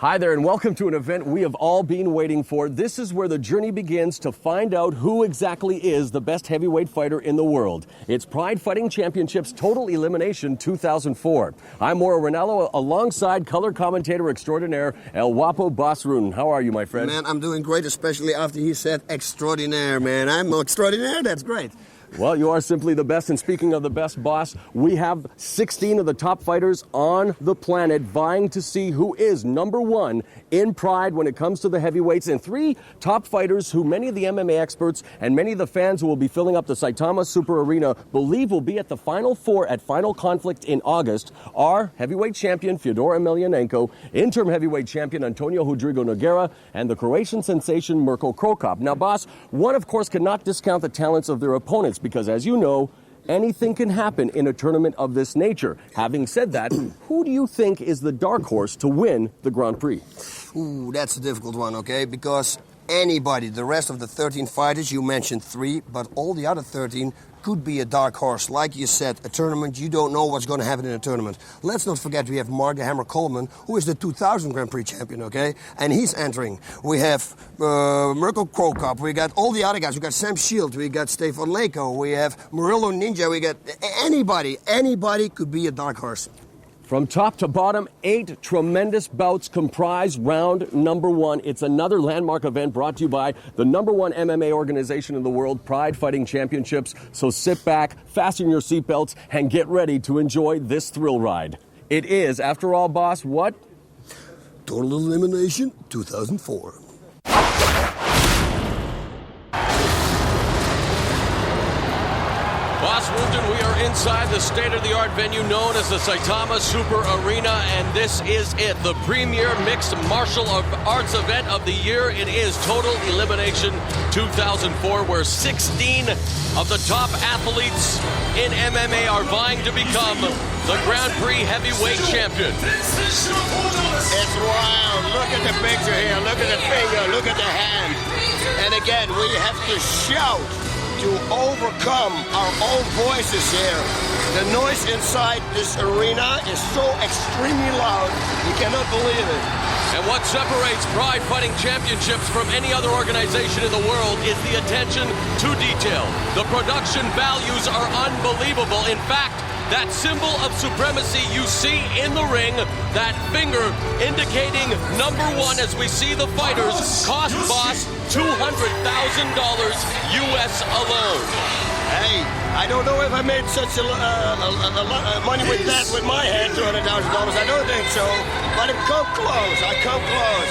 Hi there, and welcome to an event we have all been waiting for. This is where the journey begins to find out who exactly is the best heavyweight fighter in the world. It's Pride Fighting Championships Total Elimination 2004. I'm Mauro Ranallo, alongside color commentator extraordinaire El Guapo Boss Rutten. How are you, my friend? Man, I'm doing great, especially after he said extraordinaire, man. I'm extraordinaire, that's great. Well, you are simply the best, and speaking of the best, boss, we have 16 of the top fighters on the planet vying to see who is number one in Pride when it comes to the heavyweights, and 3 top fighters who many of the MMA experts and many of the fans who will be filling up the Saitama Super Arena believe will be at the Final Four at Final Conflict in August are heavyweight champion Fiódor Emelianenko, interim heavyweight champion Antônio Rodrigo Nogueira, and the Croatian sensation Mirko Cro Cop. Now, boss, one, of course, cannot discount the talents of their opponents, because, as you know, anything can happen in a tournament of this nature. Having said that, who do you think is the dark horse to win the Grand Prix? Ooh, that's a difficult one, okay? Because anybody, the rest of the 13 fighters, you mentioned 3, but all the other 13 could be a dark horse. Like you said, a tournament, you don't know what's going to happen in a tournament. Let's not forget we have Mark the Hammer Coleman, who is the 2000 Grand Prix champion, okay? And he's entering. We have Mirko Cro Cop, we got all the other guys. We got Schilt, we got Stefan, Leko, we have Murillo Ninja, we got anybody could be a dark horse. From top to bottom, 8 tremendous bouts comprise round number 1. It's another landmark event brought to you by the #1 MMA organization in the world, Pride Fighting Championships. So sit back, fasten your seatbelts, and get ready to enjoy this thrill ride. It is, after all, boss, what? Total Elimination 2004. Boss Rutten, we are inside the state-of-the-art venue known as the Saitama Super Arena, and this is it, the premier mixed martial arts event of the year. It is Total Elimination 2004, where 16 of the top athletes in MMA are vying to become the Grand Prix heavyweight champion. It's wild. Look at the picture here. Look at the finger. Look at the hand. And again, we have to shout to overcome our own voices here. The noise inside this arena is so extremely loud, you cannot believe it. And what separates Pride Fighting Championships from any other organization in the world is the attention to detail. The production values are unbelievable. In fact, that symbol of supremacy you see in the ring, that finger indicating number 1 as we see the fighters, cost boss $200,000 US alone. Hey, I don't know if I made such a lot of money with that with my hand, $200,000. I don't think so, but I come close.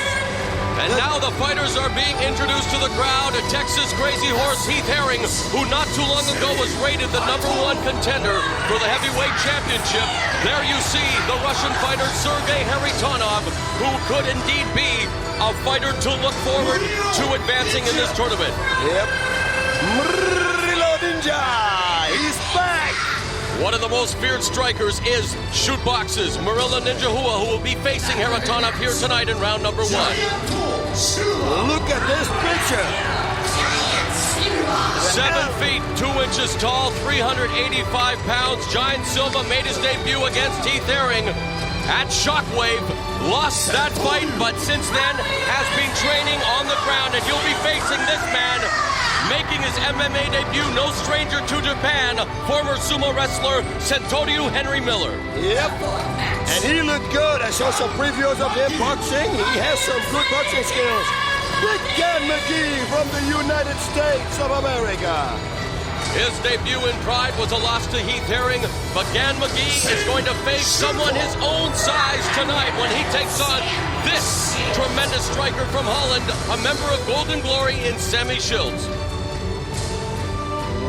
And now the fighters are being introduced to the crowd. A Texas Crazy Horse, Heath Herring, who not too long ago was rated the #1 contender for the heavyweight championship. There you see the Russian fighter Sergei Haritonov, who could indeed be a fighter to look forward to advancing in this tournament. Yep. Murillo Ninja, he's back. One of the most feared strikers is Shoot Box's Murillo Ninja Hua, who will be facing Haritonov here tonight in round number 1. Look at this picture. 7 feet, 2 inches tall, 385 pounds. Giant Silva made his debut against Heath Herring at Shockwave. Lost that fight, but since then has been training on the ground, and you'll be facing this man making his MMA debut, no stranger to Japan, former sumo wrestler Centorio Henry Miller. Yep, and he looked good. I saw some previews of him boxing. He has some good boxing skills. Big Gan McGee from the United States of America. His debut in Pride was a loss to Heath Herring, but Gan McGee is going to face someone his own size tonight when he takes on this tremendous striker from Holland, a member of Golden Glory in Semmy Schilt.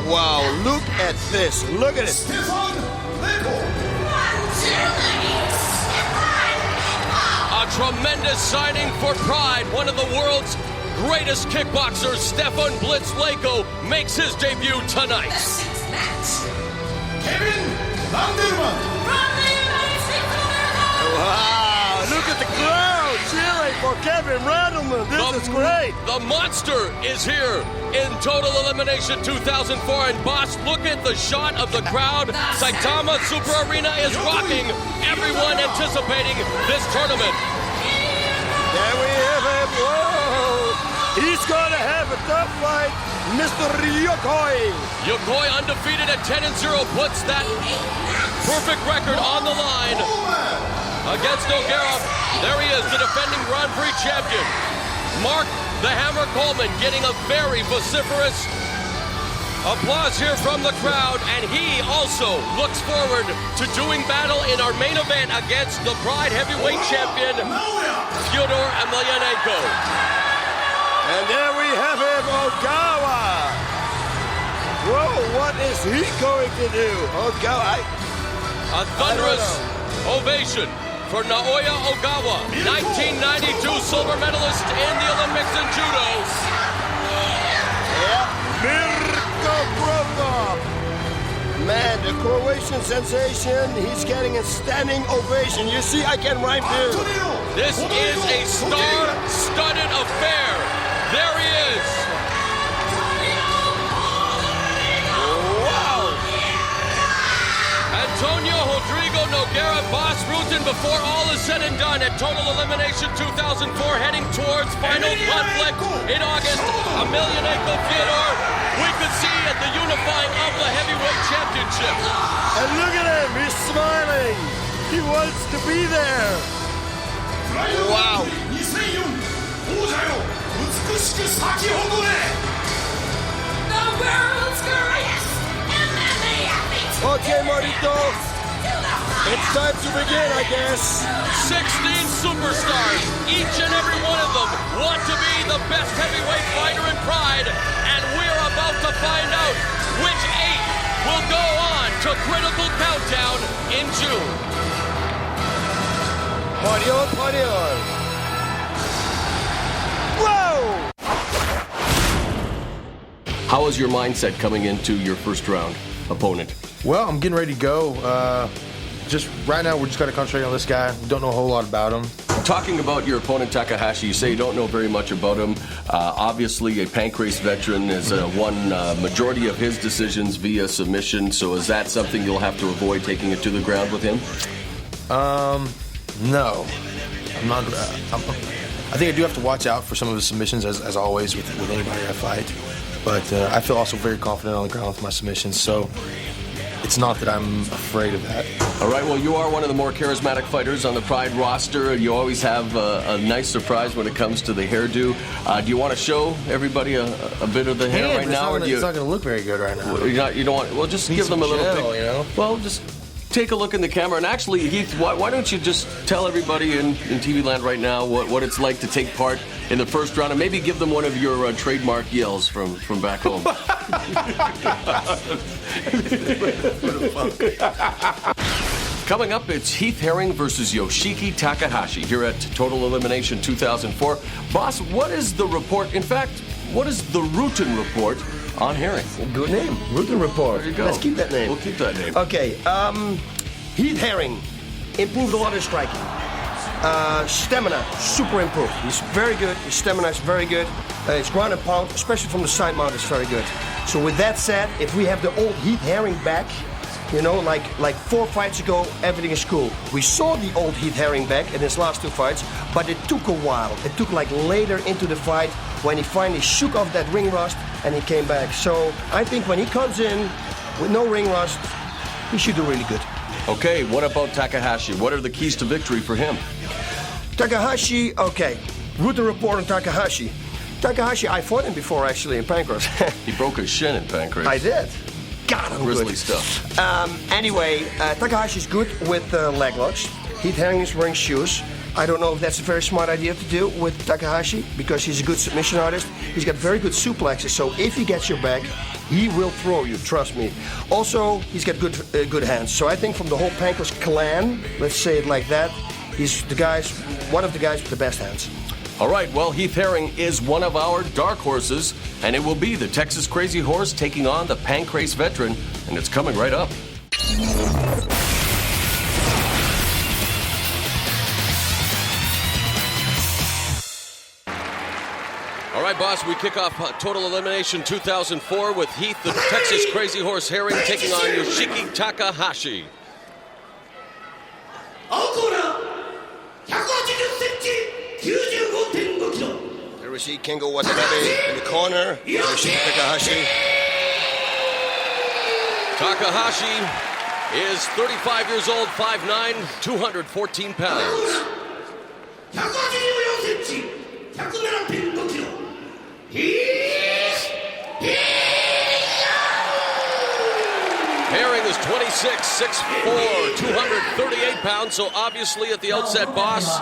Wow, look at this. Look at it. Stefan, Leko. A tremendous signing for Pride. One of the world's greatest kickboxers, Stefan Blitz Leko, makes his debut tonight. Kevin Randleman. Wow, look at the crowd cheering for Kevin Randleman. This is great. The monster is here in Total Elimination 2004. And boss, look at the shot of the crowd. Saitama Super Arena is rocking. Everyone anticipating this tournament. There we have him. Whoa! He's going to have a tough fight, Mr. Yokoi. Yokoi undefeated at 10-0 puts that perfect record on the line against Nogueira. There he is, the defending Grand Prix champion. Mark the Hammer Coleman getting a very vociferous applause here from the crowd, and he also looks forward to doing battle in our main event against the Pride heavyweight champion, Fiódor Emelianenko. And there we have him, Ogawa. Whoa, what is he going to do? Ogawa. A thunderous ovation for Naoya Ogawa, 1992 silver medalist in the Olympics in judo. Mirko Cro Cop. Man, the Croatian sensation, he's getting a standing ovation. You see, I can rhyme too. This is a star-studded affair. There he is. Wow. Antônio, Rodrigo, Nogueira, Boss Rutan, before all is said and done at Total Elimination 2004, heading towards final conflict in August. Emelianenko, Fiódor, we could see at the unifying of the heavyweight championship. And look at him, he's smiling. He wants to be there. Wow. Okay, Marito. It's time to begin, I guess. 16 superstars, each and every one of them want to be the best heavyweight fighter in Pride, and we're about to find out which 8 will go on to Critical Countdown in June. Party on, party on. Whoa! How was your mindset coming into your first round opponent? Well, I'm getting ready to go. Just right now, we're just going to concentrate on this guy. We don't know a whole lot about him. Talking about your opponent, Takahashi, you say you don't know very much about him. Obviously, a pancrase veteran has won majority of his decisions via submission, so is that something you'll have to avoid, taking it to the ground with him? No. I'm not. I think I do have to watch out for some of his submissions, as always, with anybody I fight. But I feel also very confident on the ground with my submissions, so it's not that I'm afraid of that. All right, well, you are one of the more charismatic fighters on the Pride roster. You always have a nice surprise when it comes to the hairdo. Do you want to show everybody a bit of the hair right now? It's not going to look very good right now. You don't want. Well, just give them a little gel, bit. you know? Well, just take a look in the camera. And actually, Heath, why don't you just tell everybody in TV land right now what it's like to take part in the first round, and maybe give them one of your trademark yells from back home. Coming up, it's Heath Herring versus Yoshiki Takahashi here at Total Elimination 2004. Boss, what is the report? In fact, what is the Rutan report on Herring? Good name, Rutan Report. There you go. Let's keep that name. We'll keep that name. Okay, Heath Herring improved a lot in striking. Stamina, super improved. He's very good. His stamina is very good. His ground and pound, especially from the side mount, is very good. So with that said, if we have the old Heath Herring back, you know, like 4 fights ago, everything is cool. We saw the old Heath Herring back in his last 2 fights, but it took a while. It took like later into the fight when he finally shook off that ring rust and he came back. So I think when he comes in with no ring rust, he should do really good. Okay, what about Takahashi? What are the keys to victory for him? Takahashi, okay. Rutan report on Takahashi. Takahashi, I fought him before actually in pancrase. He broke his shin in pancrase. I did. God, I'm Grizzly good. stuff. Anyway, Takahashi's good with leg locks. Heath Herring is wearing shoes. I don't know if that's a very smart idea to do with Takahashi because he's a good submission artist. He's got very good suplexes, so if he gets your back, he will throw you, trust me. Also, he's got good hands. So I think from the whole pancrase clan, let's say it like that, he's one of the guys with the best hands. All right, well, Heath Herring is one of our dark horses, and it will be the Texas Crazy Horse taking on the pancrase veteran, and it's coming right up. All right, boss, we kick off Total Elimination 2004 with Heath, the Texas Crazy Horse Herring, taking on Yoshiki Takahashi. Ancora 180cm 95 Obviously, Kengo Watanabe in the corner. Takahashi. Takahashi is 35 years old, 5'9", 214 pounds. Herring is 26, 6'4", 238 pounds, so obviously at the outset, boss,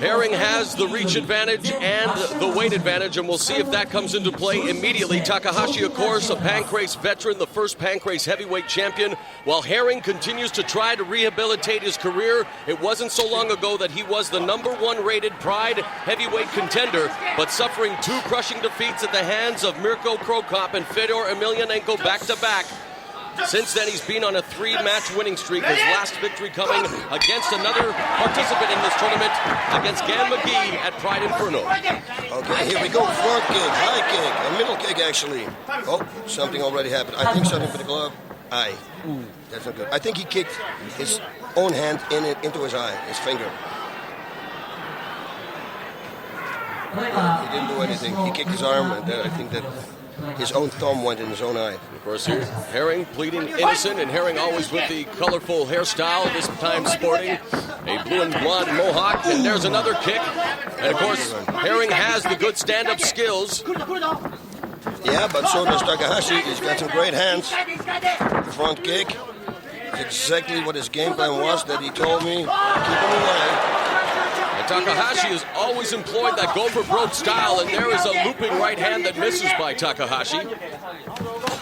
Herring has the reach advantage and the weight advantage, and we'll see if that comes into play immediately. Takahashi, of course, a Pancrase veteran, the first Pancrase heavyweight champion, while Herring continues to try to rehabilitate his career. It wasn't so long ago that he was the #1 rated Pride heavyweight contender, but suffering 2 crushing defeats at the hands of Mirko, Cro Cop, and Fiódor Emelianenko back-to-back. Since then, he's been on a 3-match winning streak, his last victory coming against another participant in this tournament, against McGee at Pride Inferno. Okay, here we go. Front kick, high kick, a middle kick, actually. Oh, something already happened. I think something for the glove. Eye. Ooh, that's not good. I think he kicked his own hand into his eye, his finger. He didn't do anything. He kicked his arm, and I think that his own thumb went in his own eye. Of course, here, Herring pleading innocent, and Herring always with the colorful hairstyle, this time sporting a blue and blonde mohawk. And there's another kick. And of course, Herring has the good stand-up skills. Yeah, but so does Takahashi. He's got some great hands. Front kick. Exactly what his game plan was that he told me. Keep him away. Takahashi has always employed that go-for-broke style, and there is a looping right hand that misses by Takahashi.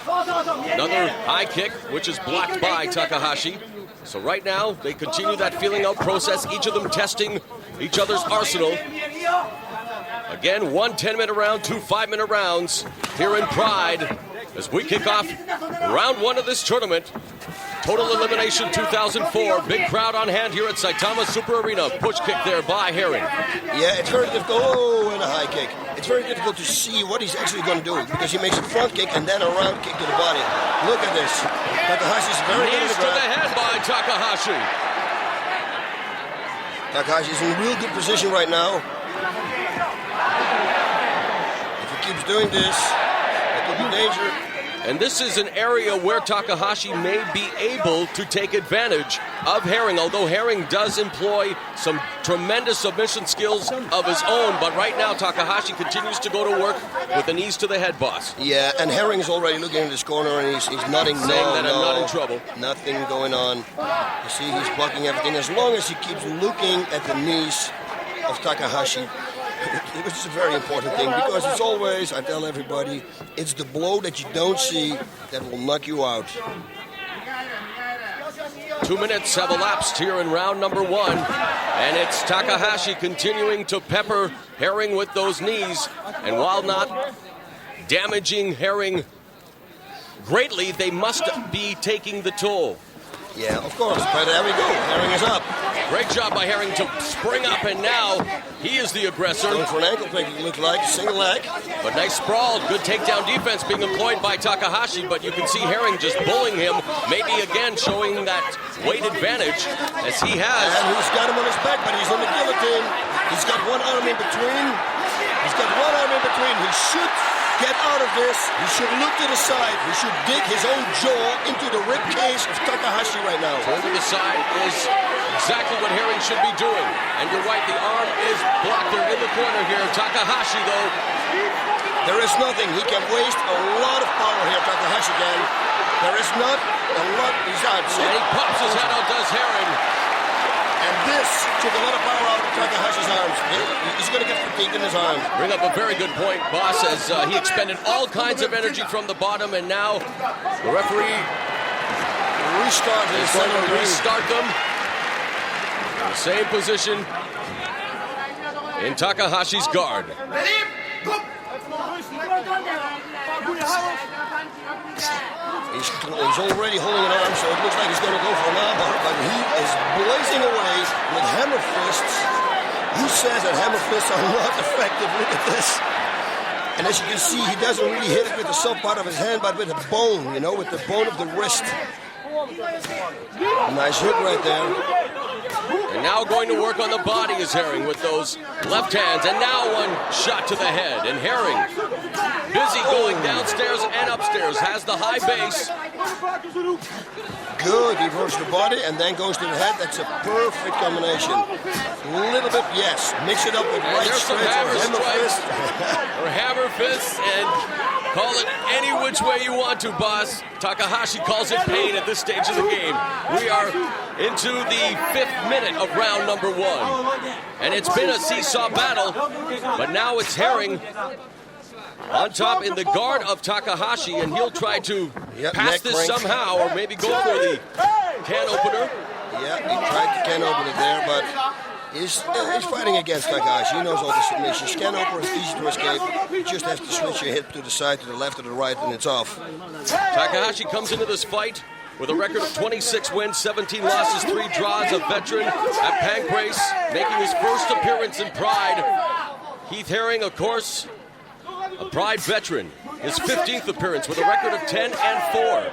Another high kick, which is blocked by Takahashi. So right now, they continue that feeling-out process, each of them testing each other's arsenal. Again, 1 10-minute round, 2 5-minute rounds here in Pride as we kick off round 1 of this tournament. Total Elimination 2004. Big crowd on hand here at Saitama Super Arena. Push kick there by Herring. Yeah, it's very difficult. Oh, and a high kick. It's very difficult to see what he's actually going to do because he makes a front kick and then a round kick to the body. Look at this. Takahashi's very good. Knees to the head by Takahashi. Takahashi's in real good position right now. If he keeps doing this, that could be danger. And this is an area where Takahashi may be able to take advantage of Herring, although Herring does employ some tremendous submission skills of his own. But right now, Takahashi continues to go to work with the knees to the head, boss. Yeah, and Herring is already looking in this corner, and he's nodding. Saying that I'm not in trouble. Nothing going on. You see, he's blocking everything. As long as he keeps looking at the knees of Takahashi, which is a very important thing, because it's always, I tell everybody, it's the blow that you don't see that will knock you out. 2 minutes have elapsed here in round number 1, and it's Takahashi continuing to pepper Herring with those knees, and while not damaging Herring greatly, they must be taking the toll. Yeah, of course, but there we go. Herring is up. Great job by Herring to spring up, and now he is the aggressor. Going for an ankle pick, it looks like, single leg. But nice sprawl, good takedown defense being employed by Takahashi, but you can see Herring just bullying him, maybe again showing that weight advantage, as he has. And he's got him on his back, but he's in the guillotine. He's got one arm in between. He should get out of this. He should look to the side. He should dig his own jaw into the rib cage of Takahashi right now. Turn to the side is exactly what Herring should be doing. And you're right, the arm is blocked. They're in the corner here. Takahashi, though. There is nothing. He can waste a lot of power here, Takahashi can. There is not a lot. He's out. And he pops his head out, does Herring. And this took a lot of power out of Takahashi's arms. He's going to get fatigued in his arms. Bring up a very good point, boss, as he expended all kinds of energy from the bottom, and now the referee is going to restart them in the same position in Takahashi's guard. He's already holding an arm, so it looks like he's going to go for an armbar, but he is blazing away with hammer fists. Who says that hammer fists are not effective? Look at this. And as you can see, he doesn't really hit it with the soft part of his hand, but with the bone, you know, with the bone of the wrist. Nice hook right there. And Now going to work on the body is Herring with those left hands. And now one shot to the head. And Herring, busy going downstairs and upstairs, has the high base. Good, he works the body and then goes to the head. That's a perfect combination. A little bit, yes. Mix it up with right There's some straight hammer or hammer strikes, fist. or hammer fists, and call it any which way you want to, boss. Takahashi calls it pain at this stage of the game. We are into the 5th minute of round number 1. And it's been a seesaw battle, but now it's Herring on top in the guard of Takahashi, and he'll try to pass this crank somehow, or maybe go for the can opener. Yeah, he tried the can opener there, but he's fighting against Takahashi. He knows all the submissions. Can opener is easy to escape. You just have to switch your hip to the side, to the left, or the right, and it's off. Takahashi comes into this fight with a record of 26 wins, 17 losses, 3 draws, a veteran at Pancrase, making his first appearance in Pride. Heath Herring, of course, a Pride veteran, his 15th appearance with a record of 10 and 4.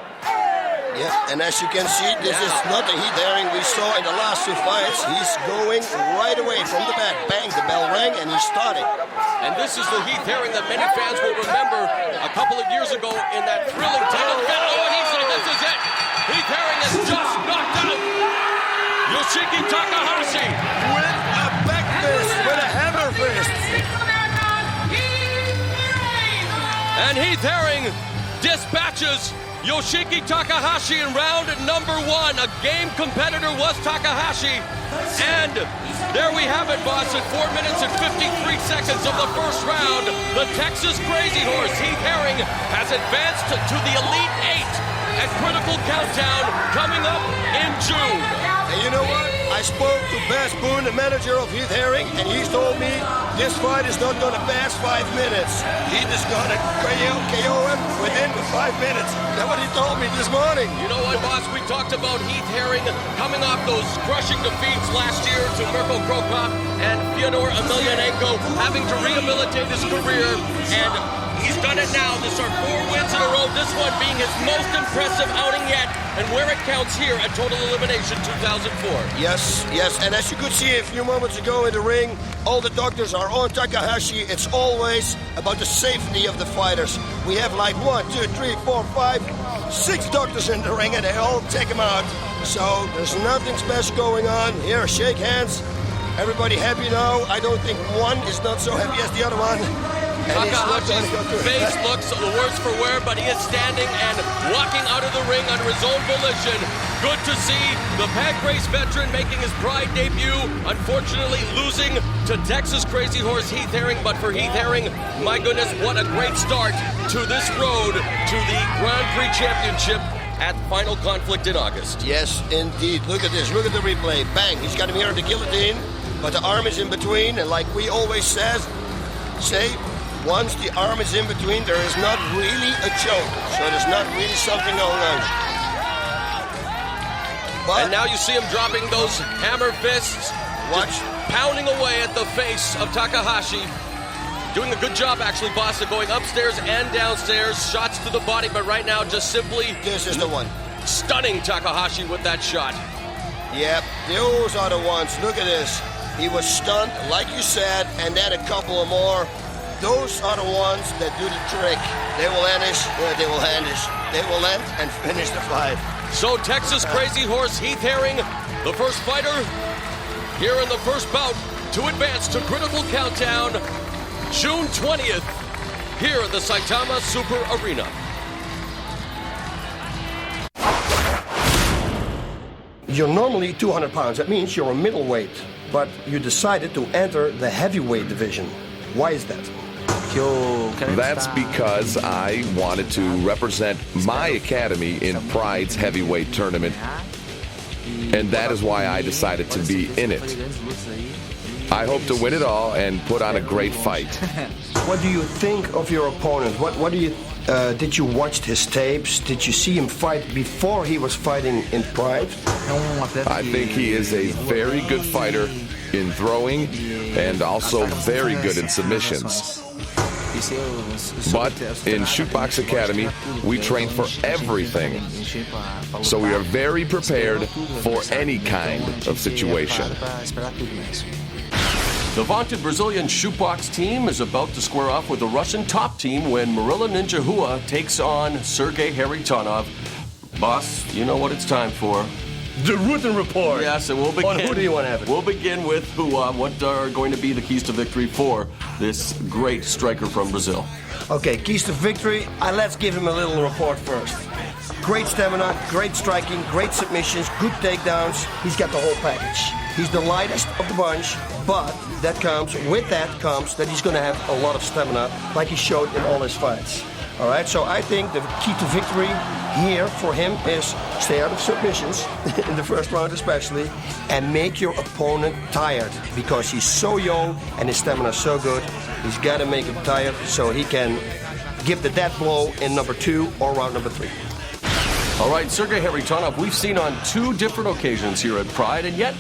Yeah, and as you can see, this is not the Heath Herring we saw in the last 2 fights. He's going right away from the back. Bang, the bell rang, and he's starting. And this is the Heath Herring that many fans will remember a couple of years ago in that thrilling title battle. Oh, and he said this is it. Heath Herring is just knocked out Yoshiki Takahashi With a back fist, with a hammer fist. And Heath Herring dispatches Yoshiki Takahashi in round number 1. A game competitor was Takahashi. And there we have it, boss. At 4 minutes and 53 seconds of the first round, the Texas Crazy Horse, Heath Herring, has advanced to the Elite 8 at Critical Countdown coming up in June. And you know what? I spoke to Bas Boone, the manager of Heath Herring, and he told me this fight is not going to pass 5 minutes. He just going to KO him within the 5 minutes. That's what he told me this morning. You know what, boss? We talked about Heath Herring coming off those crushing defeats last year to Mirko, Cro Cop, and Fiódor Emelianenko, having to rehabilitate his career, and he's done it now. This are 4 wins in a row, this one being his most impressive outing yet, and where it counts here at Total Elimination 2004. Yes, and as you could see a few moments ago in the ring, all the doctors are on Takahashi. It's always about the safety of the fighters. We have like 1, 2, 3, 4, 5, 6 doctors in the ring, and they all take him out. So there's nothing special going on. Here, shake hands. Everybody happy now. I don't think one is not so happy as the other one. Takahashi's face looks the worse for wear, but he is standing and walking out of the ring under his own volition. Good to see the Pancrase veteran making his Pride debut, unfortunately losing to Texas Crazy Horse Heath Herring. But for Heath Herring, my goodness, what a great start to this road to the Grand Prix Championship at Final Conflict in August. Yes, indeed. Look at this. Look at the replay. Bang. He's got him here at the guillotine, but the arm is in between. And like we always say, once the arm is in between, there is not really a choke. So there's not really something going on. But and now you see him dropping those hammer fists. Watch. Pounding away at the face of Takahashi. Doing a good job, actually, boss, of going upstairs and downstairs. Shots to the body, but right now just simply... This is the one. Stunning Takahashi with that shot. Yep, those are the ones. Look at this. He was stunned, like you said, and then a couple of more. Those are the ones that do the trick. They will land and finish the fight. So Texas Crazy Horse Heath Herring, the first fighter here in the first bout to advance to Critical Countdown, June 20th, here at the Saitama Super Arena. You're normally 200 pounds. That means you're a middleweight, but you decided to enter the heavyweight division. Why is that? That's because I wanted to represent my academy in Pride's heavyweight tournament, and that is why I decided to be in it. I hope to win it all and put on a great fight. What do you think of your opponent? What do you did you watch his tapes? Did you see him fight before he was fighting in Pride? I think he is a very good fighter in throwing and also very good in submissions. But in Shootbox Academy, we train for everything. So we are very prepared for any kind of situation. The vaunted Brazilian shootbox team is about to square off with the Russian top team when Murila Ninja Hua takes on Sergei Haritonov. Boss, you know what it's time for. The Rutan report. Yes, and we'll begin. On who do you want to have it? We'll begin with Hua. What are going to be the keys to victory for this great striker from Brazil? Okay, keys to victory. Let's give him a little report first. Great stamina, great striking, great submissions, good takedowns. He's got the whole package. He's the lightest of the bunch, but with that comes that he's going to have a lot of stamina, like he showed in all his fights. All right, so I think the key to victory here for him is stay out of submissions, in the first round especially, and make your opponent tired, because he's so young and his stamina is so good. He's got to make him tired so he can give the death blow in number 2 or round number 3. All right, Sergei Haritonov, we've seen on 2 different occasions here at Pride, and yet,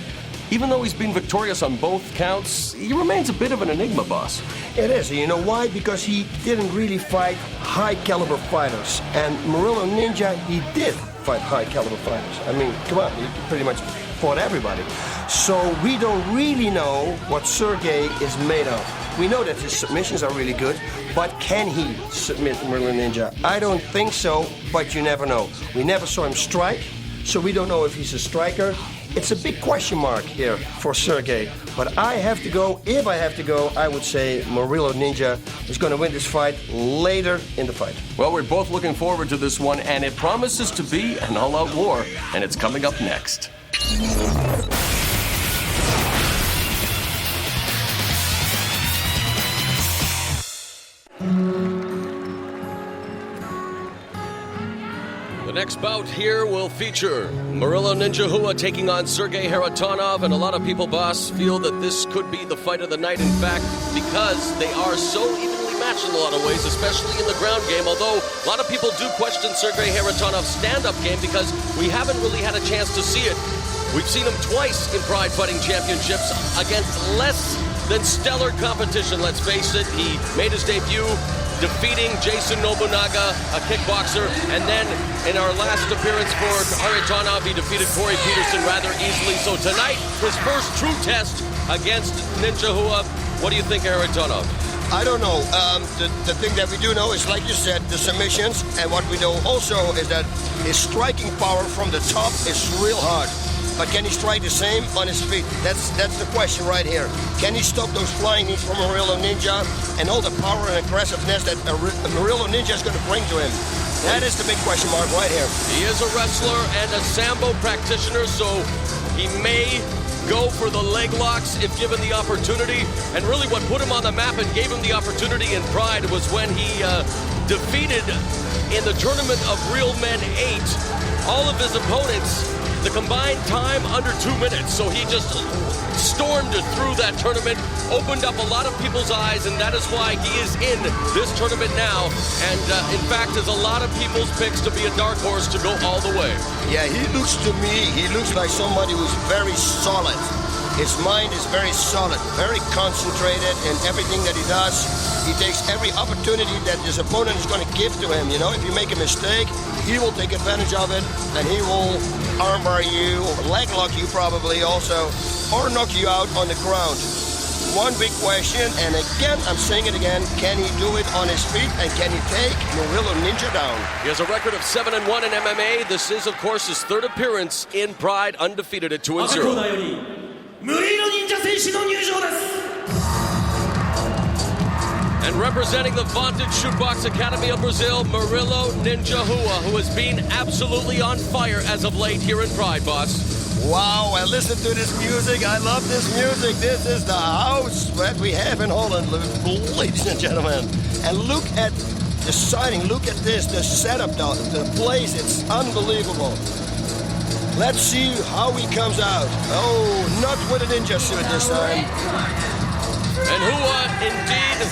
even though he's been victorious on both counts, he remains a bit of an enigma, boss. It is, and you know why? Because he didn't really fight high-caliber fighters. And Murila Ninja, he did fight high-caliber fighters. I mean, come on, he pretty much fought everybody. So we don't really know what Sergei is made of. We know that his submissions are really good, but can he submit Murila Ninja? I don't think so, but you never know. We never saw him strike, so we don't know if he's a striker. It's a big question mark here for Sergei. But if I have to go, I would say Murila Ninja is going to win this fight later in the fight. Well, we're both looking forward to this one, and it promises to be an all-out war, and it's coming up next. The next bout here will feature Murila Ninja Hua taking on Sergei Haritonov, and a lot of people, boss, feel that this could be the fight of the night, in fact, because they are so evenly matched in a lot of ways, especially in the ground game, although a lot of people do question Sergei Haritonov's stand-up game because we haven't really had a chance to see it. We've seen him twice in Pride Fighting Championships against less than stellar competition, let's face it. He made his debut defeating Jason Nobunaga, a kickboxer, and then in our last appearance for Haritonov, he defeated Corey Peterson rather easily. So tonight, his first true test against Ninja Hua. What do you think of Haritonov? I don't know. The thing that we do know is, like you said, the submissions, and what we know also is that his striking power from the top is real hard. But can he strike the same on his feet? That's the question right here. Can he stop those flying knees from Murila Ninja and all the power and aggressiveness that Murila Ninja is going to bring to him? That is the big question mark right here. He is a wrestler and a Sambo practitioner, so he may go for the leg locks if given the opportunity. And really what put him on the map and gave him the opportunity in Pride was when he defeated in the Tournament of Real Men 8 all of his opponents, the combined time under 2 minutes. So he just stormed through that tournament, opened up a lot of people's eyes, and that is why he is in this tournament now. And in fact, is a lot of people's picks to be a dark horse to go all the way. Yeah, he looks like somebody who's very solid. His mind is very solid, very concentrated in everything that he does. He takes every opportunity that his opponent is going to give to him. You know, if you make a mistake, he will take advantage of it, and he will armbar you, or leg lock you probably also, or knock you out on the ground. One big question, and again, I'm saying it again, can he do it on his feet, and can he take Murila Ninja down? He has a record of 7-1 in MMA. This is, of course, his third appearance in Pride, undefeated at 2-0. And representing the vaunted Shootbox Academy of Brazil, Murila Ninja Hua, who has been absolutely on fire as of late here in Pride, boss. Wow, I listen to this music. I love this music. This is the house that we have in Holland, ladies and gentlemen. And look at the siding. Look at this, the setup, the place. It's unbelievable. Let's see how he comes out. Oh, not with a ninja suit this time. And Hua, indeed,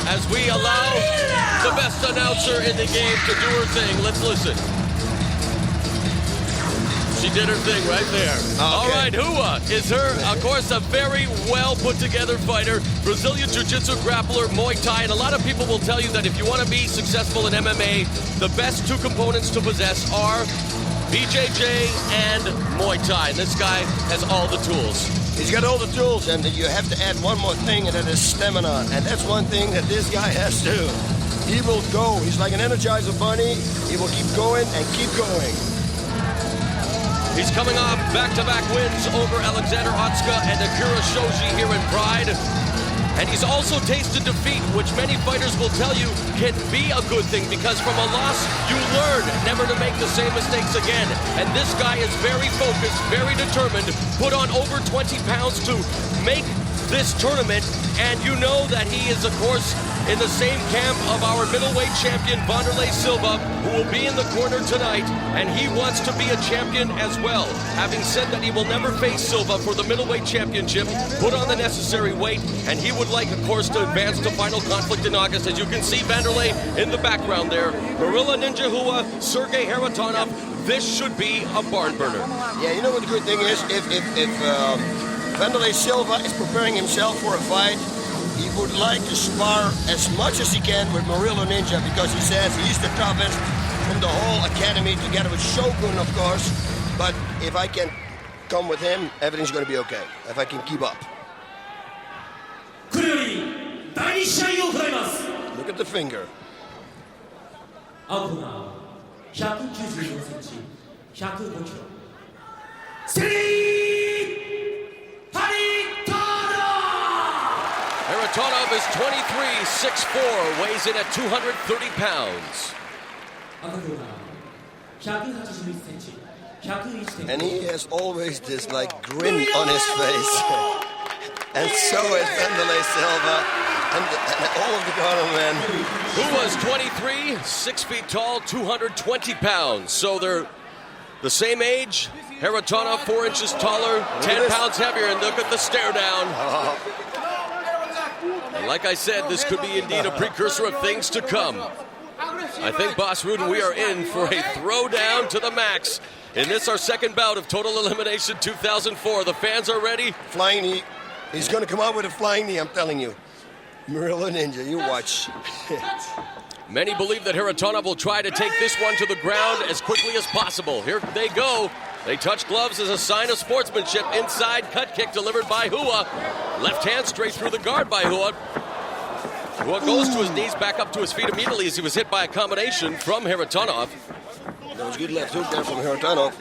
as we allow the best announcer in the game to do her thing. Let's listen. She did her thing right there. Okay. All right, Hua is her, of course, a very well put together fighter, Brazilian Jiu-Jitsu grappler, Muay Thai, and a lot of people will tell you that if you want to be successful in MMA, the best two components to possess are BJJ and Muay Thai. And this guy has all the tools. He's got all the tools, and you have to add one more thing, and that is stamina. And that's one thing that this guy has too. He will go. He's like an Energizer bunny. He will keep going and keep going. He's coming off back-to-back wins over Alexander Otska and Akira Shoji here in Pride. And he's also tasted defeat, which many fighters will tell you can be a good thing, because from a loss, you learn never to make the same mistakes again. And this guy is very focused, very determined, put on over 20 pounds to make this tournament. And you know that he is, of course, in the same camp of our middleweight champion, Wanderlei Silva, who will be in the corner tonight, and he wants to be a champion as well. Having said that, he will never face Silva for the middleweight championship, put on the necessary weight, and he would like, of course, to advance to final conflict in August. As you can see, Wanderlei in the background there. Gorilla Ninja Hua, Sergei Haritonov. This should be a barn burner. Yeah, you know what the good thing is? If Wanderlei Silva is preparing himself for a fight, he would like to spar as much as he can with Murillo Ninja, because he says he's the toughest from the whole academy, together with Shogun, of course. But if I can come with him, everything's going to be okay, if I can keep up. Look at the finger. 195 Haritonov is 23, 6'4", weighs in at 230 pounds. And he has always this grin on his face. And so is Wanderlei Silva and all of the cornermen. Who was 23, 6 feet tall, 220 pounds. So they're the same age. Haritonov 4 inches taller, 10 pounds heavier, and look at the stare down. And like I said, this could be indeed a precursor of things to come. I think, Boss Rudin, we are in for a throwdown to the max. In this, our second bout of Total Elimination 2004. The fans are ready. Flying knee. He's going to come out with a flying knee, I'm telling you. Murillo Ninja, you watch. Many believe that Haritonov will try to take this one to the ground as quickly as possible. Here they go. They touch gloves as a sign of sportsmanship. Inside cut kick delivered by Hua. Left hand straight through the guard by Hua. Hua goes to his knees, back up to his feet immediately as he was hit by a combination from Haritonov. That was a good left hook there from Haritonov.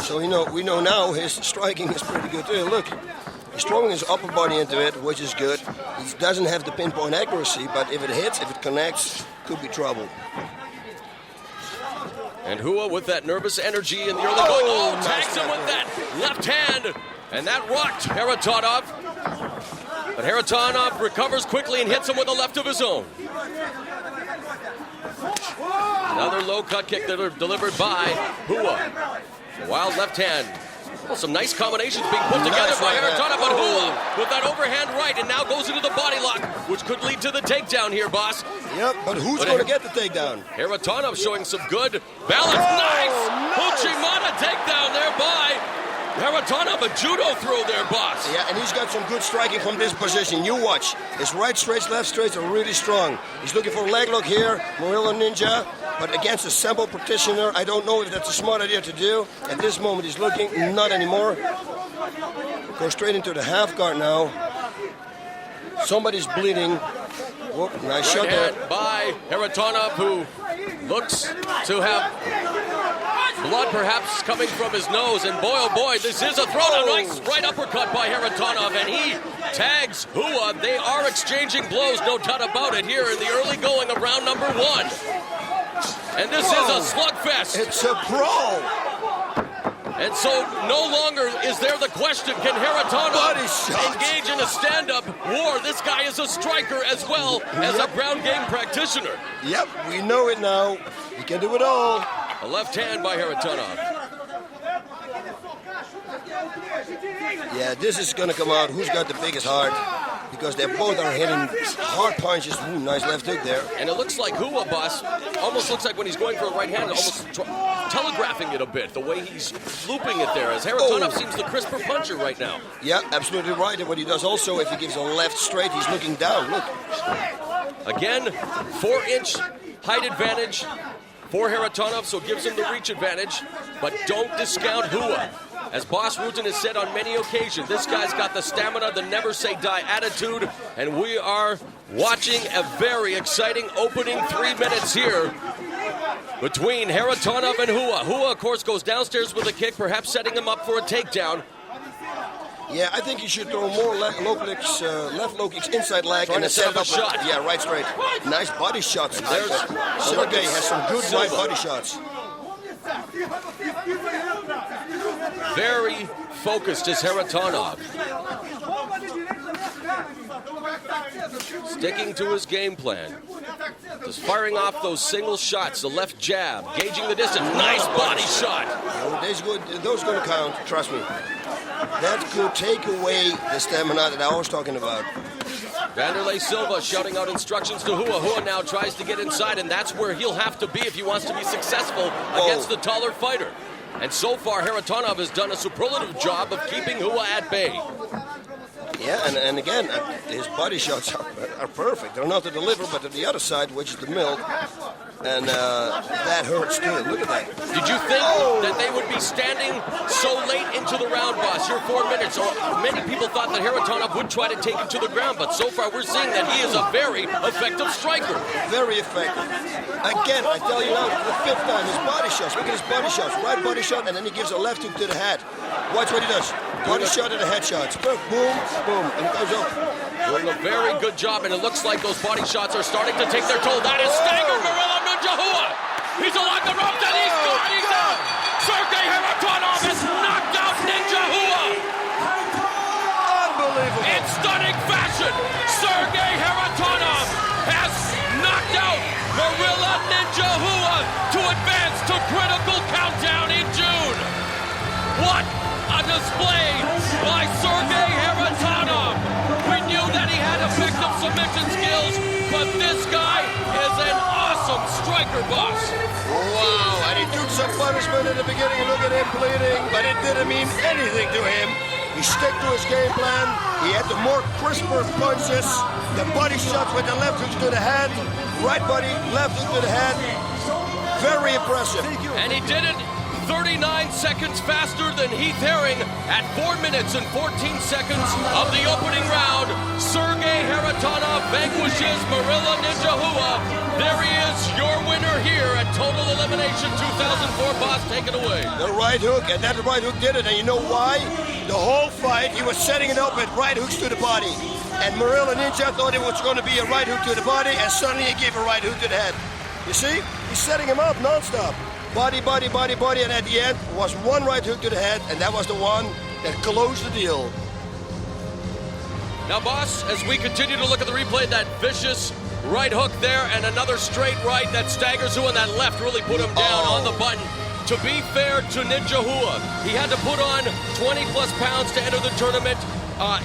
So we know now his striking is pretty good too. Look, he's throwing his upper body into it, which is good. He doesn't have the pinpoint accuracy, but if it hits, if it connects, could be trouble. And Hua with that nervous energy in the early going. Tags him with that left hand. And that rocked Haritonov. But Haritonov recovers quickly and hits him with a left of his own. Another low cut kick delivered by Hua. Wild left hand. Well, some nice combinations being put together by Haritonov, but Hua with that overhand right, and now goes into the body lock, which could lead to the takedown here, boss. Yep, but who's going to get the takedown? Haritonov showing some good balance. Nice! Uchimata takedown there by Haritonov, a judo throw there, boss. Yeah, and he's got some good striking from this position. You watch. His right straights, left straights are really strong. He's looking for a leg lock here, Murillo Ninja. But against a sample practitioner, I don't know if that's a smart idea to do. At this moment, he's looking, not anymore. Goes straight into the half guard now. Somebody's bleeding. Whoop, nice shot there. By Haritonov, who looks to have blood perhaps coming from his nose. And boy, oh boy, this is a throwdown. Nice right uppercut by Haritonov, and he tags Hua. They are exchanging blows, no doubt about it, here in the early going of round number 1. And this is a slugfest. It's a pro. And so no longer is there the question, can Haritonov engage in a stand-up war? This guy is a striker as well as a ground game practitioner. Yep, we know it now. He can do it all. A left hand by Haritonov. Yeah, this is going to come out. Who's got the biggest heart? because they both are hitting hard punches. Ooh, nice left hook there. And it looks like Hua, boss, almost looks like when he's going for a right hand, almost telegraphing it a bit, the way he's looping it there, as Haritonov seems the crisper puncher right now. Yeah, absolutely right. And what he does also, if he gives a left straight, he's looking down. Look. Again, 4-inch height advantage for Haritonov, so it gives him the reach advantage. But don't discount Hua. As Boss Rutan has said on many occasions, this guy's got the stamina, the never-say-die attitude, and we are watching a very exciting opening 3 minutes here between Haritonov and Hua. Hua, of course, goes downstairs with a kick, perhaps setting him up for a takedown. Yeah, I think he should throw more left low kicks inside leg Trying and to set up a shot. shot. Yeah, right straight. Nice body shots. There's Sergey has some good Silva. right body shots. Very focused is Haritonov. Sticking to his game plan. Just firing off those single shots, the left jab, gauging the distance. Nice body shot. Oh, those going to count, trust me. That could take away the stamina that I was talking about. Vanderlei Silva shouting out instructions to Hua. Hua now tries to get inside, and that's where he'll have to be if he wants to be successful against the taller fighter. And so far, Haritonov has done a superlative job of keeping Hua at bay. Yeah, and again, his body shots are perfect. They're not to the liver, but to the other side, which is the milk. And that hurts too. Look at that. Did you think that they would be standing so late into the round, boss? Your 4 minutes. Many people thought that Haritonov would try to take him to the ground, but so far we're seeing that he is a very effective striker. Very effective. Again, I tell you now, the fifth time, his body shots. Look at his body shots. Right body shot, and then he gives a left hook to the head. Watch what he does. Body shot and a head shot. Boom, boom, and it goes up. Doing a very good job, and it looks like those body shots are starting to take their toll. That is staggered Marilla Ninja Hua. He's along the ropes, and he's gone. He's out. Sergey Haritonov has knocked out Ninja Hua. Unbelievable. In stunning fashion, Sergey Haritonov has knocked out Marilla Ninja Hua to advance to critical countdown in June. What a display by Sergey Haritonov. We knew that he had effective submission skills, but this guy is an awesome striker, boss. Wow, and he took some punishment in the beginning. Look at him bleeding, but it didn't mean anything to him. He stuck to his game plan. He had the more crisper punches, the body shots with the left hook to the head, right body, left hook to the head. Very impressive. And he did it 39 seconds faster than Heath Herring at 4 minutes and 14 seconds of the opening round. Sergey Haritonov vanquishes Marilla Ninja Hua. There he is, your winner here at Total Elimination 2004. Boss, take it away. The right hook, and that right hook did it. And you know why? The whole fight, he was setting it up with right hooks to the body. And Marilla Ninja thought it was going to be a right hook to the body, and suddenly he gave a right hook to the head. You see? He's setting him up nonstop. Body, body, body, body, and at the end was one right hook to the head, and that was the one that closed the deal. Now, boss, as we continue to look at the replay, that vicious right hook there, and another straight right that staggers Hua, and that left really put him down on the button. To be fair to Ninja Hua, he had to put on 20-plus pounds to enter the tournament.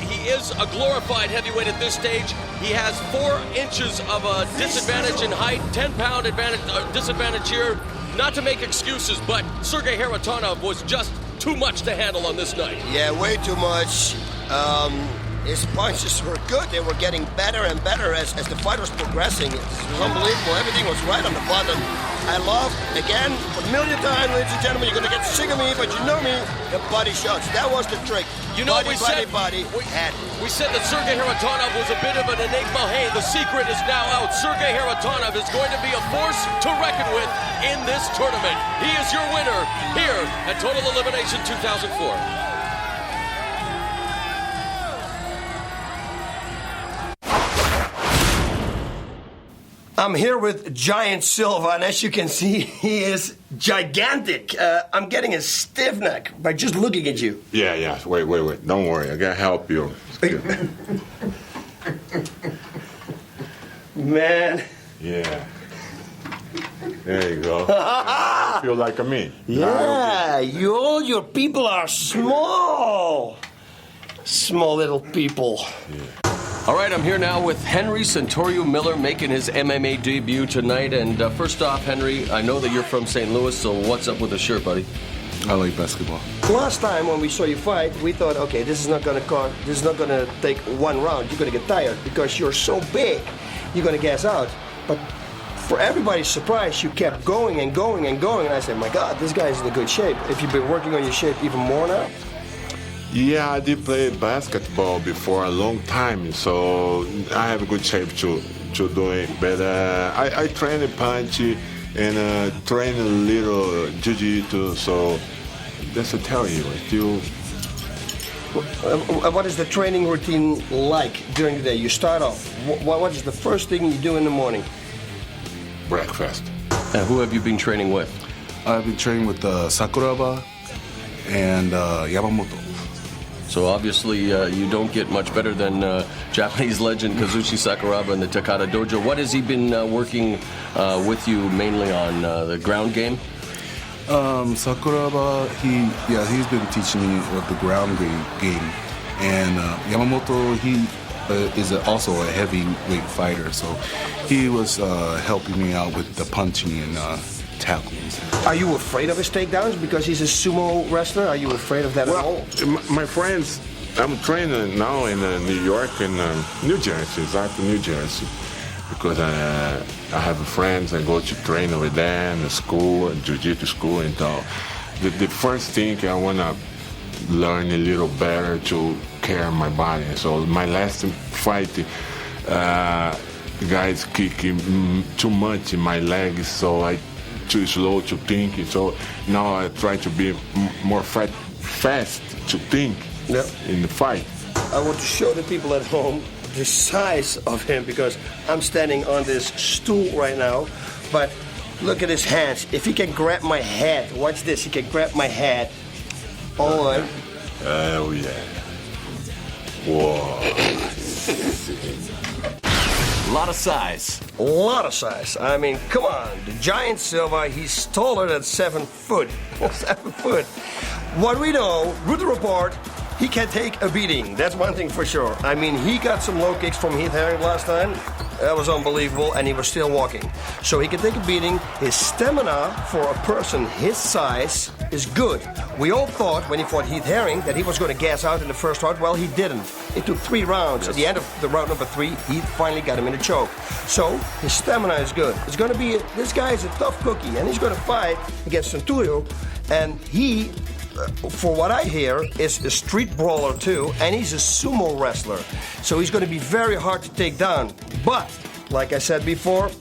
He is a glorified heavyweight at this stage. He has 4 inches of a disadvantage in height, 10-pound disadvantage here. Not to make excuses, but Sergey Haritonov was just too much to handle on this night. Yeah, way too much. His punches were good. They were getting better and better as the fight was progressing. It was unbelievable. Everything was right on the button. I love, again, a million times, ladies and gentlemen, you're going to get sick of me, but you know me, the body shots. That was the trick. You know, body, head. We said that Sergey Haritonov was a bit of an enigma. Hey, the secret is now out. Sergey Haritonov is going to be a force to reckon with in this tournament. He is your winner here at Total Elimination 2004. I'm here with Giant Silva, and as you can see, he is gigantic. I'm getting a stiff neck by just looking at you. Yeah. Wait. Don't worry. I gotta help you. Man. Yeah. There you go. I feel like me. Yeah, all your people are small. Small little people. Yeah. All right, I'm here now with Henry Centurion Miller making his MMA debut tonight. And first off, Henry, I know that you're from St. Louis, so what's up with the shirt, buddy? I like basketball. Last time when we saw you fight, we thought, okay, this is not going to take one round. You're going to get tired because you're so big. You're going to gas out. But for everybody's surprise, you kept going and going and going. And I said, my God, this guy's in a good shape. If you've been working on your shape even more now? Yeah, I did play basketball before a long time, so I have a good shape to do it. But I train a punch and train a little jiu-jitsu, so that's to tell you. What is the training routine like during the day? You start off. What is the first thing you do in the morning? Breakfast. And who have you been training with? I've been training with Sakuraba and Yamamoto. So obviously you don't get much better than Japanese legend Kazushi Sakuraba in the Takata Dojo. What has he been working with you mainly on, the ground game? Sakuraba, he's been teaching me the ground game. And Yamamoto, he is also a heavyweight fighter, so he was helping me out with the punching and tackling. Are you afraid of his takedowns because he's a sumo wrestler? Are you afraid of that at all? My friends, I'm training now in New York and New Jersey, exactly New Jersey, because I have friends. I go to train with them in school, jiu-jitsu school, and all. The first thing I want to learn a little better to care my body. So my last fight, guys kicking too much in my legs, so I too slow to think. So now I try to be more fast to think in the fight. I want to show the people at home the size of him because I'm standing on this stool right now. But look at his hands. If he can grab my head, watch this. He can grab my head. On. Oh yeah. Whoa. A lot of size. A lot of size. I mean, come on. The giant Silva, he's taller than 7 foot. 7 foot. What we know, with the report, he can take a beating. That's one thing for sure. I mean, he got some low kicks from Heath Herring last time. That was unbelievable, and he was still walking. So he can take a beating. His stamina for a person his size is good. We all thought when he fought Heath Herring that he was going to gas out in the first round. Well, he didn't. It took 3 rounds. Yes. At the end of the round number 3, he finally got him in a choke. So his stamina is good. It's going to be this guy is a tough cookie, and he's going to fight against Centurion, and he, for what I hear, is a street brawler too, and he's a sumo wrestler. So he's going to be very hard to take down. But, like I said before,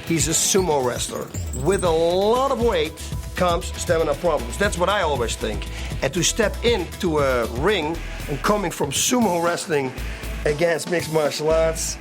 he's a sumo wrestler. With a lot of weight comes stamina problems. That's what I always think. And to step into a ring and coming from sumo wrestling against mixed martial arts,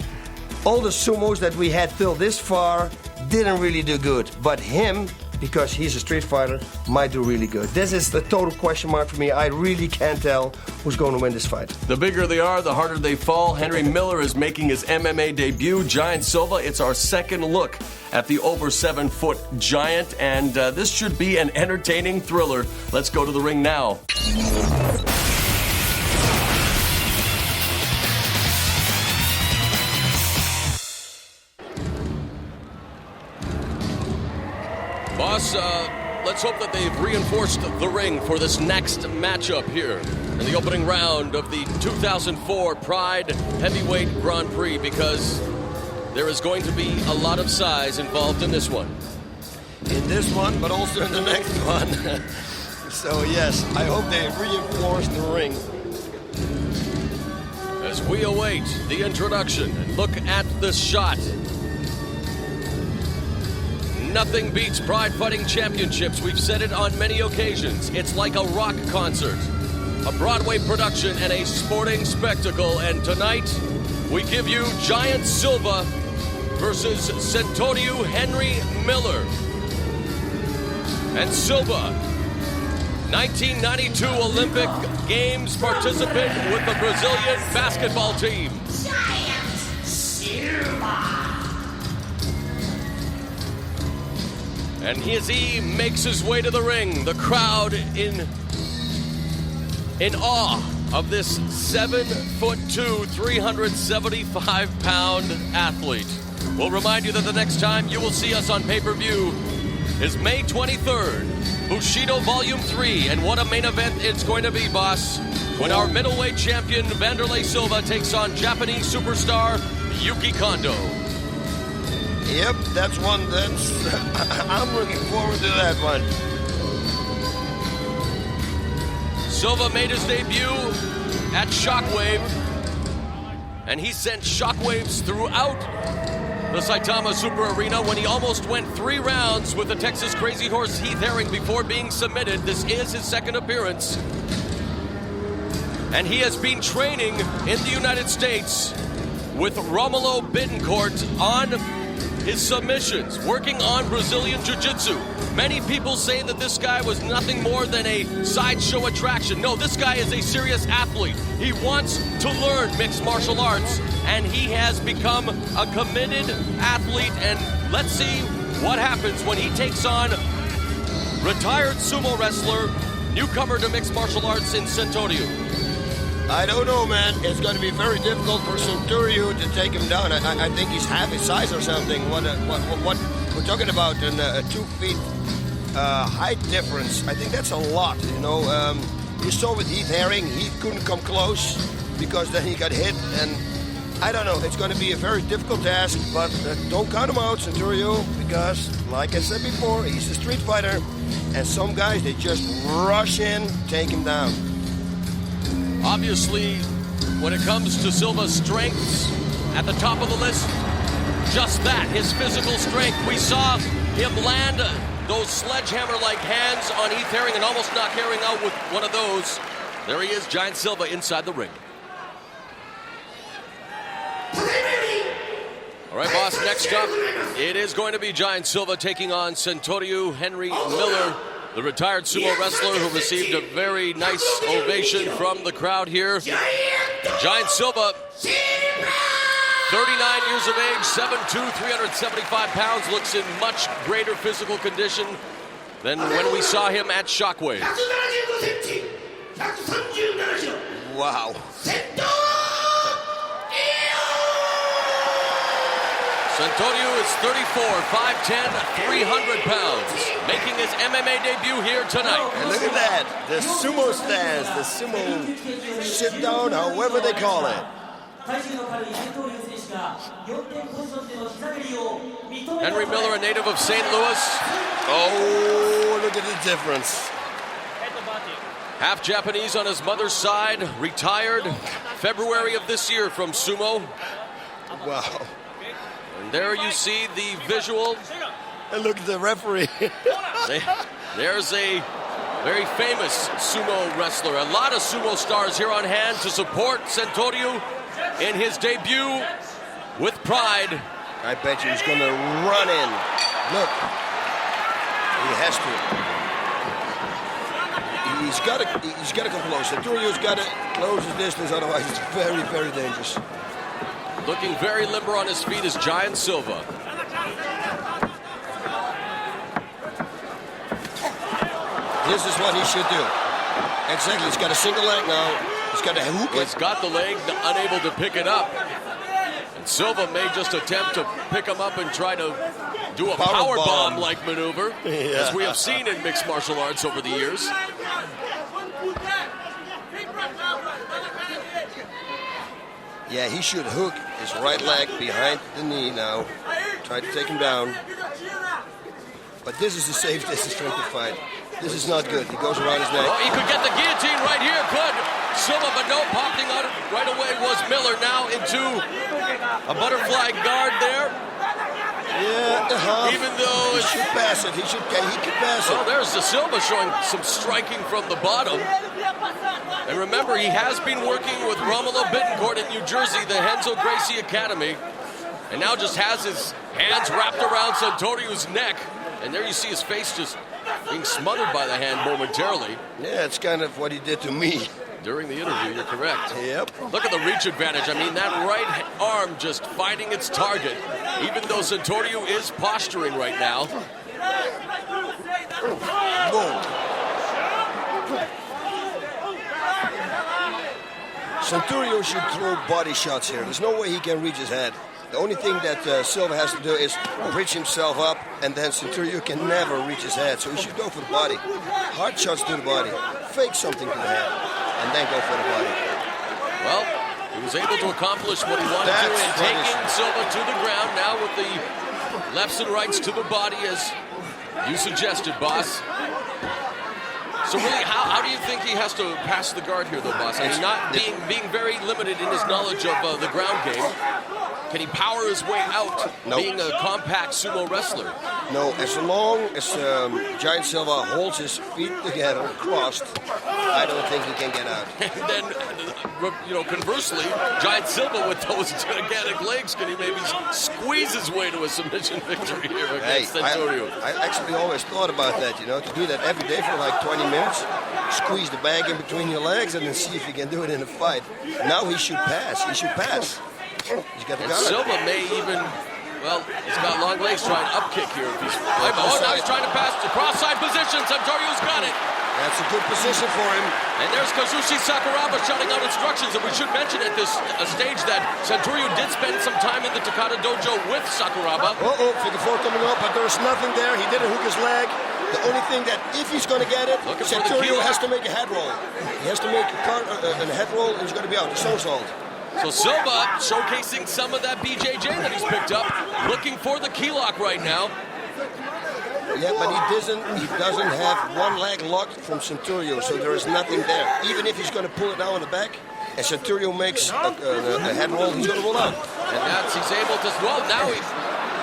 all the sumos that we had till this far didn't really do good. But him, because he's a street fighter, might do really good. This is the total question mark for me. I really can't tell who's going to win this fight. The bigger they are, the harder they fall. Henry Miller is making his MMA debut. Giant Silva, it's our second look at the over 7 foot giant, and this should be an entertaining thriller. Let's go to the ring now. Boss, let's hope that they've reinforced the ring for this next matchup here in the opening round of the 2004 Pride Heavyweight Grand Prix, because there is going to be a lot of size involved in this one. In this one, but also in the next one. So yes, I hope they reinforce the ring. As we await the introduction and look at this shot. Nothing beats Pride Fighting Championships. We've said it on many occasions. It's like a rock concert, a Broadway production, and a sporting spectacle. And tonight, we give you Giant Silva versus Centurion Henry Miller. And Silva, 1992 Olympic Games participant with the Brazilian basketball team. Giant Silva. And as he makes his way to the ring, the crowd in awe of this 7'2", 375-pound athlete. We'll remind you that the next time you will see us on pay-per-view is May 23rd, Bushido Volume 3. And what a main event it's going to be, boss, when our middleweight champion Wanderlei Silva takes on Japanese superstar Yuki Kondo. Yep, that's one that's... I'm looking forward to that one. Silva made his debut at Shockwave, and he sent shockwaves throughout the Saitama Super Arena when he almost went 3 rounds with the Texas Crazy Horse Heath Herring before being submitted. This is his second appearance. And he has been training in the United States with Romulo Bittencourt on his submissions, working on Brazilian Jiu-Jitsu. Many people say that this guy was nothing more than a sideshow attraction. No, this guy is a serious athlete. He wants to learn mixed martial arts, and he has become a committed athlete. And let's see what happens when he takes on retired sumo wrestler, newcomer to mixed martial arts in Centaurio. I don't know, man. It's going to be very difficult for Centaurio to take him down. I think he's half his size or something. What we're talking about, a 2 feet height difference. I think that's a lot, you know. You saw with Heath Herring, he couldn't come close because then he got hit. And I don't know. It's going to be a very difficult task, but don't count him out, Centaurio, because, like I said before, he's a street fighter. And some guys, they just rush in, take him down. Obviously, when it comes to Silva's strengths, at the top of the list, just that, his physical strength. We saw him land those sledgehammer-like hands on Heath Herring and almost knock Herring out with one of those. There he is, Giant Silva inside the ring. All right, boss, next up, it is going to be Giant Silva taking on Centaurio Henry Miller, the retired sumo wrestler who received a very nice ovation from the crowd here. Giant Silva, 39 years of age, 7'2", 375 pounds, looks in much greater physical condition than when we saw him at Shockwave. Wow. Centaurio is 34, 5'10", 300 pounds, making his MMA debut here tonight. And look at that, the sumo stance, the sumo sit down, however they call it. Henry Miller, a native of St. Louis. Oh, look at the difference. Half Japanese on his mother's side, retired February of this year from sumo. Wow. And there you see the visual. And look at the referee. There's a very famous sumo wrestler. A lot of sumo stars here on hand to support Centaurio in his debut with pride. I bet you he's going to run in. Look. He has to. He's got to come close. Centaurio's got to close his distance, otherwise it's very, very dangerous. Looking very limber on his feet is Giant Silva. This is what he should do. Exactly, he's got a single leg now. He's got a hook. He's got the leg, unable to pick it up. And Silva may just attempt to pick him up and try to do a power bomb-like maneuver, as we have seen in mixed martial arts over the years. Yeah, he should hook his right leg behind the knee now. Try to take him down. But this is a safe distance strength to fight. This is not good. He goes around his neck. Oh, he could get the guillotine right here. Good. Silva, but no, popping out right away was Miller. Now into a butterfly guard there. Yeah, even though he should pass it. He could pass it. Oh, there's the Silva showing some striking from the bottom. And remember, he has been working with Romulo Bittencourt in New Jersey, the Renzo Gracie Academy, and now just has his hands wrapped around Centaurio's neck. And there you see his face just being smothered by the hand momentarily. Yeah, it's kind of what he did to me. During the interview, you're correct. Yep. Look at the reach advantage. I mean, that right arm just finding its target, even though Centaurio is posturing right now. Whoa. Centurio should throw body shots here. There's no way he can reach his head. The only thing that Silva has to do is reach himself up, and then Centurio can never reach his head. So he should go for the body. Hard shots to the body. Fake something to the head, and then go for the body. Well, he was able to accomplish what he wanted to in taking Silva to the ground. Now with the lefts and rights to the body, as you suggested, boss. So really, how do you think he has to pass the guard here, though, boss? I mean, not being very limited in his knowledge of the ground game. Can he power his way out, being a compact sumo wrestler? No, as long as Giant Silva holds his feet together, crossed, I don't think he can get out. And then, conversely, Giant Silva with those gigantic legs, can he maybe squeeze his way to a submission victory here against Centurio? I actually always thought about that, to do that every day for like 20 minutes, squeeze the bag in between your legs, and then see if you can do it in a fight. Now he should pass. He should pass. He's got the and Silva may even, he's got long legs trying up kick here. Now he's trying to pass to cross-side position. Centurio's got it. That's a good position for him. And there's Kazushi Sakuraba shouting out instructions. And we should mention at this stage that Centurio did spend some time in the Takata Dojo with Sakuraba. Figure four coming up, but there's nothing there. He didn't hook his leg. The only thing that, if he's going to get it, Centurio has to make a head roll. He has to make a head roll, and he's going to be out. The somersault. So Silva showcasing some of that BJJ that he's picked up, looking for the key lock right now. Yeah, but he doesn't have one leg locked from Centurio, so there is nothing there. Even if he's going to pull it down on the back, and Centurio makes a head roll, he's going to roll out. And he's able to, now he's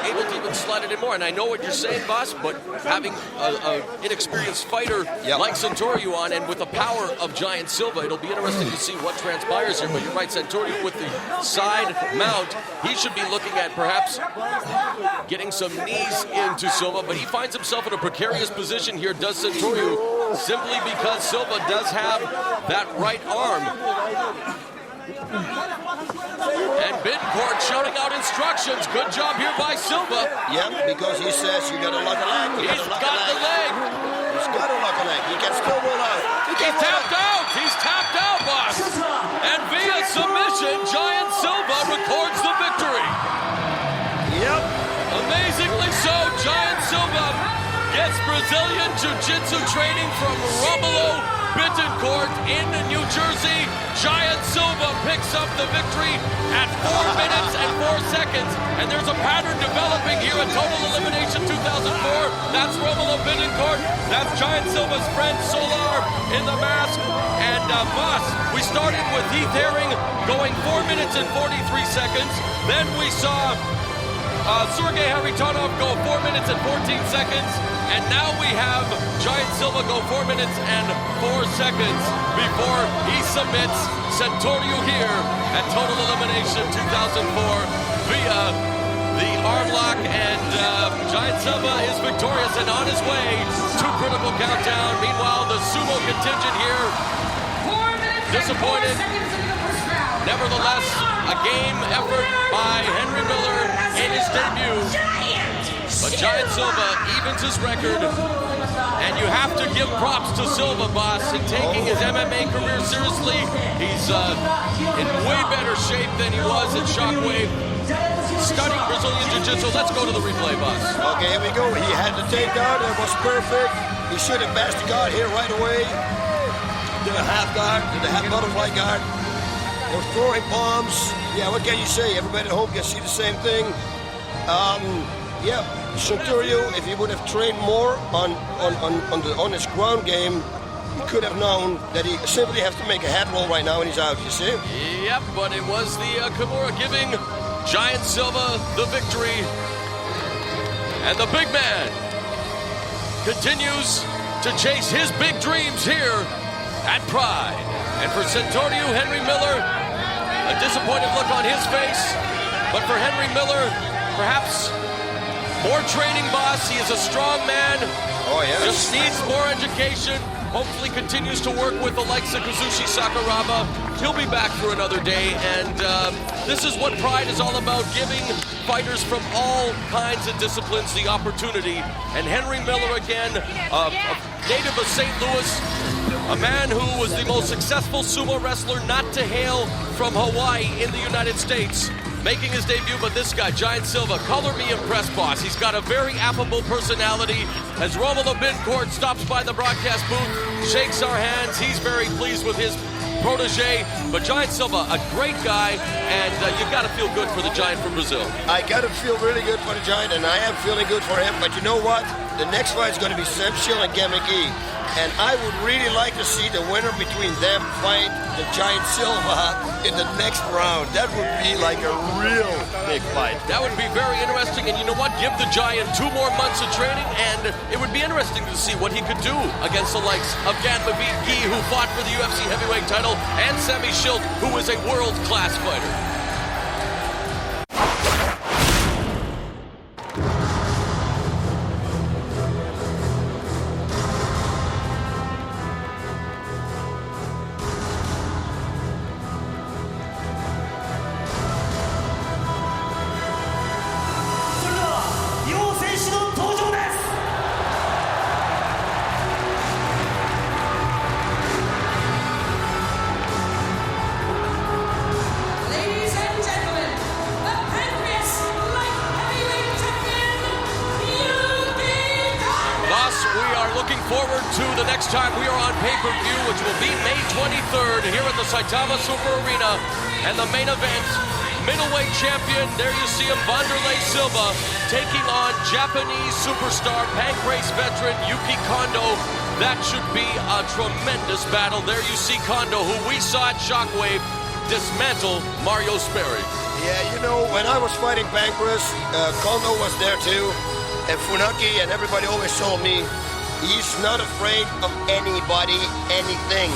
able to even slide it in more. And I know what you're saying, boss, but having an inexperienced fighter like Centurio on, and with the power of Giant Silva, it'll be interesting to see what transpires here. But you're right, Centurio with the side mount, he should be looking at perhaps getting some knees into Silva, but he finds himself in a precarious position here, does Centurio, simply because Silva does have that right arm. And Bittencourt shouting out instructions. Good job here by Silva. Yeah, because he says you gotta lock a leg. He's got the leg. He's got to lock a leg. He can still roll out. He's tapped out. He's tapped out, boss. And via submission, Giant Silva records the victory. Yep. Amazingly so, Giant Silva gets Brazilian Jiu-Jitsu training from Romulo Bittencourt in New Jersey. Giant Silva picks up the victory at 4 minutes and 4 seconds. And there's a pattern developing here at Total Elimination 2004. That's Romulo Bittencourt. That's Giant Silva's friend Solar in the mask. And boss, we started with Heath Herring going 4 minutes and 43 seconds. Then we saw Sergei Haritonov go 4 minutes and 14 seconds. And now we have Giant Silva go 4 minutes and 4 seconds before he submits Centurio here at Total Elimination 2004 via the arm lock. And Giant Silva is victorious and on his way to critical countdown. Meanwhile, the sumo contingent here disappointed. Nevertheless, a game effort by Henry Miller in his debut. But Giant Silva evens his record, and you have to give props to Silva, boss, in taking his MMA career seriously. He's in way better shape than he was in Shockwave. Studying Brazilian Jiu-Jitsu. Let's go to the replay, boss. Okay, here we go. He had the takedown. It was perfect. He should have bashed the guard here right away. Did a half guard, did a half butterfly guard. They were throwing bombs. Yeah, what can you say? Everybody at home can see the same thing. Yeah, Centurio, if he would have trained more on his ground game, he could have known that he simply has to make a head roll right now and he's out, you see? Yep, but it was the Kimura giving Giant Silva the victory. And the big man continues to chase his big dreams here at Pride. And for Centurio, Henry Miller, a disappointed look on his face. But for Henry Miller, perhaps more training, boss. He is a strong man. Oh, yeah. Just needs more education. Hopefully continues to work with the likes of Kazushi Sakuraba. He'll be back for another day. And this is what Pride is all about, giving fighters from all kinds of disciplines the opportunity. And Henry Miller, again, a native of St. Louis, A man who was the most successful sumo wrestler not to hail from Hawaii in the United States. Making his debut, but this guy, Giant Silva, color me impressed, boss. He's got a very affable personality. As Romulo Bincourt stops by the broadcast booth, shakes our hands, he's very pleased with his protege. But Giant Silva, a great guy, and you got to feel good for the Giant from Brazil. I got to feel really good for the Giant, and I am feeling good for him. But you know what? The next fight is going to be Schilt and McGee. And I would really like to see the winner between them fight the Giant Silva in the next round. That would be like a real big fight. That would be very interesting. And you know what? Give the Giant 2 more months of training, and it would be interesting to see what he could do against the likes of McGee, who fought for the UFC heavyweight title, and Semmy Schilt, who is a world-class fighter. Forward to the next time we are on pay-per-view, which will be May 23rd here at the Saitama Super Arena. And the main event, middleweight champion, there you see him, Wanderlei Silva, taking on Japanese superstar, Pancrase veteran, Yuki Kondo. That should be a tremendous battle. There you see Kondo, who we saw at Shockwave dismantle Mario Sperry. Yeah, you know, when I was fighting Pancrase, Kondo was there too. And Funaki and everybody always told me, he's not afraid of anybody, anything.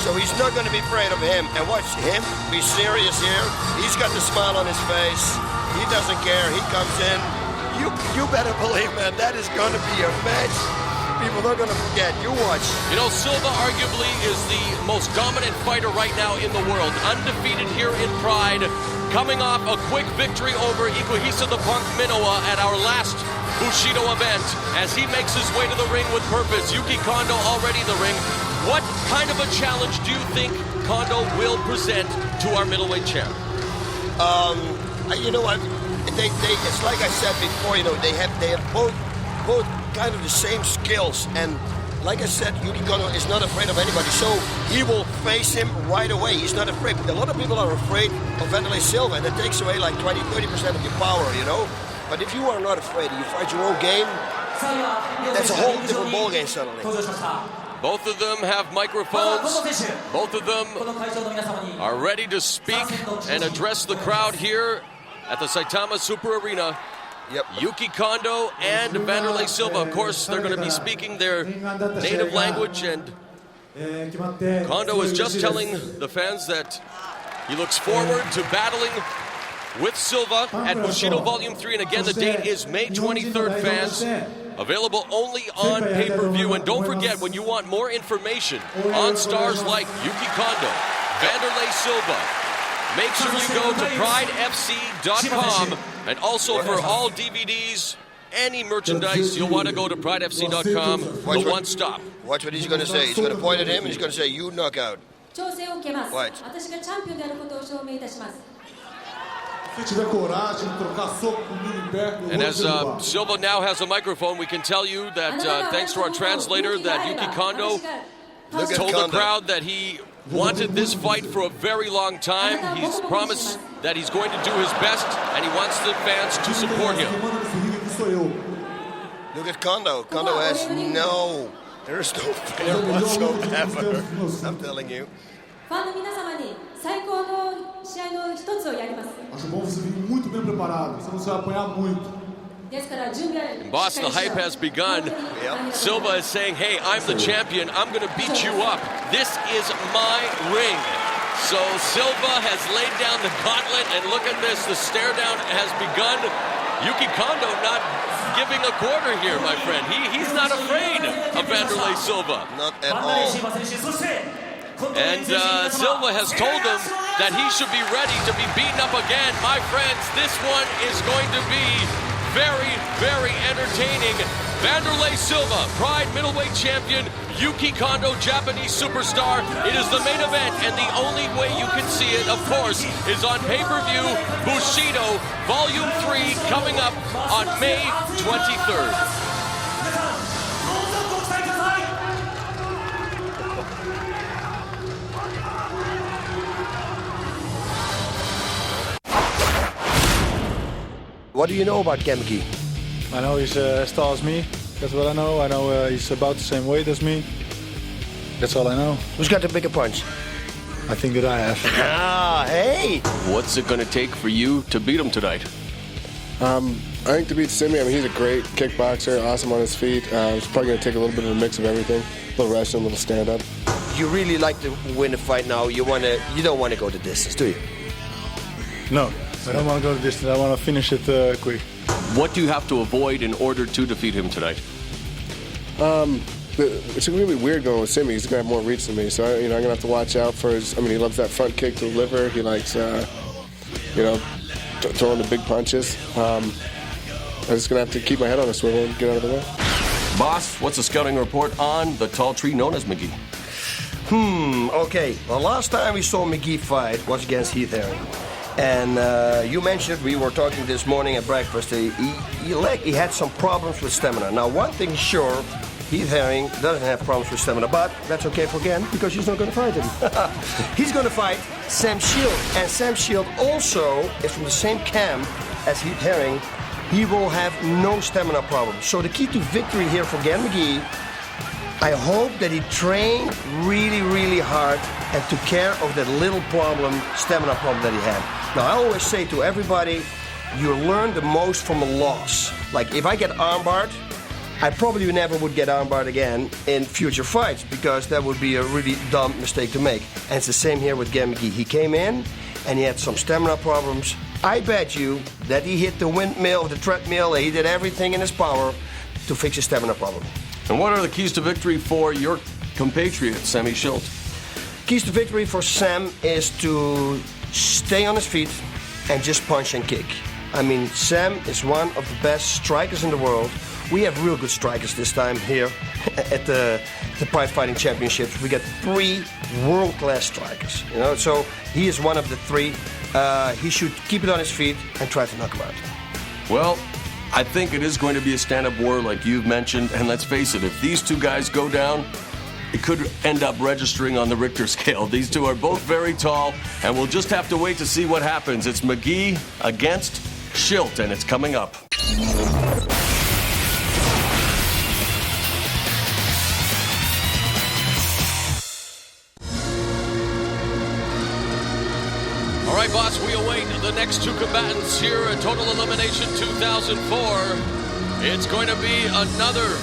So he's not going to be afraid of him. And watch him be serious here. He's got the smile on his face. He doesn't care. He comes in. You better believe, man, that is going to be a match people are going to forget. You watch. You know, Silva arguably is the most dominant fighter right now in the world. Undefeated here in Pride. Coming off a quick victory over Ikuhisa the Punk Minowa at our last Bushido event, as he makes his way to the ring with purpose. Yuki Kondo already in the ring. What kind of a challenge do you think Kondo will present to our middleweight champ? You know what? It's like I said before. You know, they have both kind of the same skills, and like I said, Yuki Kondo is not afraid of anybody, so he will face him right away. He's not afraid. A lot of people are afraid of Wanderlei Silva, and it takes away like 20-30% of your power, you know. But if you are not afraid and you fight your own game, that's a whole different ballgame suddenly. Both of them have microphones. Both of them are ready to speak and address the crowd here at the Saitama Super Arena. Yep. Yuki Kondo and Wanderlei Silva, of course, they're going to be speaking their native language, and Kondo is just telling the fans that he looks forward to battling with Silva at Bushido Volume 3, and again, the date is May 23rd, fans. Available only on pay-per-view, and don't forget, when you want more information on stars like Yuki Kondo, Wanderlei Silva, make sure you go to pridefc.com, and also for all DVDs, any merchandise, you'll want to go to pridefc.com, the one stop. Watch what he's going to say. He's going to point at him, and he's going to say, you knockout. Watch. And as Silva now has a microphone, we can tell you that thanks to our translator, that Yuki Kondo told the crowd that he wanted this fight for a very long time. He's promised that he's going to do his best, and he wants the fans to support him. Look at Kondo. Kondo has there's no fear whatsoever. I'm telling you. Boss, the hype has begun. Yep. Silva is saying, hey, I'm the champion. I'm going to beat you up. This is my ring. So Silva has laid down the gauntlet, and look at this. The stare down has begun. Yuki Kondo not giving a quarter here, my friend. He's not afraid of Wanderlei Silva. Not at all. And Silva has told him that he should be ready to be beaten up again. My friends, this one is going to be very, very entertaining. Vanderlei Silva, Pride middleweight champion, Yuki Kondo, Japanese superstar. It is the main event, and the only way you can see it, of course, is on pay-per-view Bushido Volume 3 coming up on May 23rd. What do you know about McGee? I know he's as tall as me. That's what I know. I know he's about the same weight as me. That's all I know. Who's got the bigger punch? I think that I have. Ah, hey! What's it going to take for you to beat him tonight? I think to beat Semmy, I mean, he's a great kickboxer, awesome on his feet. It's probably going to take a little bit of a mix of everything. A little wrestling, a little stand-up. You really like to win a fight now. You don't want to go the distance, do you? No, I don't want to go the distance. I want to finish it quick. What do you have to avoid in order to defeat him tonight? It's going to be weird going with Semmy. He's going to have more reach than me, so I'm going to have to watch out for his. I mean, he loves that front kick to the liver. He likes, throwing the big punches. I'm just going to have to keep my head on a swivel and get out of the way. Boss, what's the scouting report on the tall tree known as McGee? Okay. Well, last time we saw McGee fight was against Heath Herring. And you mentioned, we were talking this morning at breakfast, he had some problems with stamina. Now, one thing is sure, Heath Herring doesn't have problems with stamina, but that's okay for Gan because he's not going to fight him. He's going to fight Sam Schilt, and Sam Schilt also is from the same camp as Heath Herring. He will have no stamina problems. So the key to victory here for Gan McGee, I hope that he trained really, really hard and took care of that little stamina problem that he had. Now, I always say to everybody, you learn the most from a loss. Like, if I get armbarred, I probably never would get armbarred again in future fights because that would be a really dumb mistake to make. And it's the same here with Gan McGee. He came in and he had some stamina problems. I bet you that he hit the windmill, the treadmill, he did everything in his power to fix his stamina problem. And what are the keys to victory for your compatriot, Semmy Schilt? Keys to victory for Sam is to stay on his feet and just punch and kick. I mean, Sam is one of the best strikers in the world. We have real good strikers this time here at the Pride Fighting Championships. We got 3 world-class strikers, so he is one of the 3. He should keep it on his feet and try to knock him out. Well, I think it is going to be a stand-up war like you've mentioned, and let's face it, if these 2 guys go down, it could end up registering on the Richter scale. These 2 are both very tall, and we'll just have to wait to see what happens. It's McGee against Schilt, and it's coming up. All right, boss, we await the next 2 combatants here at Total Elimination 2004. It's going to be another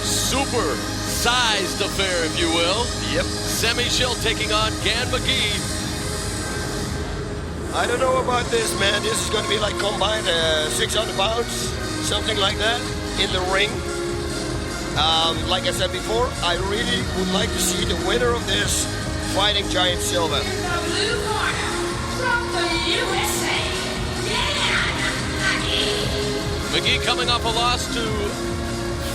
super-sized affair, if you will. Yep. Semmy Schilt taking on Gan McGee. I don't know about this, man. This is going to be like combined 600 pounds, something like that, in the ring. Like I said before, I really would like to see the winner of this fighting Giant Silva. Blue corner. From the USA, McGee coming off a loss to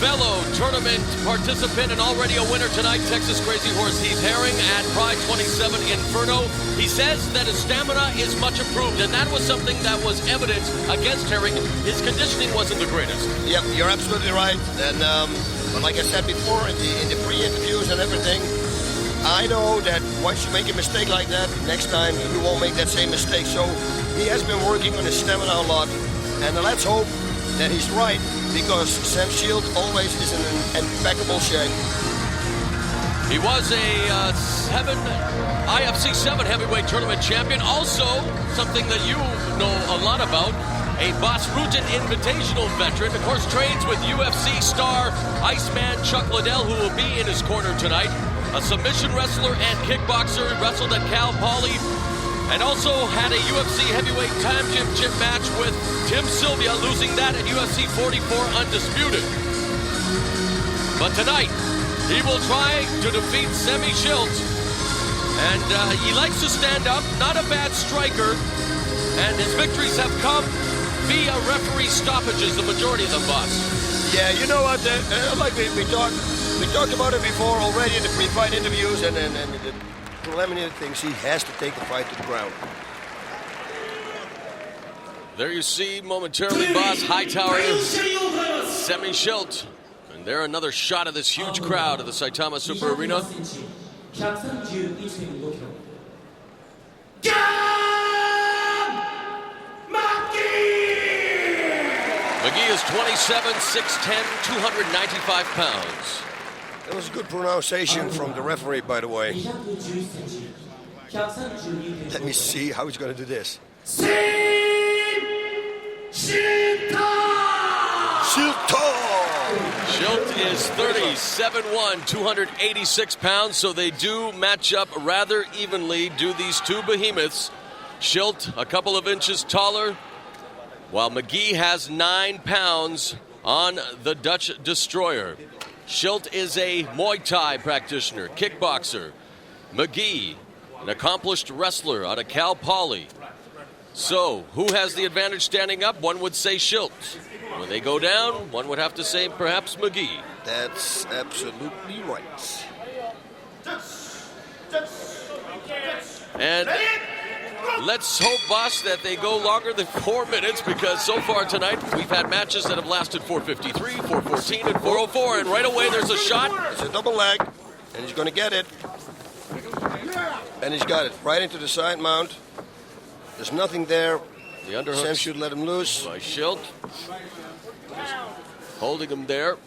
fellow tournament participant and already a winner tonight, Texas Crazy Horse Heath Herring at Pride 27 Inferno. He says that his stamina is much improved, and that was something that was evident against Herring. His conditioning wasn't the greatest. Yep, you're absolutely right. And but like I said before in the pre-interviews and everything, I know that once you make a mistake like that, next time you won't make that same mistake. So he has been working on his stamina a lot. And let's hope that he's right, because Sam Schilt always is in an impeccable shape. He was a IFC 7 heavyweight tournament champion. Also, something that you know a lot about, a Bas Rutten Invitational veteran. Of course, trains with UFC star Iceman Chuck Liddell, who will be in his corner tonight. A submission wrestler and kickboxer, wrestled at Cal Poly, and also had a UFC heavyweight championship match with Tim Sylvia, losing that at UFC 44 undisputed. But tonight, he will try to defeat Semmy Schilt. And he likes to stand up, not a bad striker. And his victories have come via referee stoppages, the majority of them, boss. Yeah, you know what? Like we talked about it before already in the pre-fight interviews and the preliminary things. He has to take the fight to the ground. There you see momentarily Boss Hightower, Semmy Schilt. And there another shot of this huge crowd of the Saitama Super Arena. McGee is 27, 6'10", 295 pounds. That was a good pronunciation from the referee, by the way. Let me see how he's going to do this. Schilt is 37'1", 286 pounds, so they do match up rather evenly, do these two behemoths. Schilt a couple of inches taller, while McGee has 9 pounds on the Dutch destroyer. Schilt is a Muay Thai practitioner, kickboxer. McGee, an accomplished wrestler out of Cal Poly. So, who has the advantage standing up? One would say Schilt. When they go down, one would have to say perhaps McGee. That's absolutely right. And let's hope, boss, that they go longer than 4 minutes, because so far tonight we've had matches that have lasted 4:53, 4:14, and 4:04, and right away there's a shot. It's a double leg, and he's going to get it. And he's got it right into the side mount. There's nothing there. The underhook. Sam should let him loose. By Schilt. Holding him there.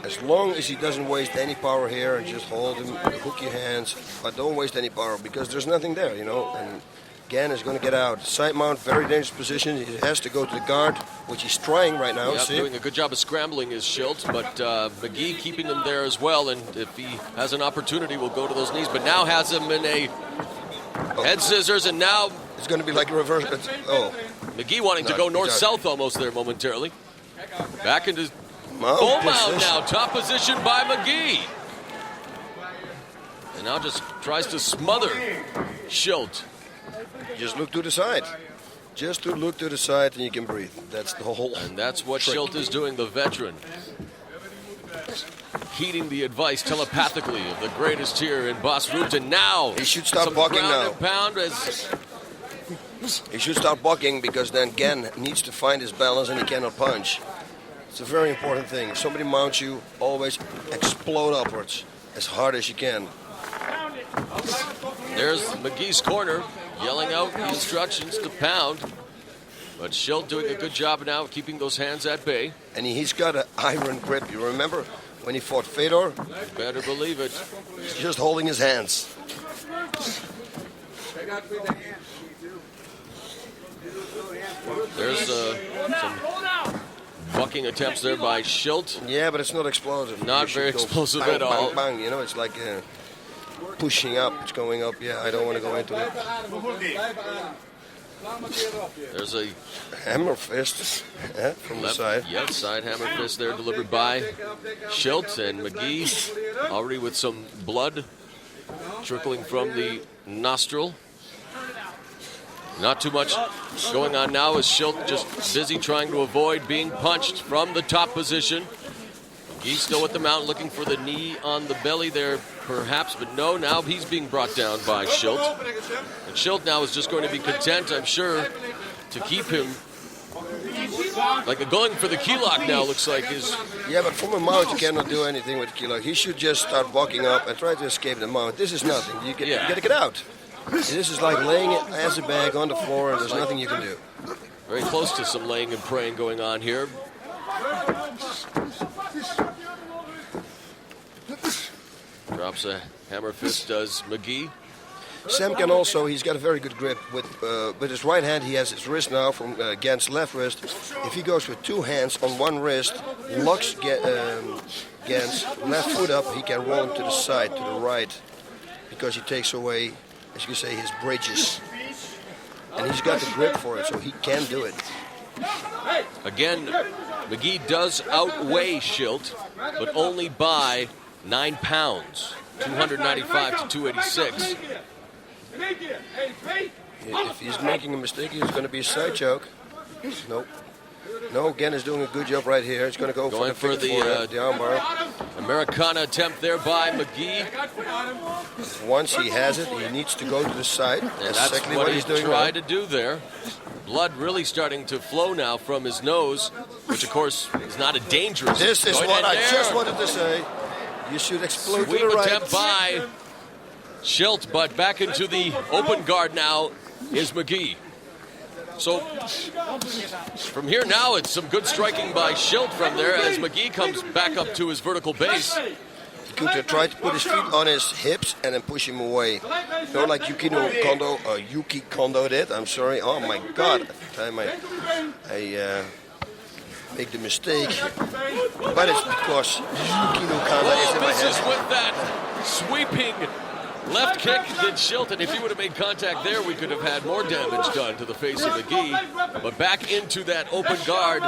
As long as he doesn't waste any power here and just hold him, hook your hands, but don't waste any power because there's nothing there, you know. And again, is going to get out. Side mount, very dangerous position. He has to go to the guard, which he's trying right now. Yeah, see? doing a good job of scrambling is Schilt, but McGee keeping him there as well. And if he has an opportunity, will go to those knees. But now has him in a head scissors, and now it's going to be like a reverse. McGee wanting to go north-south almost there momentarily. Back into full mount now. Top position by McGee. And now just tries to smother Schilt. Just look to the side. Just to look to the side and you can breathe. That's the whole. And that's what trick. Schilt is doing, the veteran. Heeding the advice telepathically of the greatest here in Bas Ruud. And now he should start bucking now. He should start bucking because then Gen needs to find his balance and he cannot punch. It's a very important thing. If somebody mounts you, always explode upwards as hard as you can. There's McGee's corner, yelling out the instructions to pound. But Schilt doing a good job now of keeping those hands at bay. And he's got an iron grip. You remember when he fought Fiódor? You better believe it. He's just holding his hands. There's some bucking attempts there by Schilt. Yeah, but it's not explosive. Not very explosive bang, at all. Bang, bang. You know, it's like pushing up. It's going up. Yeah, I don't want to go into it. There's a hammer fist from the side. Yes, side hammer fist there delivered by Schilt, and McGee already with some blood trickling from the nostril. Not too much going on now as Schilt just busy trying to avoid being punched from the top position. McGee still at the mount looking for the knee on the belly there perhaps, but no, now he's being brought down by Schilt. And Schilt now is just going to be content, I'm sure, to keep him like going for the key lock now looks like is. Yeah, but from a mount you cannot do anything with the key lock. He should just start walking up and try to escape the mount. This is nothing. You got to get out. This is like laying it as a bag on the floor and there's nothing you can do. Very close to some laying and praying going on here. Drops a hammer fist, does McGee. Sam can also, he's got a very good grip. With his right hand, he has his wrist now from Gen's left wrist. If he goes with two hands on one wrist, locks Gen's left foot up, he can roll him to the side, to the right. Because he takes away, as you can say, his bridges. And he's got the grip for it, so he can do it. Again, McGee does outweigh Schilt, but only by 9 pounds, 295 to 286. If he's making a mistake, it's going to be a side choke. Nope. No, Gen is doing a good job right here. He's going to go for the armbar. Americana attempt there by McGee. Once he has it, he needs to go to the side. And that's exactly what he's doing. Tried to do there. Blood really starting to flow now from his nose, which of course is not a dangerous. This is what I just wanted to say. You should explode to the right. Attempt by Schilt, but back into the open guard now is McGee. So from here now, it's some good striking by Schilt from there as McGee comes back up to his vertical base. He could try to put his feet on his hips and then push him away. Not like Yuki Kondo did. I'm sorry. Oh my God! At the time I make the mistake, but it's because Yuki no Kondo is in my head. With that sweeping left kick did Schilt, and if he would have made contact there, we could have had more damage done to the face of McGee. But back into that open guard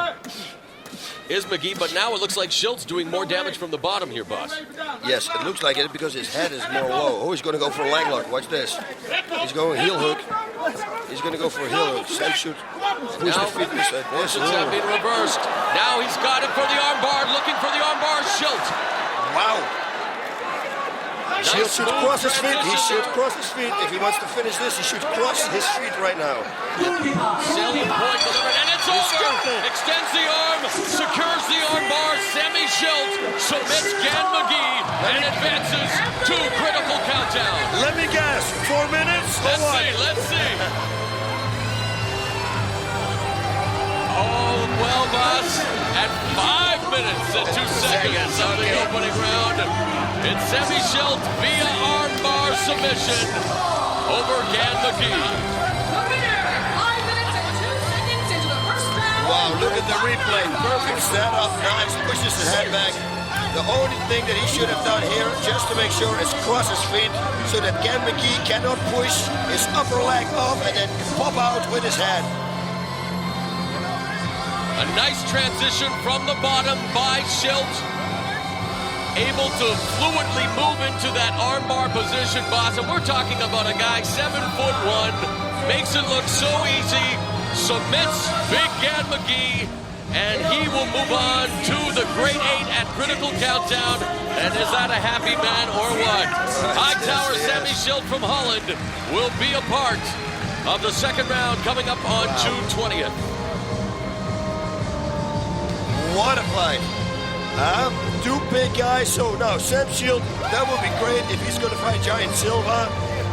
is McGee, but now it looks like Schilt's doing more damage from the bottom here, boss. Yes, it looks like it because his head is more low. Oh, he's going to go for a leg lock. Watch this. He's going heel hook. He's going to go for a heel hook. Sam shoot. Push the feet beside this. Have been reversed. Now he's got it for the armbar, looking for the armbar. Schilt. Wow. Schilt should cross his feet. He should cross his feet. If he wants to finish this, he should cross his feet right now. Salient point delivered, and it's over. Extends the arm, secures the armbar. Semmy Schilt submits Gan McGee and advances to critical countdown. Let me guess, 4 minutes? Let's see. Oh, well, boss, at 5 minutes and 2 seconds of the opening round, it's Semmy Schilt via armbar submission over Gan McGee. Wow, look at the replay. Perfect setup. Nice. Pushes his head back. The only thing that he should have done here, just to make sure, is cross his feet so that Gan McGee cannot push his upper leg off and then pop out with his head. A nice transition from the bottom by Schilt. Able to fluidly move into that armbar position, boss. And we're talking about a guy 7'1", makes it look so easy, submits Big Gan McGee, and he will move on to the Great 8 at critical countdown. And is that a happy man or what? Hightower Semmy Schilt from Holland will be a part of the second round coming up on June 20th. What a fight. Two big guys. So now Sam Schilt, that would be great if he's going to fight Giant Silva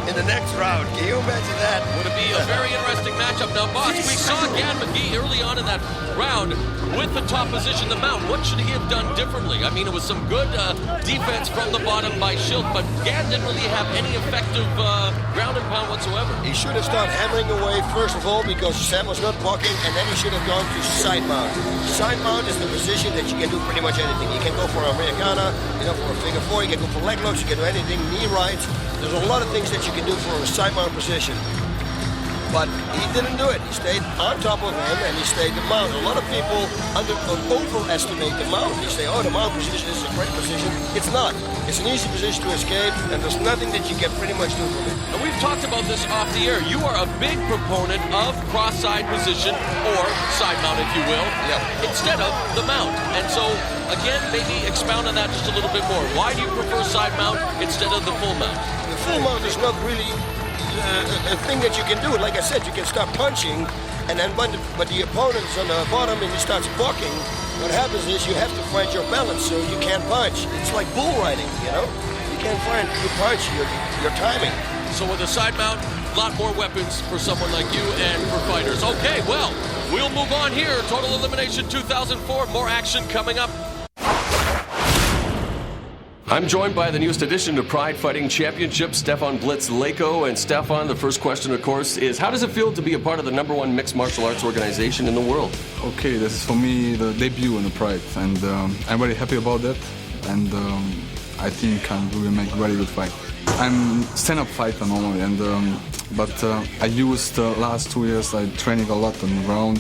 in the next round. Can you imagine that? Would it be a very interesting matchup? Now, boss, we saw Gan McGee early on in that round with the top position, the mount. What should he have done differently? I mean, it was some good defense from the bottom by Schilt, but Gan didn't really have any effective ground and pound whatsoever. He should have started hammering away, first of all, because Sam was not blocking, and then he should have gone to side mount. Side mount is the position that you can do pretty much anything. You can go for Americana, you know, for a figure four, you can go for leg locks, you can do anything, knee rights. There's a lot of things that you can do for a side mount position. But he didn't do it. He stayed on top of him and he stayed the mount. A lot of people overestimate the mount. They say, oh, the mount position is a great position. It's not. It's an easy position to escape, and there's nothing that you can pretty much do from it. And we've talked about this off the air. You are a big proponent of cross-side position, or side mount, if you will, instead of the mount. And so, again, maybe expound on that just a little bit more. Why do you prefer side mount instead of the full mount? The full mount is not really a thing that you can do. Like I said, you can start punching, and then when the opponent is on the bottom and he starts blocking, what happens is you have to find your balance so you can't punch. It's like bull riding, you know? You can't find your punch, your timing. So with a side mount, a lot more weapons for someone like you and for fighters. Okay, well, we'll move on here. Total Elimination 2004, more action coming up. I'm joined by the newest addition to Pride Fighting Championship, Stefan Blitz Leko. And Stefan, the first question, of course, is how does it feel to be a part of the #1 mixed martial arts organization in the world? Okay, this is for me the debut in the Pride, and I'm very happy about that. And I think we will make a very good fight. I'm stand-up fighter normally, and but I used the last 2 years training a lot on the ground.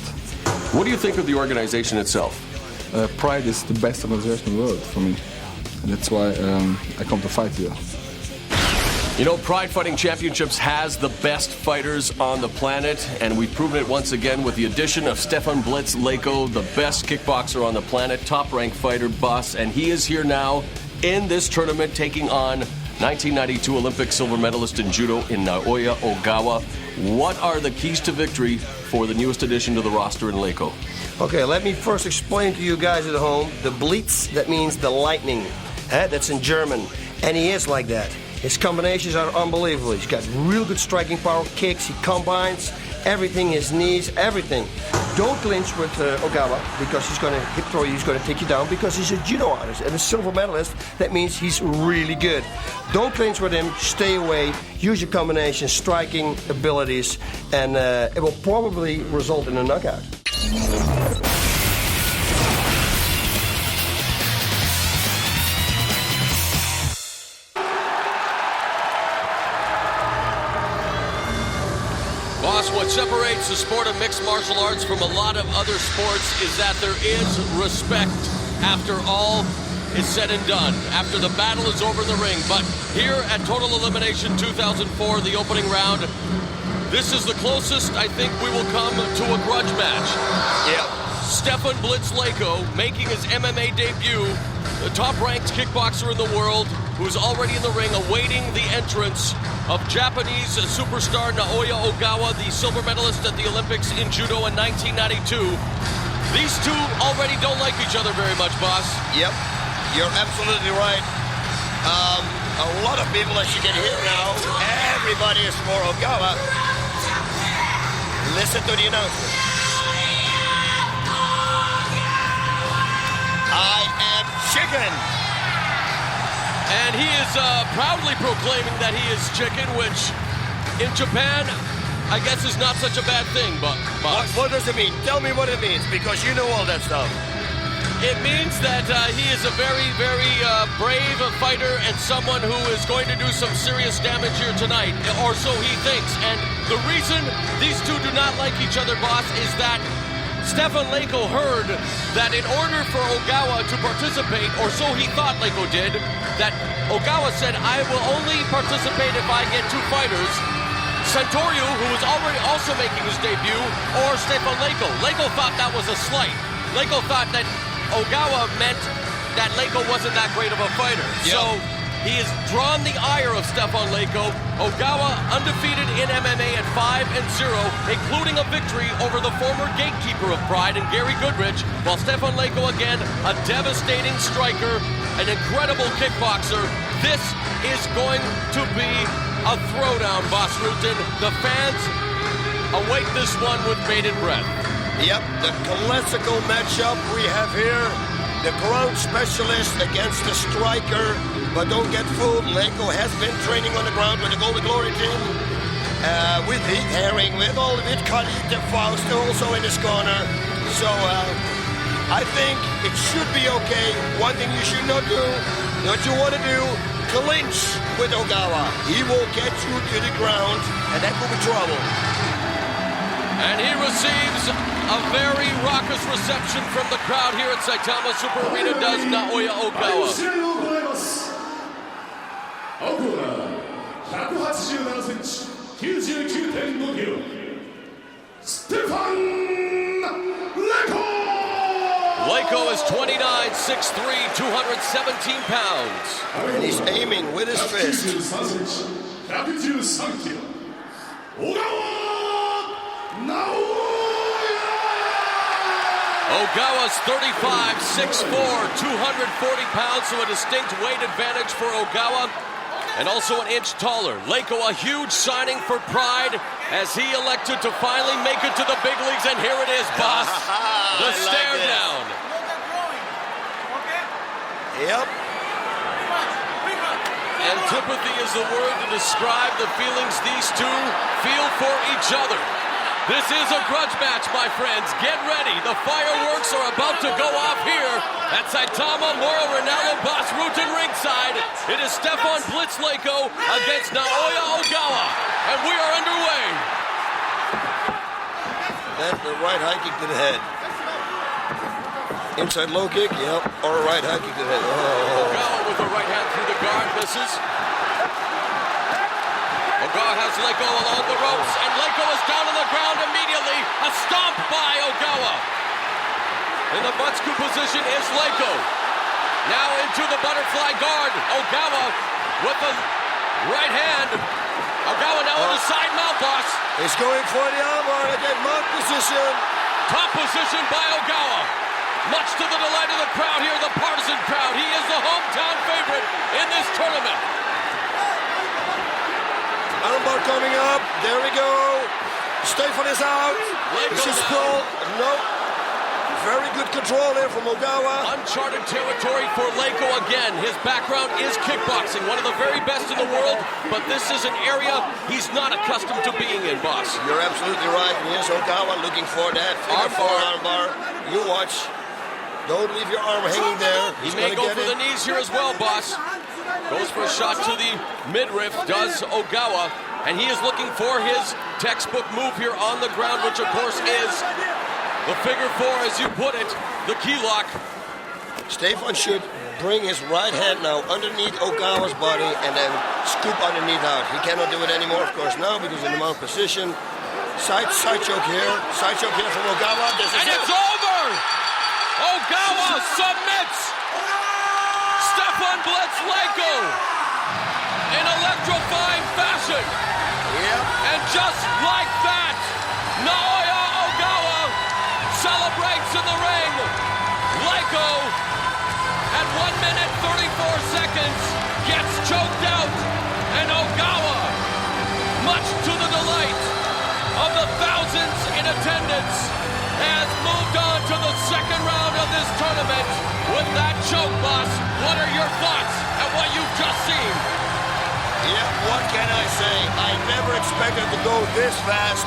What do you think of the organization itself? Pride is the best organization in the world for me. And that's why I come to fight here. You know, Pride Fighting Championships has the best fighters on the planet, and we've proven it once again with the addition of Stefan Blitz Leko, the best kickboxer on the planet, top-ranked fighter, boss, and he is here now in this tournament taking on 1992 Olympic silver medalist in judo in Naoya, Ogawa. What are the keys to victory for the newest addition to the roster in Leko? Okay, let me first explain to you guys at home. The Blitz, that means the lightning. That's in German, and he is like that. His combinations are unbelievable. He's got real good striking power, kicks, he combines everything, his knees, everything. Don't clinch with Ogawa because he's going to hip throw you, he's going to take you down because he's a judo artist and a silver medalist. That means he's really good. Don't clinch with him, stay away, use your combination, striking abilities, and it will probably result in a knockout. What separates the sport of mixed martial arts from a lot of other sports is that there is respect after all is said and done, after the battle is over in the ring. But here at Total Elimination 2004, the opening round, this is the closest I think we will come to a grudge match. Yeah. Stefan Blitz Leko making his MMA debut, the top-ranked kickboxer in the world, who's already in the ring awaiting the entrance of Japanese superstar Naoya Ogawa, the silver medalist at the Olympics in judo in 1992. These two already don't like each other very much, boss. Yep, you're absolutely right. A lot of people, as you can hear now, everybody is for Ogawa. Listen to the announcement. I am chicken. And he is proudly proclaiming that he is chicken, which in Japan, I guess is not such a bad thing, but boss. What does it mean? Tell me what it means, because you know all that stuff. It means that he is a very, very brave fighter and someone who is going to do some serious damage here tonight, or so he thinks. And the reason these two do not like each other, boss, is that Stefan Leko heard that in order for Ogawa to participate, or so he thought Leko did, that Ogawa said, I will only participate if I get two fighters, Santorio, who was already also making his debut, or Stefan Leko. Leko thought that was a slight. Leko thought that Ogawa meant that Leko wasn't that great of a fighter. Yep. So he has drawn the ire of Stefan Leko. Ogawa undefeated in MMA at 5-0, including a victory over the former gatekeeper of Pride and Gary Goodrich, while Stefan Leko, again, a devastating striker, an incredible kickboxer. This is going to be a throwdown, Boss Rutten. The fans await this one with bated breath. Yep, the classical matchup we have here. The ground specialist against the striker. But don't get fooled, Leko has been training on the ground with the Golden Glory team. With Heat Herring, with Khalid de Faust also in his corner. So I think it should be okay. One thing you should not do, what you want to do, clinch with Ogawa. He will get you to the ground, and that will be trouble. And he receives a very raucous reception from the crowd here at Saitama Super Arena, does Naoya Ogawa. 187センチ、99.5 キロ、ステファン・レコ。Leko is 29, 6'3", 217 pounds. And he's aiming with his fist. 113キロ、小川直哉。 Ogawa's 35, 6'4", 240 pounds, so a distinct weight advantage for Ogawa, and also an inch taller. Leko, a huge signing for Pride, as he elected to finally make it to the big leagues, and here it is, boss. The stare down. Yep. Antipathy is the word to describe the feelings these two feel for each other. This is a grudge match, my friends. Get ready. The fireworks are about to go off here at Saitama Memorial Ronaldo Boss Rutten ringside. It is Stefan Blitz Leko against Naoya Ogawa, and we are underway. That's the right high kick to the head. Inside low kick, yep, or a right high kick to the head. Oh. Ogawa with the right hand through the guard, misses. Ogawa has Leko along the ropes, and Leko is down on the ground immediately. A stomp by Ogawa. In the Butsuku position is Leko. Now into the butterfly guard. Ogawa with the right hand. Ogawa now in the side mount, boss. He's going for the armbar again, mount position. Top position by Ogawa. Much to the delight of the crowd here, the partisan crowd. He is the hometown favorite in this tournament. Armbar coming up. There we go. Stefan is out. This is pulled. No. Very good control there from Ogawa. Uncharted territory for Leko again. His background is kickboxing, one of the very best in the world, but this is an area he's not accustomed to being in, boss. You're absolutely right. And here's Ogawa looking for that armbar. You watch. Don't leave your arm hanging there. He may go for the knees here as well, boss. Goes for a shot to the midriff, does Ogawa, and he is looking for his textbook move here on the ground, which of course is the figure four, as you put it, the key lock. Stefan should bring his right hand now underneath Ogawa's body and then scoop underneath out. He cannot do it anymore, of course, now because in the mount position. Side choke here. Side choke here from Ogawa. And it's over! Ogawa submits! Stefan blitz Leko in electrifying fashion. Yep. And just like that, Naoya Ogawa celebrates in the ring. Leko at 1 minute 34 seconds gets choked out, and Ogawa, much to the delight of the thousands in attendance, has moved on to the second round of this tournament with that choke, boss. What are your thoughts at what you've just seen? Yeah, what can I say? I never expected to go this fast.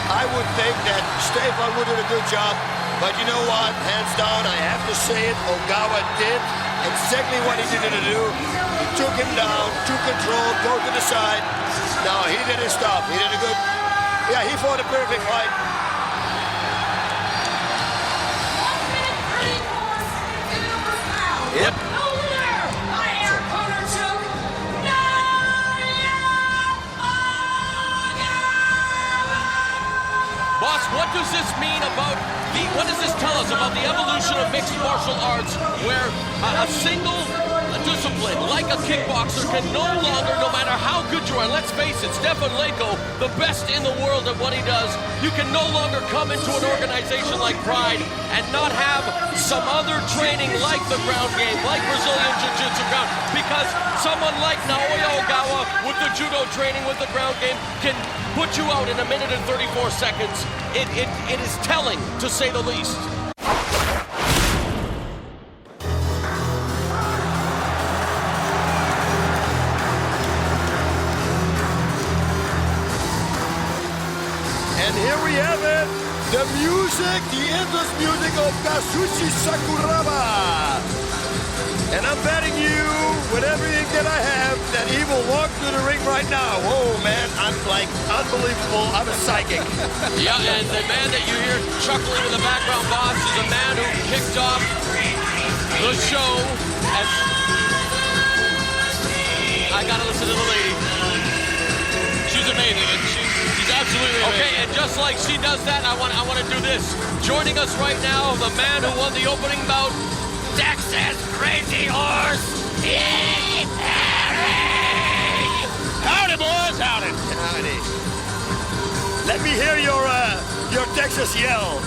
I would think that Stefan would do a good job, but you know what? Hands down, I have to say it. Ogawa did exactly what he needed to do. He took him down, took control, go to the side. Now, he didn't stop. He did a good... Yeah, he fought a perfect fight. Yep. Boss, what does this mean about what does this tell us about the evolution of mixed martial arts, where a single discipline, like a kickboxer, can no longer, no matter how good you are, let's face it, Stefan Leko, the best in the world at what he does, you can no longer come into an organization like Pride and not have some other training like the ground game, like Brazilian Jiu-Jitsu ground, because someone like Naoya Ogawa with the judo training, with the ground game, can put you out in 1 minute and 34 seconds. It is telling, to say the least. And here we have it, the music, the endless music of Kazushi Sakuraba. And I'm betting you, with everything that I have, that he will walk through the ring right now. Whoa, man, I'm like unbelievable. I'm a psychic. Yeah, and the man that you hear chuckling in the background, boss, is a man who kicked off the show as... I gotta listen to the lady. She's amazing, and she's absolutely amazing. Okay, and just like she does that, I want to do this. Joining us right now, the man who won the opening bout, Texas Crazy Horse, Howdy, boys, howdy. Howdy. Let me hear your Texas yell.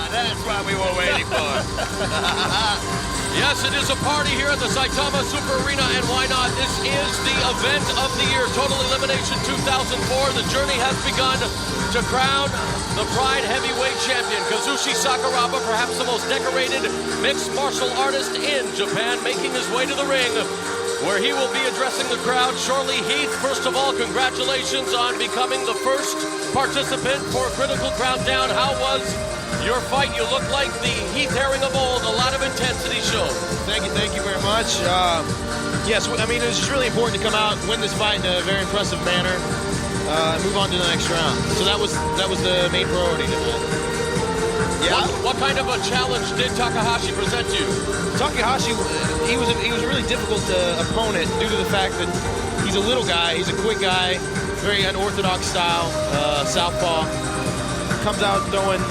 That's what we were waiting for. Yes, it is a party here at the Saitama Super Arena, and why not? This is the event of the year, Total Elimination 2004. The journey has begun to crown the Pride Heavyweight Champion, Kazushi Sakuraba, perhaps the most decorated mixed martial artist in Japan, making his way to the ring, where he will be addressing the crowd shortly. Heath, first of all, congratulations on becoming the first participant for Critical Countdown. How was your fight? You look like the Heath Herring of old, a lot of intensity shown. Thank you very much. Yes, I mean, it was just really important to come out and win this fight in a very impressive manner and move on to the next round. So that was the main priority tonight. Yeah. What kind of a challenge did Takahashi present you? Takahashi, he was a really difficult opponent due to the fact that He's a little guy. He's a quick guy. Very unorthodox style. Southpaw. Comes out throwing,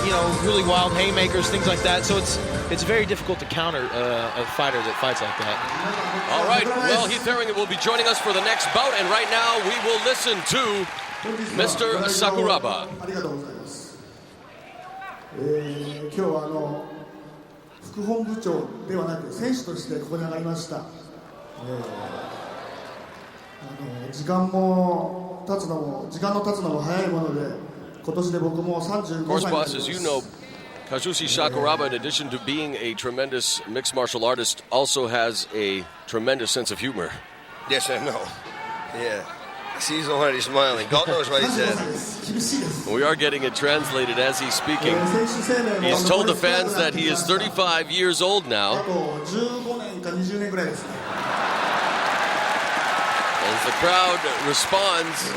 really wild haymakers, things like that. So it's very difficult to counter a fighter that fights like that. All right, well, Heath Herring will be joining us for the next bout, and right now we will listen to Mr. Sakuraba. 今日は副本部長ではなく選手としてここに上がりました。時間の経つのも早いもので、今年で僕も35歳になります。 Of course, boss, as you know, Kazushi Sakuraba, in addition to being a tremendous mixed martial artist, also has a tremendous sense of humor. Yes, I know. Yeah. He's already smiling. God knows what he said. We are getting it translated as he's speaking. He's told the fans that he is 35 years old now. As the crowd responds,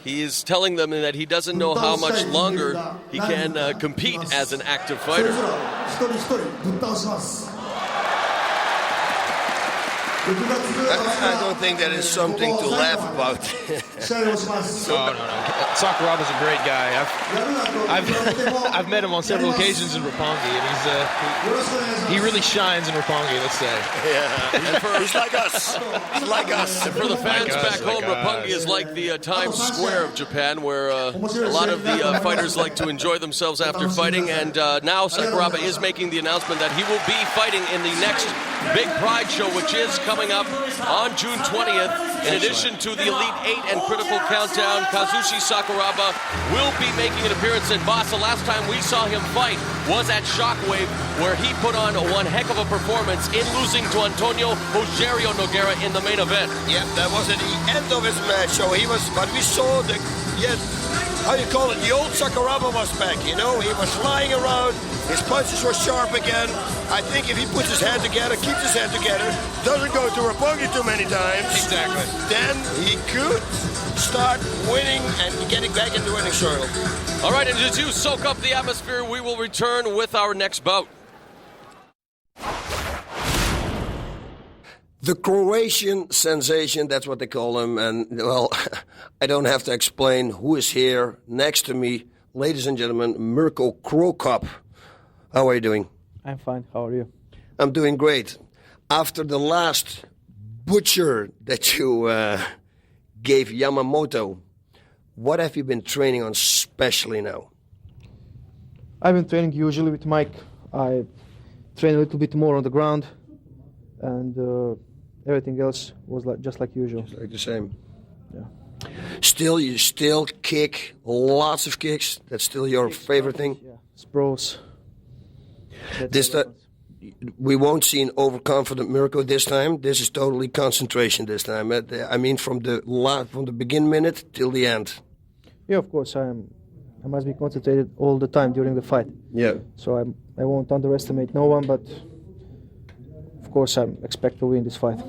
he is telling them that he doesn't know how much longer he can compete as an active fighter. I don't think that is something to laugh about. No. Sakuraba's a great guy. I've met him on several occasions in Roppongi, and he really shines in Roppongi, let's say. Yeah, he's like us. He's like us. And for the fans back home, Roppongi is like the Times Square of Japan, where a lot of the fighters like to enjoy themselves after fighting. And now Sakuraba is making the announcement that he will be fighting in the next big Pride show, which is coming up on June 20th. In addition to the Elite 8 and Critical Countdown, Kazushi Sakuraba will be making an appearance in Boss. The last time we saw him fight was at Shockwave, where he put on one heck of a performance in losing to Antônio Nogueira in the main event. Yep, that was at the end of his match. So but we saw the old Sakuraba was back, He was flying around, his punches were sharp again. I think if he puts his head together, keeps his head together, doesn't go to Roppongi too many times, exactly, then he could start winning and getting back in the winning circle. All right, and as you soak up the atmosphere, we will return with our next bout. The Croatian sensation, that's what they call him. And, well, I don't have to explain who is here next to me. Ladies and gentlemen, Mirko Cro Cop. How are you doing? I'm fine. How are you? I'm doing great. After the last butcher that you gave Yamamoto, what have you been training on specially now? I've been training usually with Mike. I train a little bit more on the ground, and everything else was just like usual. Just like the same. Yeah. You still kick, lots of kicks. That's still your favorite thing? Yeah. Spros. We won't see an overconfident Mirko this time. This is totally concentration this time. I mean, from the begin minute till the end. Yeah, of course. I must be concentrated all the time during the fight. Yeah. So I won't underestimate no one, but of course I expect to win this fight.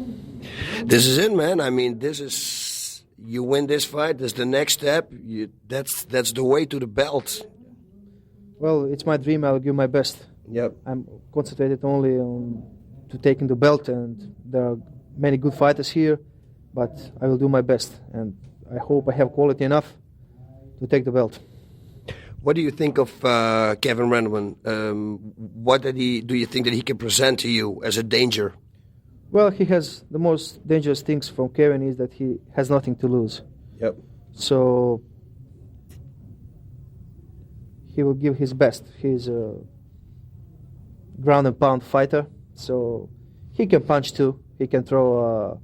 This is it, man. I mean, you win this fight. That's the next step. That's the way to the belt. Well, it's my dream. I'll give my best. Yep. I'm concentrated only on to taking the belt, and there are many good fighters here, but I will do my best, and I hope I have quality enough to take the belt. What do you think of Kevin Randleman? What do you think that he can present to you as a danger? Well, he has the most dangerous things from Kevin is that he has nothing to lose. Yep. So he will give his best. He's a ground and pound fighter, so he can punch too. He can throw a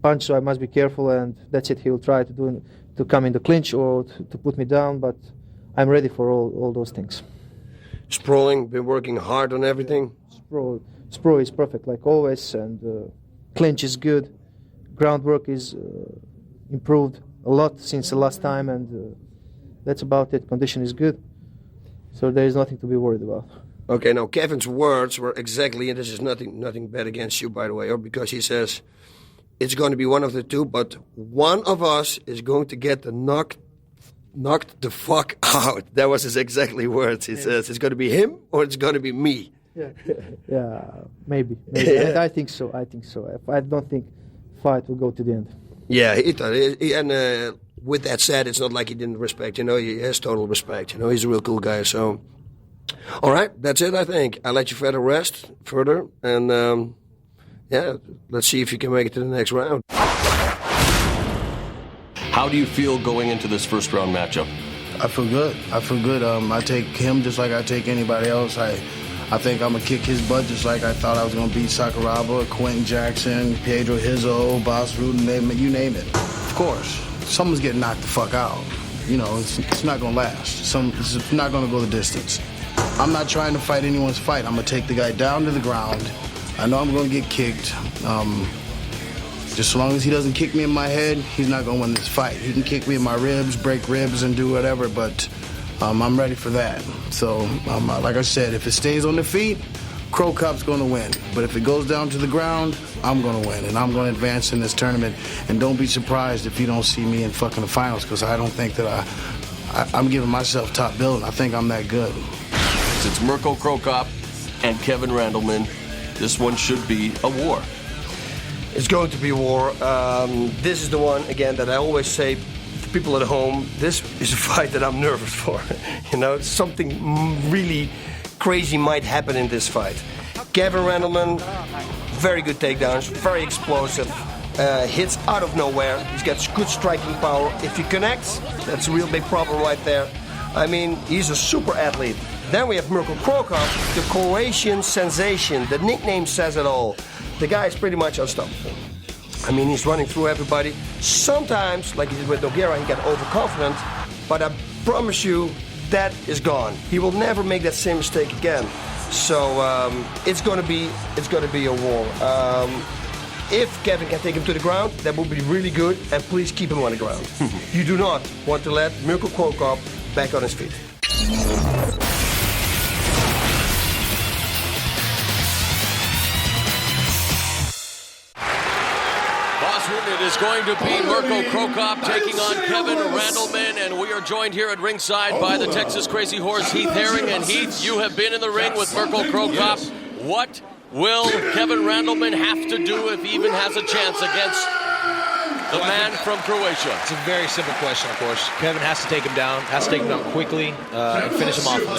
punch, so I must be careful, and that's it. He will try to come in the clinch or to put me down, but I'm ready for all those things. Sprawling, been working hard on everything? Sprawl is perfect, like always, and clinch is good. Groundwork is improved a lot since the last time, and that's about it. Condition is good, so there is nothing to be worried about. Okay, now Kevin's words were exactly, and this is nothing bad against you, by the way, or because he says it's going to be one of the two, but one of us is going to get knocked the fuck out. That was his exactly words. He says it's going to be him or it's going to be me. Yeah, maybe. I think so. I don't think fight will go to the end. Yeah, and with that said, it's not like he didn't respect. He has total respect. He's a real cool guy. So, all right, that's it. I think I'll let you rest further, and let's see if you can make it to the next round. How do you feel going into this first round matchup? I feel good. I take him just like I take anybody else. I think I'm going to kick his butt just like I thought I was going to beat Sakuraba, Quentin Jackson, Pedro Hizzo, Boss Rudin, you name it. Of course, someone's getting knocked the fuck out. It's not going to last. It's not going to go the distance. I'm not trying to fight anyone's fight. I'm going to take the guy down to the ground. I know I'm going to get kicked. Just as long as he doesn't kick me in my head, he's not going to win this fight. He can kick me in my ribs, break ribs, and do whatever, but I'm ready for that. So, like I said, if it stays on the feet, Cro Cop's going to win. But if it goes down to the ground, I'm going to win, and I'm going to advance in this tournament. And don't be surprised if you don't see me in fucking the finals, because I don't think that I'm giving myself top billing. I think I'm that good. It's Mirko Cro Cop and Kevin Randleman. This one should be a war. It's going to be a war. This is the one, again, that I always say to people at home, this is a fight that I'm nervous for. Something really crazy might happen in this fight. Kevin Randleman, very good takedowns, very explosive, hits out of nowhere. He's got good striking power. If he connects, that's a real big problem right there. I mean, he's a super athlete. Then we have Mirko Cro Cop, the Croatian sensation. The nickname says it all. The guy is pretty much unstoppable. I mean, he's running through everybody. Sometimes, like he did with Nogueira, he got overconfident. But I promise you, that is gone. He will never make that same mistake again. So it's going to be a war. If Kevin can take him to the ground, that would be really good. And please keep him on the ground. You do not want to let Mirko Cro Cop back on his feet. It is going to be Mirko Cro Cop taking on Kevin Randleman, and we are joined here at ringside by the Texas Crazy Horse, Heath Herring. And Heath, you have been in the ring with Mirko Cro Cop. What will Kevin Randleman have to do if he even has a chance against the man from Croatia? It's a very simple question, of course. Kevin has to take him down, quickly, and finish him off from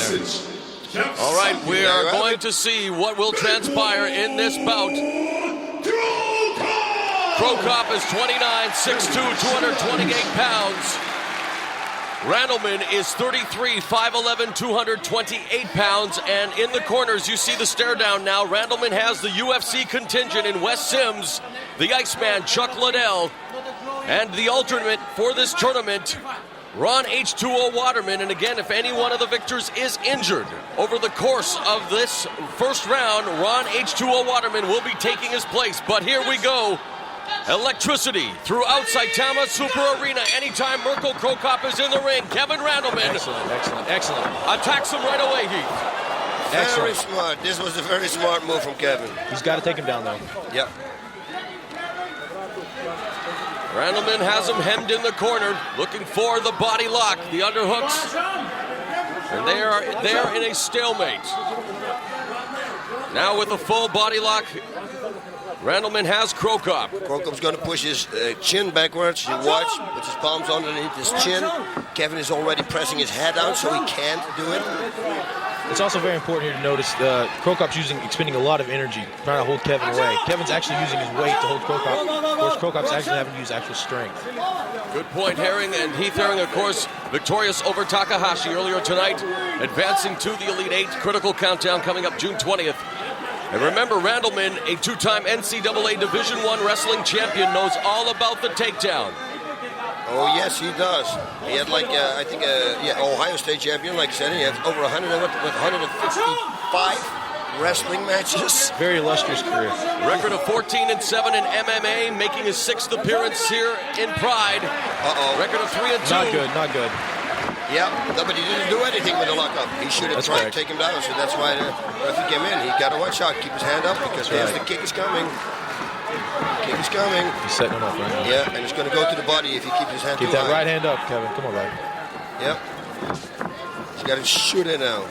there. All right, we are going to see what will transpire in this bout. Cro Cop is 29, 6'2", 228 pounds. Randleman is 33, 5'11", 228 pounds. And in the corners, you see the stare down now. Randleman has the UFC contingent in Wes Sims, the Iceman, Chuck Liddell, and the alternate for this tournament, Ron H2O Waterman. And again, if any one of the victors is injured over the course of this first round, Ron H2O Waterman will be taking his place. But here we go. Electricity throughout Saitama Super Arena. Anytime Mirko Cro Cop is in the ring, Kevin Randleman excellent attacks him right away, Heath. Very smart. This was a very smart move from Kevin. He's got to take him down, though. Yep. Randleman has him hemmed in the corner, looking for the body lock, the underhooks. And they are there in a stalemate. Now with a full body lock, Randleman has Cro Cop. Cro Cop's going to push his chin backwards. You watch, with his palms underneath his chin. Kevin is already pressing his head out, so he can't do it. It's also very important here to notice Cro Cop's expending a lot of energy trying to hold Kevin away. Kevin's actually using his weight to hold Cro Cop. Of course, Cro Cop's actually having to use actual strength. Good point, Herring. And Heath Herring, of course, victorious over Takahashi earlier tonight, advancing to the Elite Eight. Critical countdown coming up June 20th. And remember, Randleman, a two-time NCAA Division I wrestling champion, knows all about the takedown. Oh, yes, he does. He had, Ohio State champion, like I said. He had over 155 wrestling matches. Very illustrious career. Record of 14-7 in MMA, making his 6th appearance here in Pride. Record of 3-2. Not good. Yeah, but he didn't do anything with the lockup. He should have tried to take him down, so that's why if he came in, he got to watch out, keep his hand up, because the kick is coming. Kick is coming. He's setting him up right now. Yeah, and it's going to go to the body if he keeps his hand Keep too that high. right hand up, Kevin. Come on, right. Yep. He's got to shoot it now.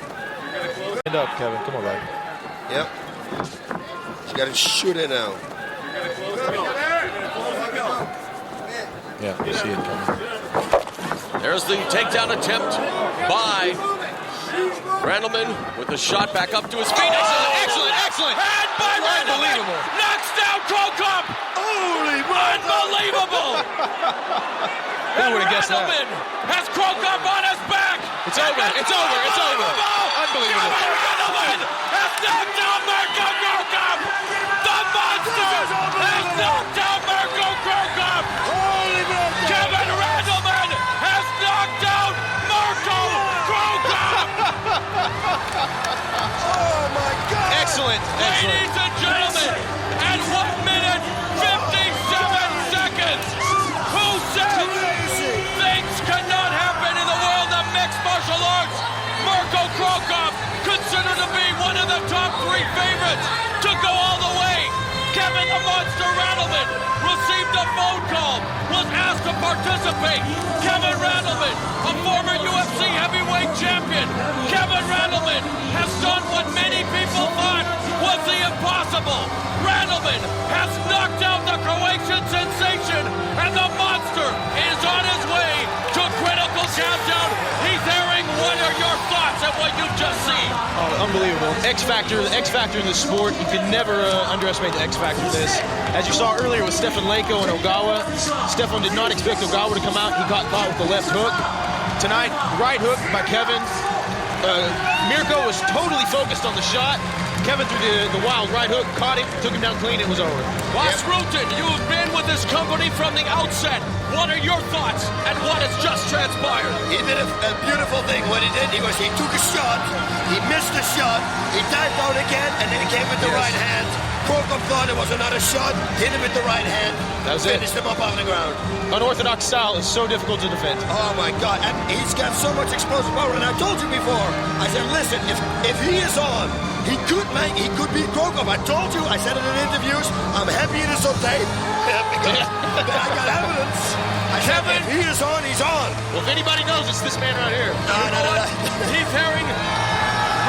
Hand up, Kevin. Come on, right. Yep. He's got to shoot it now. Yeah, you see it coming. There's the takedown attempt by Randleman with the shot back up to his feet. Excellent. And by Randleman. Knocks down Cro Cop. Holy unbelievable. Who would have guessed that? Randleman has Cro Cop on his back. It's over. Unbelievable. Randleman has knocked down Mirko Cro Cop. The monster has knocked down Mirko Cro Cop. Kevin Randleman has knocked down Mirko Cro Cop. Oh my God! Excellent. Ladies and gentlemen, at 1 minute 57 seconds, who said things cannot happen in the world of mixed martial arts? Mirko Cro Cop, considered to be one of the top 3 favorites to go all the way. Kevin the Monster Randleman received a phone call, was asked to participate. Kevin Randleman, a former UFC heavyweight champion. Kevin Randleman has done what many people thought was the impossible. Randleman has knocked out the Croatian sensation, and the Monster is on his way to critical countdown. He's airing. What are your thoughts on what you've just seen? Oh, unbelievable. X Factor in the sport. You can never underestimate the X Factor of this. As you saw earlier with Stefan, Leko, and Ogawa, Stefan did not expect Ogawa to come out. He got caught with the left hook. Tonight, right hook by Kevin. Mirko was totally focused on the shot. Kevin threw the wild right hook, caught him, took him down clean, it was over. Boss Rutan, you've been with this company from the outset. What are your thoughts and what has just transpired? He did a beautiful thing. What he did, he took a shot, he missed the shot, he dived down again, and then he came with the right hand. Cro Cop thought it was another shot, hit him with the right hand, finished him up on the ground. Unorthodox style is so difficult to defend. Oh my God, and he's got so much explosive power, and I told you before, I said, listen, if he is on, he could beat Cro Cop. I told you, I said it in interviews, I'm happy it is on tape, because I got evidence. I said, if he is on, he's on. Well, if anybody knows, it's this man right here. No. He's hearing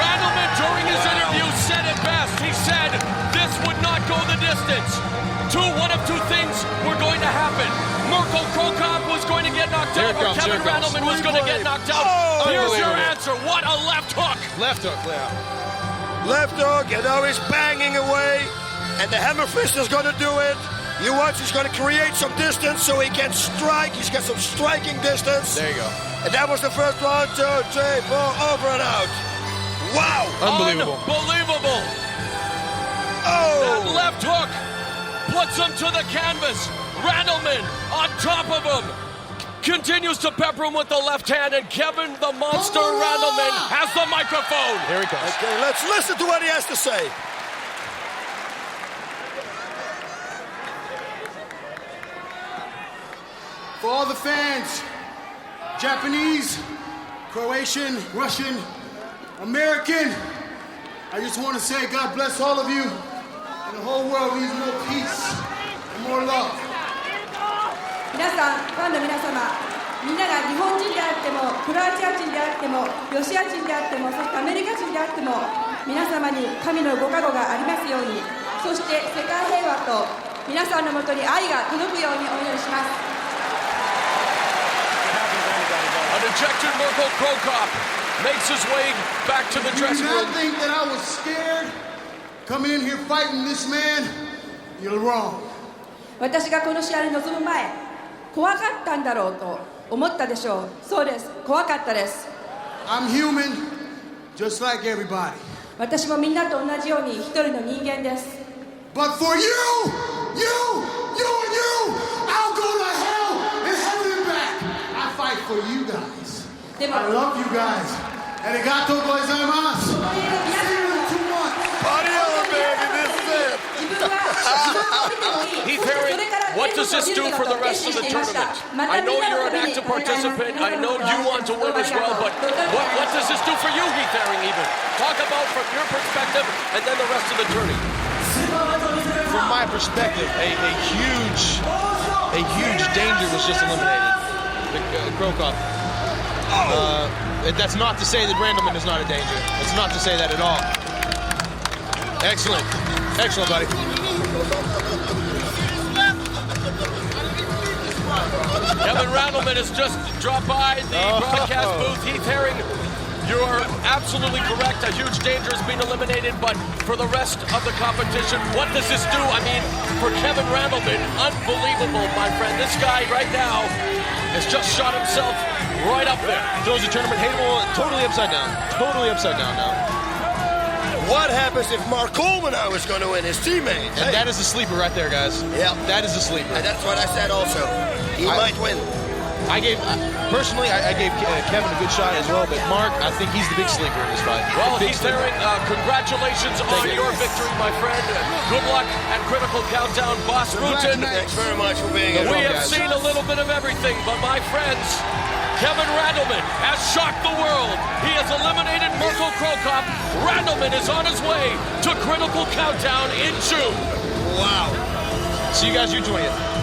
Randleman during his interview said it best. He said this would not go the distance. One of two things were going to happen. Mirko Cro Cop was going to get knocked out, or Kevin Randleman was going to get knocked out. Here's your answer. What a left hook. Left hook, yeah. Left hook, and now he's banging away, and the hammer fist is going to do it. You watch, he's going to create some distance so he can strike. He's got some striking distance. There you go. And that was the first 1, 2, 3, 4, over and out. Wow. Unbelievable. Unbelievable. Oh. That left hook puts him to the canvas. Randleman on top of him. Continues to pepper him with the left hand, and Kevin the Monster Randleman has the microphone. Here he comes. Okay, let's listen to what he has to say. For all the fans, Japanese, Croatian, Russian, American, I just want to say God bless all of you, and the whole world needs more peace and more love. 皆さん、ファンの皆様、みんなが日本人であっても、クロアチア人であっても、ロシア人であっても、そしてアメリカ人であっても、皆様に神のご加護がありますように、そして世界平和と皆さんのもとに愛が届くようにお祈りします。An ejected Mirko Cro Cop makes his way back to the dressing room. If you did not think that I was scared coming in here fighting this man, you're wrong. 私がこの試合に臨む前、怖かったんだろうと思ったでしょう。そうです。怖かったです。I'm human, just like everybody. 私もみんなと同じように一人の人間です。But for you, I'll go to hell and heaven and back. I fight for you guys. I love you guys. Arigatou gozaimasu. See you in 2 months. Party on, baby. This is it. Heath Herring, what does this do for the rest of the tournament? I know you're an active participant. I know you want to win as well, but what does this do for you, Heath Herring, even? Talk about from your perspective and then the rest of the tourney. From my perspective, a huge danger was just eliminated. Cro Cop. That's not to say that Randleman is not a danger. It's not to say that at all. Excellent. Excellent, buddy. Kevin Randleman has just dropped by the broadcast booth. Heath Herring, you are absolutely correct. A huge danger has been eliminated, but for the rest of the competition, what does this do? I mean, for Kevin Randleman, unbelievable, my friend. This guy right now has just shot himself right up there. Throws the tournament hateable totally upside down. Totally upside down now. What happens if Mark Coleman was going to win, his teammate? And that is a sleeper right there, guys. Yeah. That is a sleeper. And that's what I said also. He might win. I gave Kevin a good shot as well, but Mark, I think he's the big sleeper in this fight. Well, Heath Herring, congratulations on your victory, my friend. Good luck at Critical Countdown. Boss Rutan. Thanks very much for being here. We have seen a little bit of everything, but my friends, Kevin Randleman has shocked the world. He has eliminated Mirko Cro Cop. Randleman is on his way to Critical Countdown in June. Wow. See you guys June 20th.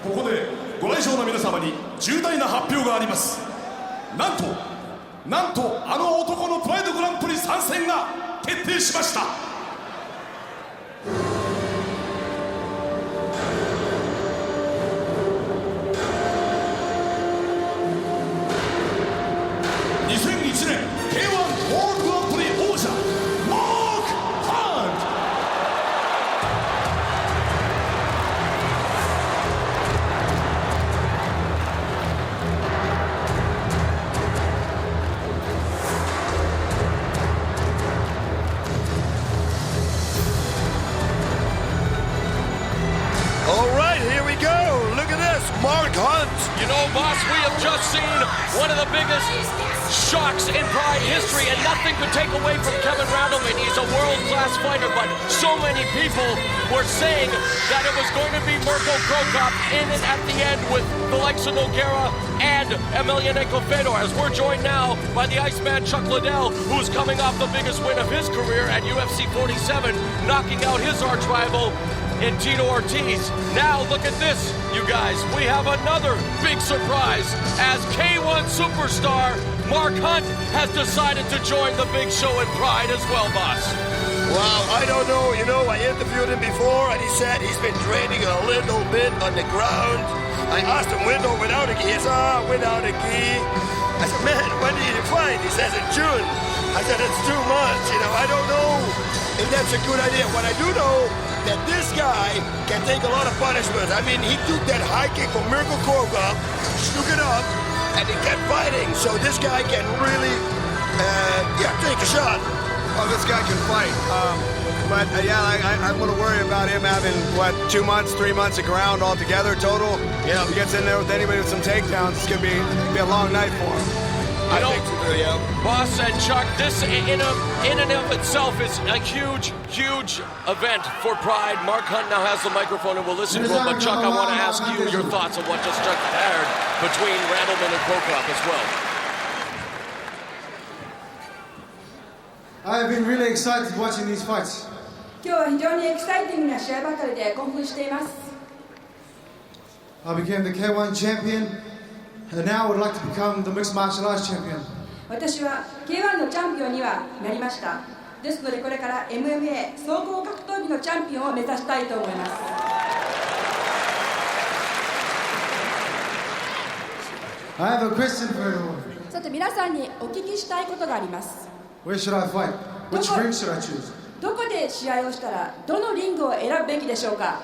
ここでご来場の皆様に重大な発表があります。なんとあの男のプライドグランプリ参戦が決定しました。2001年 K1 ワールドグランプリ王者マーク・ハント。Mark Hunt. You know, boss, we have just seen one of the biggest shocks in Pride history, and nothing could take away from Kevin Randleman. He's a world-class fighter, but so many people were saying that it was going to be Mirko Cro Cop in it at the end with the likes of Nogueira and Emelianenko Fiódor, as we're joined now by the Iceman Chuck Liddell, who's coming off the biggest win of his career at UFC 47, knocking out his arch-rival in Tito Ortiz. Now look at this, you guys. We have another big surprise as K1 superstar Mark Hunt has decided to join the big show in Pride as well, boss. Well, I don't know. You know, I interviewed him before and he said he's been training a little bit on the ground. I asked him with or without a gi. He said, without a gi. I said, man, when did you fight? He says in June. I said, it's 2 months. You know, I don't know if that's a good idea. What I do know, that this guy can take a lot of punishments. I mean, he took that high kick from Mirko Cro Cop, shook it up, and he kept fighting. So this guy can really, take a shot. Oh, this guy can fight. But I'm going to worry about him having, 2 months, 3 months of ground altogether total. You know, if he gets in there with anybody with some takedowns, it's going to be a long night for him. I think so, yeah. Boss and Chuck, this in and of itself is a huge event for Pride. Mark Hunt now has the microphone and we'll listen to him. But Chuck, I want to ask you your thoughts on what just transpired between Randleman and Cro Cop as well. I have been really excited watching these fights. 今日は非常にエキサイティングな試合ばかりで興奮しています。I became the K1 champion, and now I would like to become the mixed martial arts champion. 私は K1 のチャンピオンにはなりました。ですのでこれから MMA 総合格闘技のチャンピオンを目指したいと思います。I have a question for everyone. さて皆さんにお聞きしたいことがあります。Where should I fight? Which ring should I choose? どこで試合をしたらどのリングを選ぶべきでしょうか。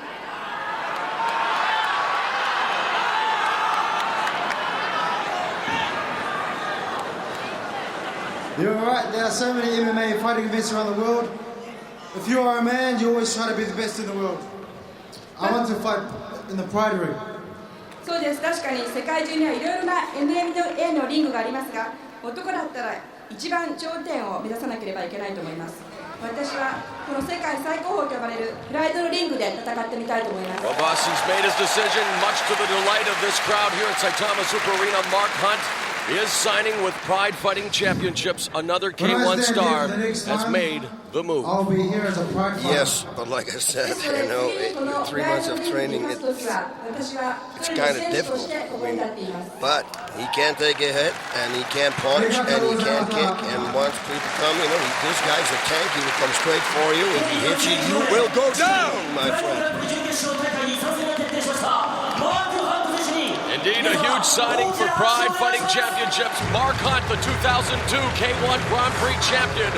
You're right, there are so many MMA fighting events around the world. If you are a man, you always try to be the best in the world. I want to fight in the Pride ring. そうです、確かに世界中にはいろいろな MMA のリングがありますが、男だったら一番頂点を目指さなければいけないと思います。私はこの世界最高峰と呼ばれるプライドのリングで戦ってみたいと思います。Well, boss, he's made his decision, much to the delight of this crowd here at Saitama Super Arena. Mark Hunt is signing with Pride Fighting Championships. Another K1 star has made the move. I'll be here as a Pride fighter. Yes, but like I said, 3 months of training, it's kind of difficult. But he can take a hit, and he can punch, and he can kick. And once people come, this guy's a tank. He will come straight for you. If he hits you, you will go down, my friend. Indeed, a huge signing for Pride Fighting Championships. Mark Hunt, the 2002 K1 Grand Prix champion,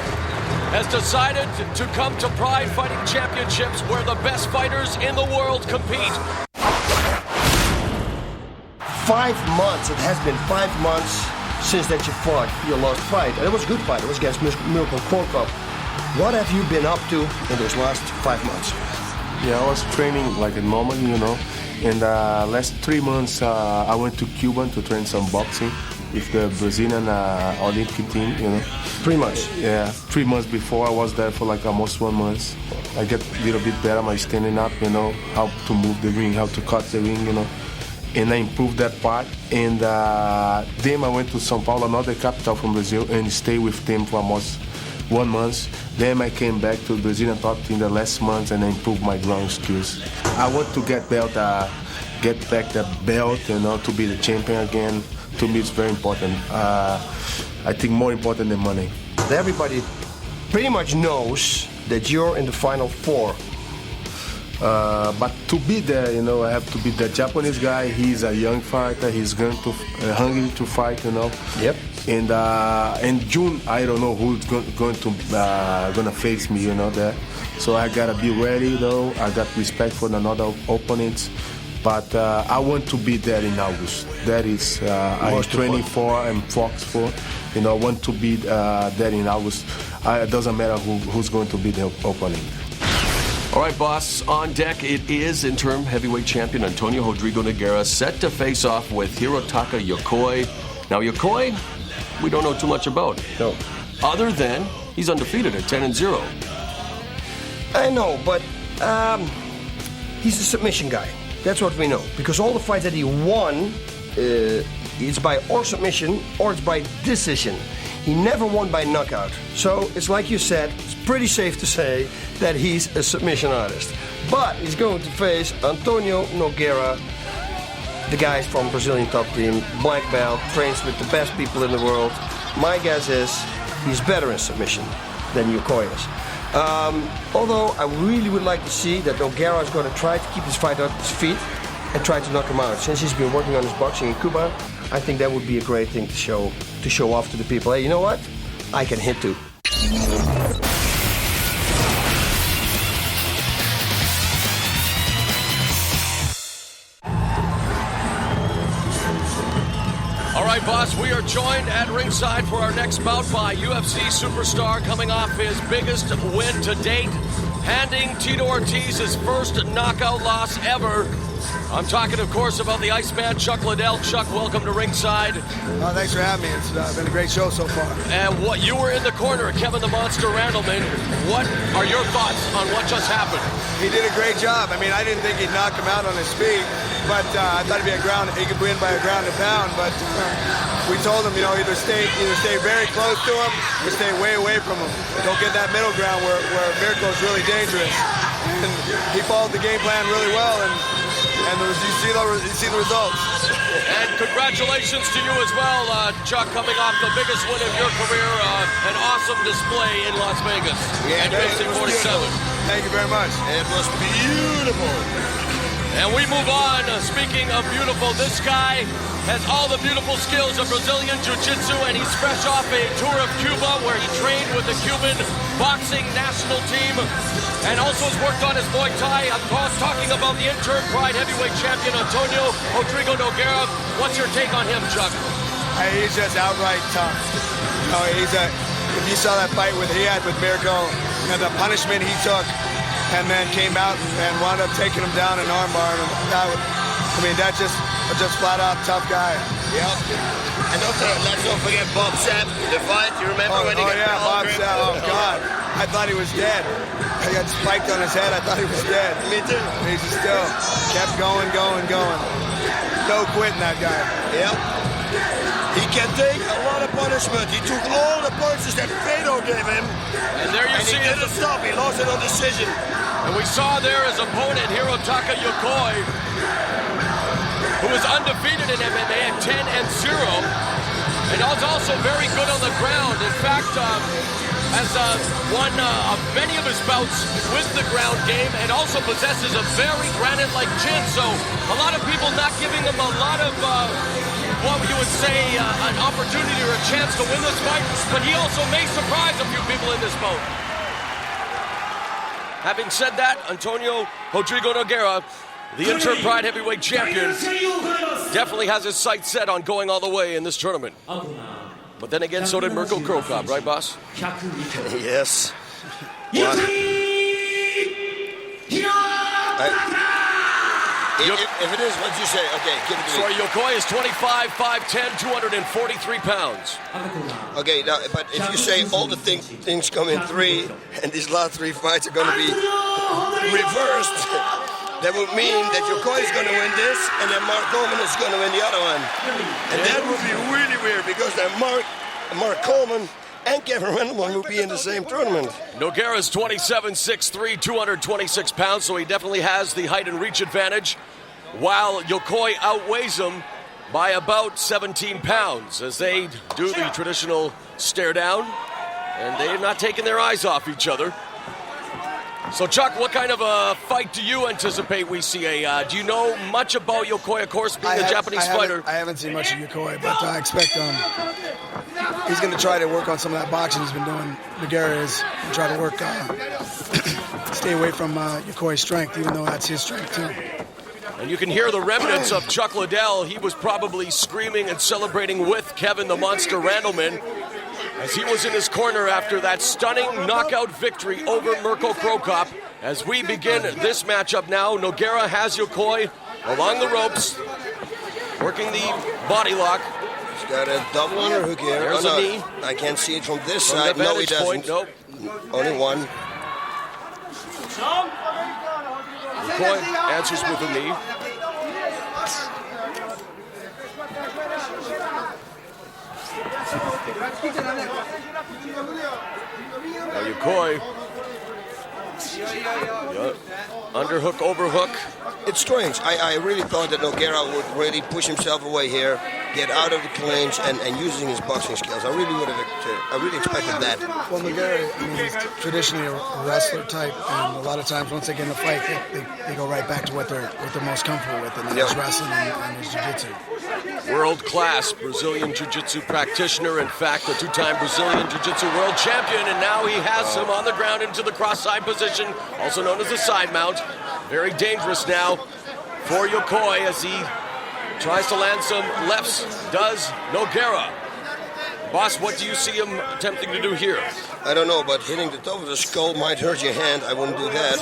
has decided to come to Pride Fighting Championships where the best fighters in the world compete. 5 months. It has been 5 months since that you fought your last fight. And it was a good fight. It was against Mirko Cro Cop. What have you been up to in those last 5 months? Yeah, I was training like a normal, In the last 3 months, I went to Cuba to train some boxing with the Brazilian Olympic team, 3 months? Yeah, 3 months before. I was there for like almost 1 month. I get a little bit better my standing up, how to move the ring, how to cut the ring, And I improved that part. And then I went to São Paulo, another capital from Brazil, and stayed with them for almost 1 month. Then I came back to the Brazilian top team the last month and I improved my ground skills. I want to get back the belt, to be the champion again. To me, it's very important. I think more important than money. Everybody pretty much knows that you're in the final 4. But to be there, I have to be the Japanese guy. He's a young fighter. He's going to hungry to fight, Yep. And in June, I don't know who's gonna face me, there. So I gotta be ready, though. I got respect for another opponents, but I want to be there in August. That is, I'm training for and focused for. I want to be there in August. It doesn't matter who's going to be the opponent. All right, boss, on deck it is interim heavyweight champion Antônio Rodrigo Nogueira set to face off with Hirotaka Yokoi. Now, Yokoi, we don't know too much about. No. Other than he's undefeated at 10-0. I know, but he's a submission guy. That's what we know. Because all the fights that he won, it's by or submission or it's by decision. He never won by knockout. So it's like you said, it's pretty safe to say that he's a submission artist. But he's going to face Antônio Nogueira. The guy from Brazilian top team, black belt, trains with the best people in the world. My guess is he's better in submission than Yokoi is. Although I really would like to see that Nogueira is going to try to keep his fight on his feet and try to knock him out. Since he's been working on his boxing in Cuba, I think that would be a great thing to show off to the people. Hey, you know what? I can hit too. All right, boss, we are joined at ringside for our next bout by UFC superstar coming off his biggest win to date, handing Tito Ortiz his first knockout loss ever. I'm talking, of course, about the Iceman, Chuck Liddell. Chuck, welcome to ringside. Thanks for having me. It's been a great show so far. And you were in the corner, Kevin the Monster Randleman. What are your thoughts on what just happened? He did a great job. I mean, I didn't think he'd knock him out on his feet, but I thought he could win by a ground and pound. But we told him, either stay very close to him or stay way away from him. Don't get that middle ground where Mirko is really dangerous. And he followed the game plan really well, and you see the results. And congratulations to you as well, Chuck, coming off the biggest win of your career, an awesome display in Las Vegas. Yeah, and facing 47. Thank you very much. It was beautiful. And we move on. Speaking of beautiful, this guy has all the beautiful skills of Brazilian Jiu-Jitsu, and he's fresh off a tour of Cuba where he trained with the Cuban boxing national team and also has worked on his Muay Thai. I'm talking about the interim Pride heavyweight champion, Antônio Rodrigo Nogueira. What's your take on him, Chuck? Hey, he's just outright tough. If you saw that fight he had with Mirko, the punishment he took, and then came out and wound up taking him down in armbar. That's just flat out tough guy. Yep. And let's not forget Bob Sapp, the fight. You remember when he got Bob Sapp. Oh God, I thought he was dead. He got spiked on his head. I thought he was dead. Me too. He just still kept going. No quitting, that guy. Yep. He can take a lot of punishment. He took all the punches that Fiódor gave him. And there you see he didn't stop. He lost it on decision. And we saw there his opponent, Hirotaka Yokoi, who is undefeated in MMA at 10-0. And was also very good on the ground. In fact, has won many of his bouts with the ground game and also possesses a very granite-like chin. So a lot of people not giving him a lot of, what you would say, an opportunity or a chance to win this fight. But he also may surprise a few people in this bout. Having said that, Antônio Rodrigo Nogueira, the interim Pride heavyweight champion, definitely has his sights set on going all the way in this tournament. But then again, so did Mirko Cro Cop, right, boss? Yes. If it is what you say, okay, give it to me. Sorry, Yokoi is 25, 5'10", 243 pounds. Okay, now, but if you say all the things come in three, and these last three fights are going to be reversed, that would mean that Yokoi is going to win this, and then Coleman is going to win the other one. And that would be really weird, because then Coleman and Kevin Randleman will be in the same tournament. Nogueira is 27, 6'3", 226 pounds, so he definitely has the height and reach advantage, while Yokoi outweighs him by about 17 pounds as they do the traditional stare down, and they're not taking their eyes off each other. So, Chuck, what kind of a fight do you anticipate we see? Do you know much about Yokoi, of course, being a Japanese fighter? I haven't seen much of Yokoi, but I expect he's going to try to work on some of that boxing he's been doing. Nogueira is and try to work, stay away from Yokoi's strength, even though that's his strength, too. And you can hear the remnants of Chuck Liddell. He was probably screaming and celebrating with Kevin the Monster Randleman as he was in his corner after that stunning knockout victory over Mirko Cro Cop. As we begin this matchup now, Nogueira has Yokoi along the ropes, working the body lock. He's got a double underhook here. There's a knee. I can't see it from this From side. the No, he doesn't. point, nope. Only one. Yokoi answers with a knee. Now Yokoi. Underhook, overhook. It's strange. I really thought that Nogueira would really push himself away here, get out of the clinch, and using his boxing skills. I really expected that. Well, Nogueira, he's traditionally a wrestler type, and a lot of times once they get in a fight, they go right back to what they're most comfortable with, and that's wrestling and his jiu-jitsu. World-class Brazilian Jiu-Jitsu practitioner, in fact, a two-time Brazilian Jiu-Jitsu world champion, and now he has him on the ground into the cross-side position, also known as the side mount. Very dangerous now for Yokoi as he tries to land some lefts, does Nogueira. Boss, what do you see him attempting to do here? I don't know, but hitting the top of the skull might hurt your hand. I wouldn't do that.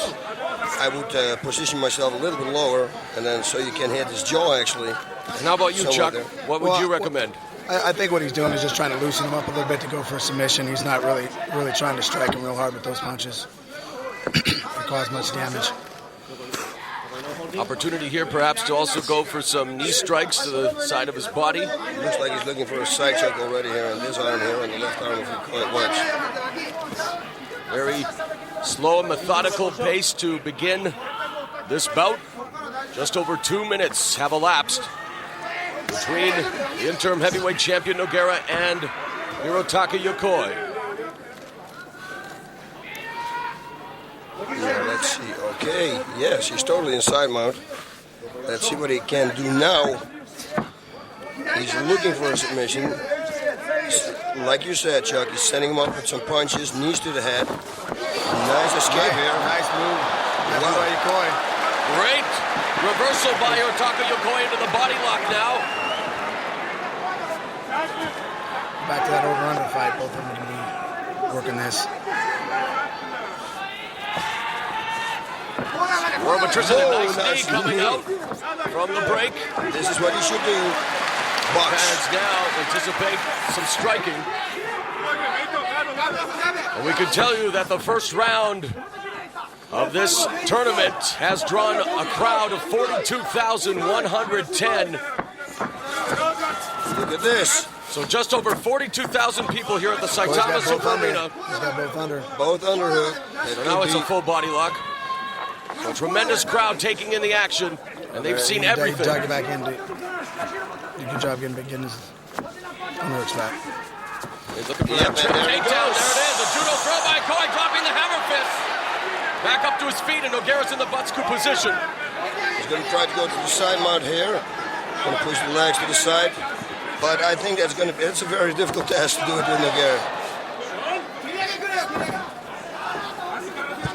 I would position myself a little bit lower, and then so you can hit his jaw, actually. And how about you, Chuck? What would you recommend? I think what he's doing is just trying to loosen him up a little bit to go for a submission. He's not really trying to strike him real hard with those punches or cause much damage. Opportunity here perhaps to also go for some knee strikes to the side of his body. Looks like he's looking for a side choke already here on this arm here, and the left arm if you quite watch. Very slow and methodical pace to begin this bout. Just over 2 minutes have elapsed between the interim heavyweight champion Nogueira and Hirotaka Yokoi. Yeah, let's see. Okay, yes, he's totally in side mount. Let's see what he can do now. He's looking for a submission. Like you said, Chuck, he's setting him up with some punches, knees to the head. Nice escape here. Nice move. That's by Yokoi. Great reversal by Hirotaka Yokoi into the body lock now. Back to that over-under fight. Both of them are going to be working this. Robitrus and a nice knee coming out from the break. This is what he should do. Box. Fans now anticipate some striking. And we can tell you that the first round of this tournament has drawn a crowd of 42,110. Look at this. So just over 42,000 people here at the Saitama Super Arena. He's got both under. Both underhook. So now it's a full body lock. So tremendous crowd taking in the action, and they've seen everything. Get back in. Did a good job getting his underhooks back. He's looking for that trick takedown. There it is. A judo throw by Yokoi, dropping the hammer fist. Back up to his feet, and Nogueira's in the buttscoop position. He's going to try to go to the side mount here. Going to push the legs to the side. But I think it's a very difficult task to do it with Nogueira.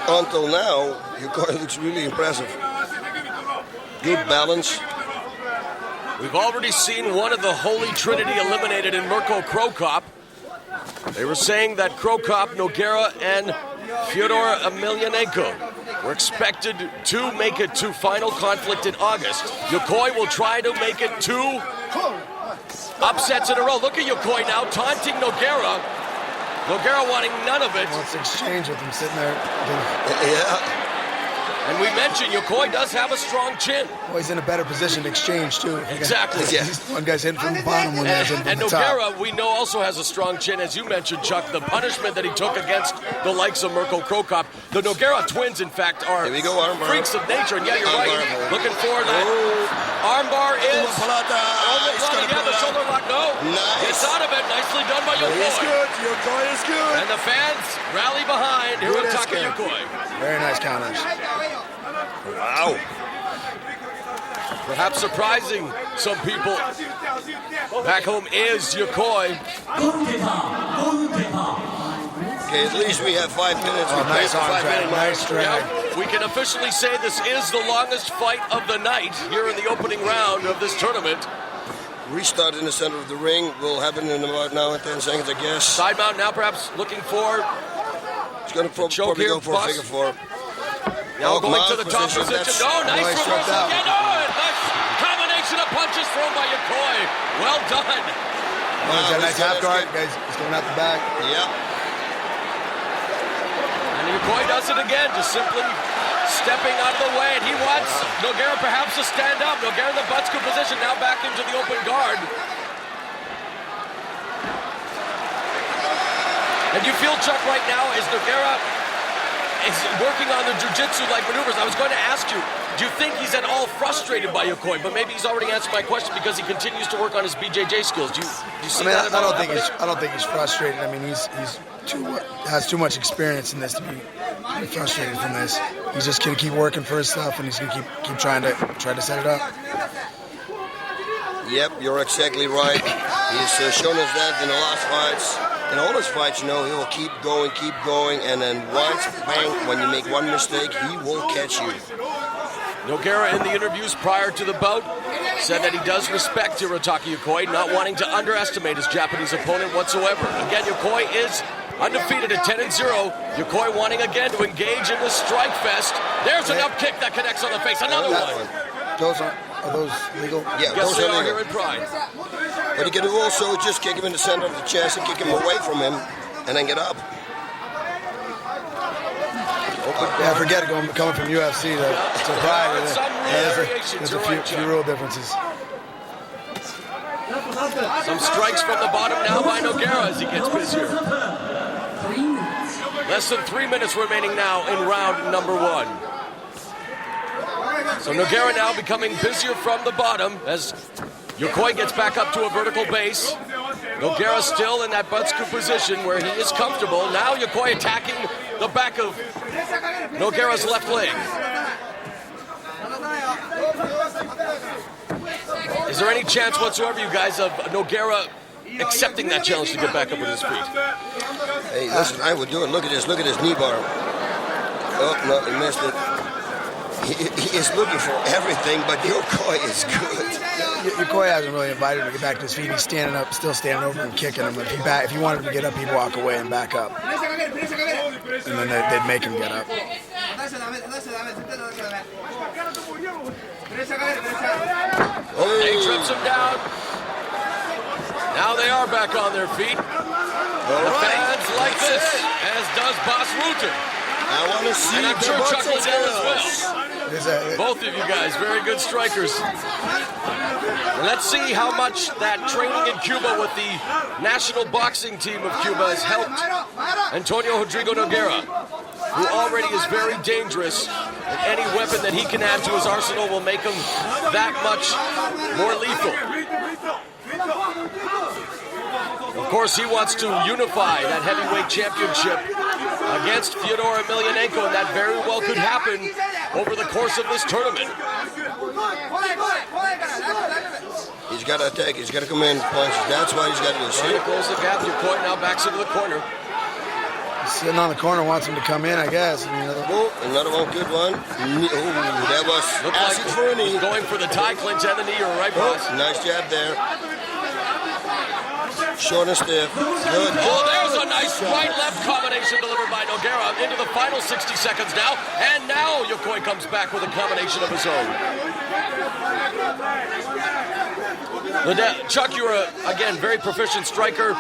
Until now, Yokoi looks really impressive. Good balance. We've already seen one of the Holy Trinity eliminated in Mirko Cro Cop. They were saying that Cro Cop, Nogueira, and Fiódor Emelianenko were expected to make it to final conflict in August. Yokoi will try to make it 2 upsets in a row. Look at Yokoi now taunting Nogueira. Nogueira wanting none of it. Wants to exchange with him sitting there. Yeah. And we mentioned Yokoi does have a strong chin. Well, he's in a better position to exchange, too. Exactly. One guy's hitting from the bottom, one guy's hitting from the top. And Nogueira, we know, also has a strong chin. As you mentioned, Chuck, the punishment that he took against the likes of Mirko Cro Cop. The Nogueira twins, in fact, are freaks of nature. And yeah, you're right. Looking for that. Armbar is... Yeah, the shoulder lock. No. Nice. Gets out of it. Nicely done by Yokoi. He's good. Yokoi is good. And the fans rally behind Hirotaka Yokoi. Very nice counters. Wow. Perhaps surprising some people back home is Yokoi. Okay, at least we have 5 minutes. Nice arm drag. Nice drag. Yeah, we can officially say this is the longest fight of the night here in the opening round of this tournament. Restart in the center of the ring will happen in about now and 10 seconds, I guess. Side mount now, perhaps looking for. He's going to probably go for a figure four. Now going to the top position. No, nice reversal again. Oh, nice combination of punches thrown by Yokoi. Well done. He's got a nice half guard. Guys, he's going out the back. Yep. And Yokoi does it again, just simply stepping out of the way. And he wants Nogueira perhaps to stand up. Nogueira in the buttscoop position, now back into the open guard. And you feel, Chuck, right now, is Nogueira is working on the jiu-jitsu-like maneuvers. I was going to ask you, do you think he's at all frustrated by Yokoi? But maybe he's already answered my question because he continues to work on his BJJ skills. Do you see that at all? I don't think he's frustrated. I mean, has too much experience in this to be frustrated from this. He's just going to keep working for his stuff, and he's going to keep trying to set it up. Yep, you're exactly right. He's shown us that in the last fights. In all his fights, you know, he will keep going, and then once, bang, when you make one mistake, he will catch you. Nogueira, in the interviews prior to the bout, said that he does respect Hirotaka Yokoi, not wanting to underestimate his Japanese opponent whatsoever. Again, Yokoi is undefeated at 10-0. Yokoi wanting again to engage in the strike fest. There's an up kick that connects on the face. Another one. Are those legal? Yeah, yes, those they are are legal. here in Pride. But you can also just kick him in the center of the chest and kick him away from him, and then get up. Yeah, forget it, coming from UFC to Pride. There's a few rule differences. Some strikes from the bottom now by Nogueira as he gets busier. Less than 3 minutes remaining now in round number 1. So Nogueira now becoming busier from the bottom as Yokoi gets back up to a vertical base. Nogueira still in that butt scoop position where he is comfortable. Now Yokoi attacking the back of Nogueira's left leg. Is there any chance whatsoever, you guys, of Nogueira accepting that challenge to get back up with his feet? Hey, listen, I would do it. Look at this knee bar. Oh, no, he missed it. He is looking for everything, but Yokoi is good. Yokoi hasn't really invited him to get back to his feet. He's standing up, still standing over and kicking him. If he wanted him to get up, he'd walk away and back up. And then they'd make him get up. He trips him down. Now they are back on their feet. The fans like this, as does Boss Rooter. I want to see and I'm the sure butts Chuck was there as as well. Both of you guys, very good strikers. And let's see how much that training in Cuba with the national boxing team of Cuba has helped Antônio Rodrigo Nogueira, who already is very dangerous, and any weapon that he can add to his arsenal will make him that much more lethal. Of course, he wants to unify that heavyweight championship against Fiódor Emelianenko, and that very well could happen over the course of this tournament. He's got to attack. He's got to command punches. That's why he's got to do this. Trying to close the gap. Yokoi now backs into the corner. Sitting on the corner, wants him to come in, I guess. Another one, good one. That was acid for a knee. Going for the tie clinch and the knee. You're right, boss. Nice jab there. Short and stiff. Good. Oh, there's a nice right-left combination delivered by Nogueira into the final 60 seconds now. And now Yokoi comes back with a combination of his own. Chuck, you're, again, very proficient striker.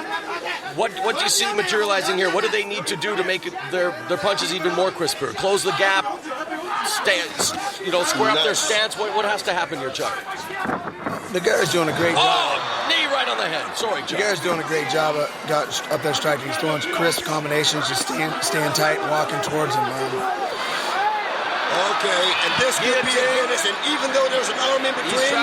What do you see materializing here? What do they need to do to make their punches even more crisper? Close the gap, square up their stance. What has to happen here, Chuck? Nogueira's doing a great job. Oh, knee right on the head. Sorry, Chuck. Nogueira's doing a great job got up there striking. He's throwing crisp combinations, just staying tight and walking towards him. Okay, and this could be a finish, and even though there's an arm in between,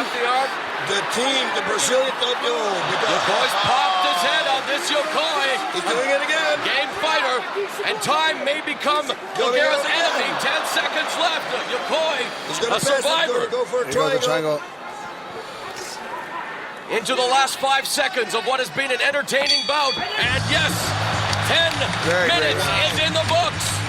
the Brazilian thought, Yokoi's popped his head on this Yokoi. He's doing it again. Game fighter, and time may become Nogueira's enemy. 10 seconds left. Yokoi, a survivor. Go for a triangle. Into the last 5 seconds of what has been an entertaining bout. And yes, 10 minutes is in the books.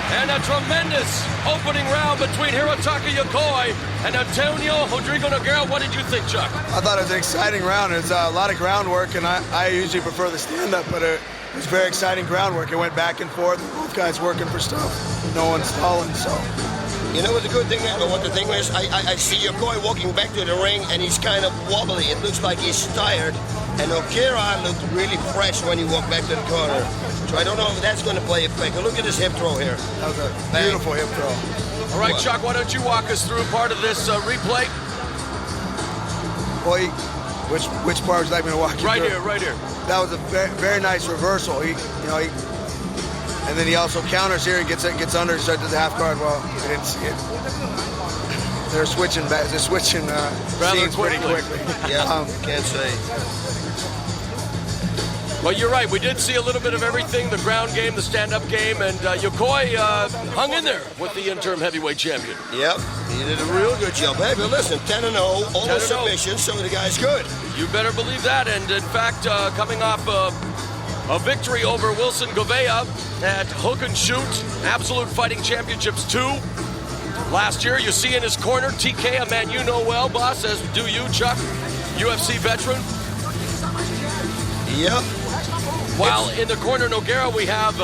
And a tremendous opening round between Hirotaka Yokoi and Antônio Rodrigo Nogueira. What did you think, Chuck? I thought it was an exciting round. It was a lot of groundwork, and I usually prefer the stand-up, but it was very exciting groundwork. It went back and forth. Both guys working for stuff. No one's stalling, so. You know what the good thing is? What the thing is? I see Yokoi walking back to the ring, and he's kind of wobbly. It looks like he's tired. And Nogueira looked really fresh when he walked back to the corner. So I don't know if that's going to play effect. Look at this hip throw here. That was a beautiful hip throw. All right, Chuck, why don't you walk us through part of this replay? Boy, which part would you like me to walk you through? Right here. That was a very nice reversal. He and then he also counters here. He gets under and starts to the half guard. Well, I didn't see it. They're switching scenes pretty quickly. Yeah, can't say. Well, you're right. We did see a little bit of everything, the ground game, the stand-up game, and Yokoi hung in there with the interim heavyweight champion. Yep, he did a real good job. Hey, but listen, 10-0, all the submissions, so the guy's good. You better believe that, and in fact, coming off a victory over Wilson Gouveia at Hook and Shoot, Absolute Fighting Championships 2. Last year, you see in his corner, TK, a man you know well, boss, as do you, Chuck, UFC veteran. Yep. While in the corner, Nogueira, we have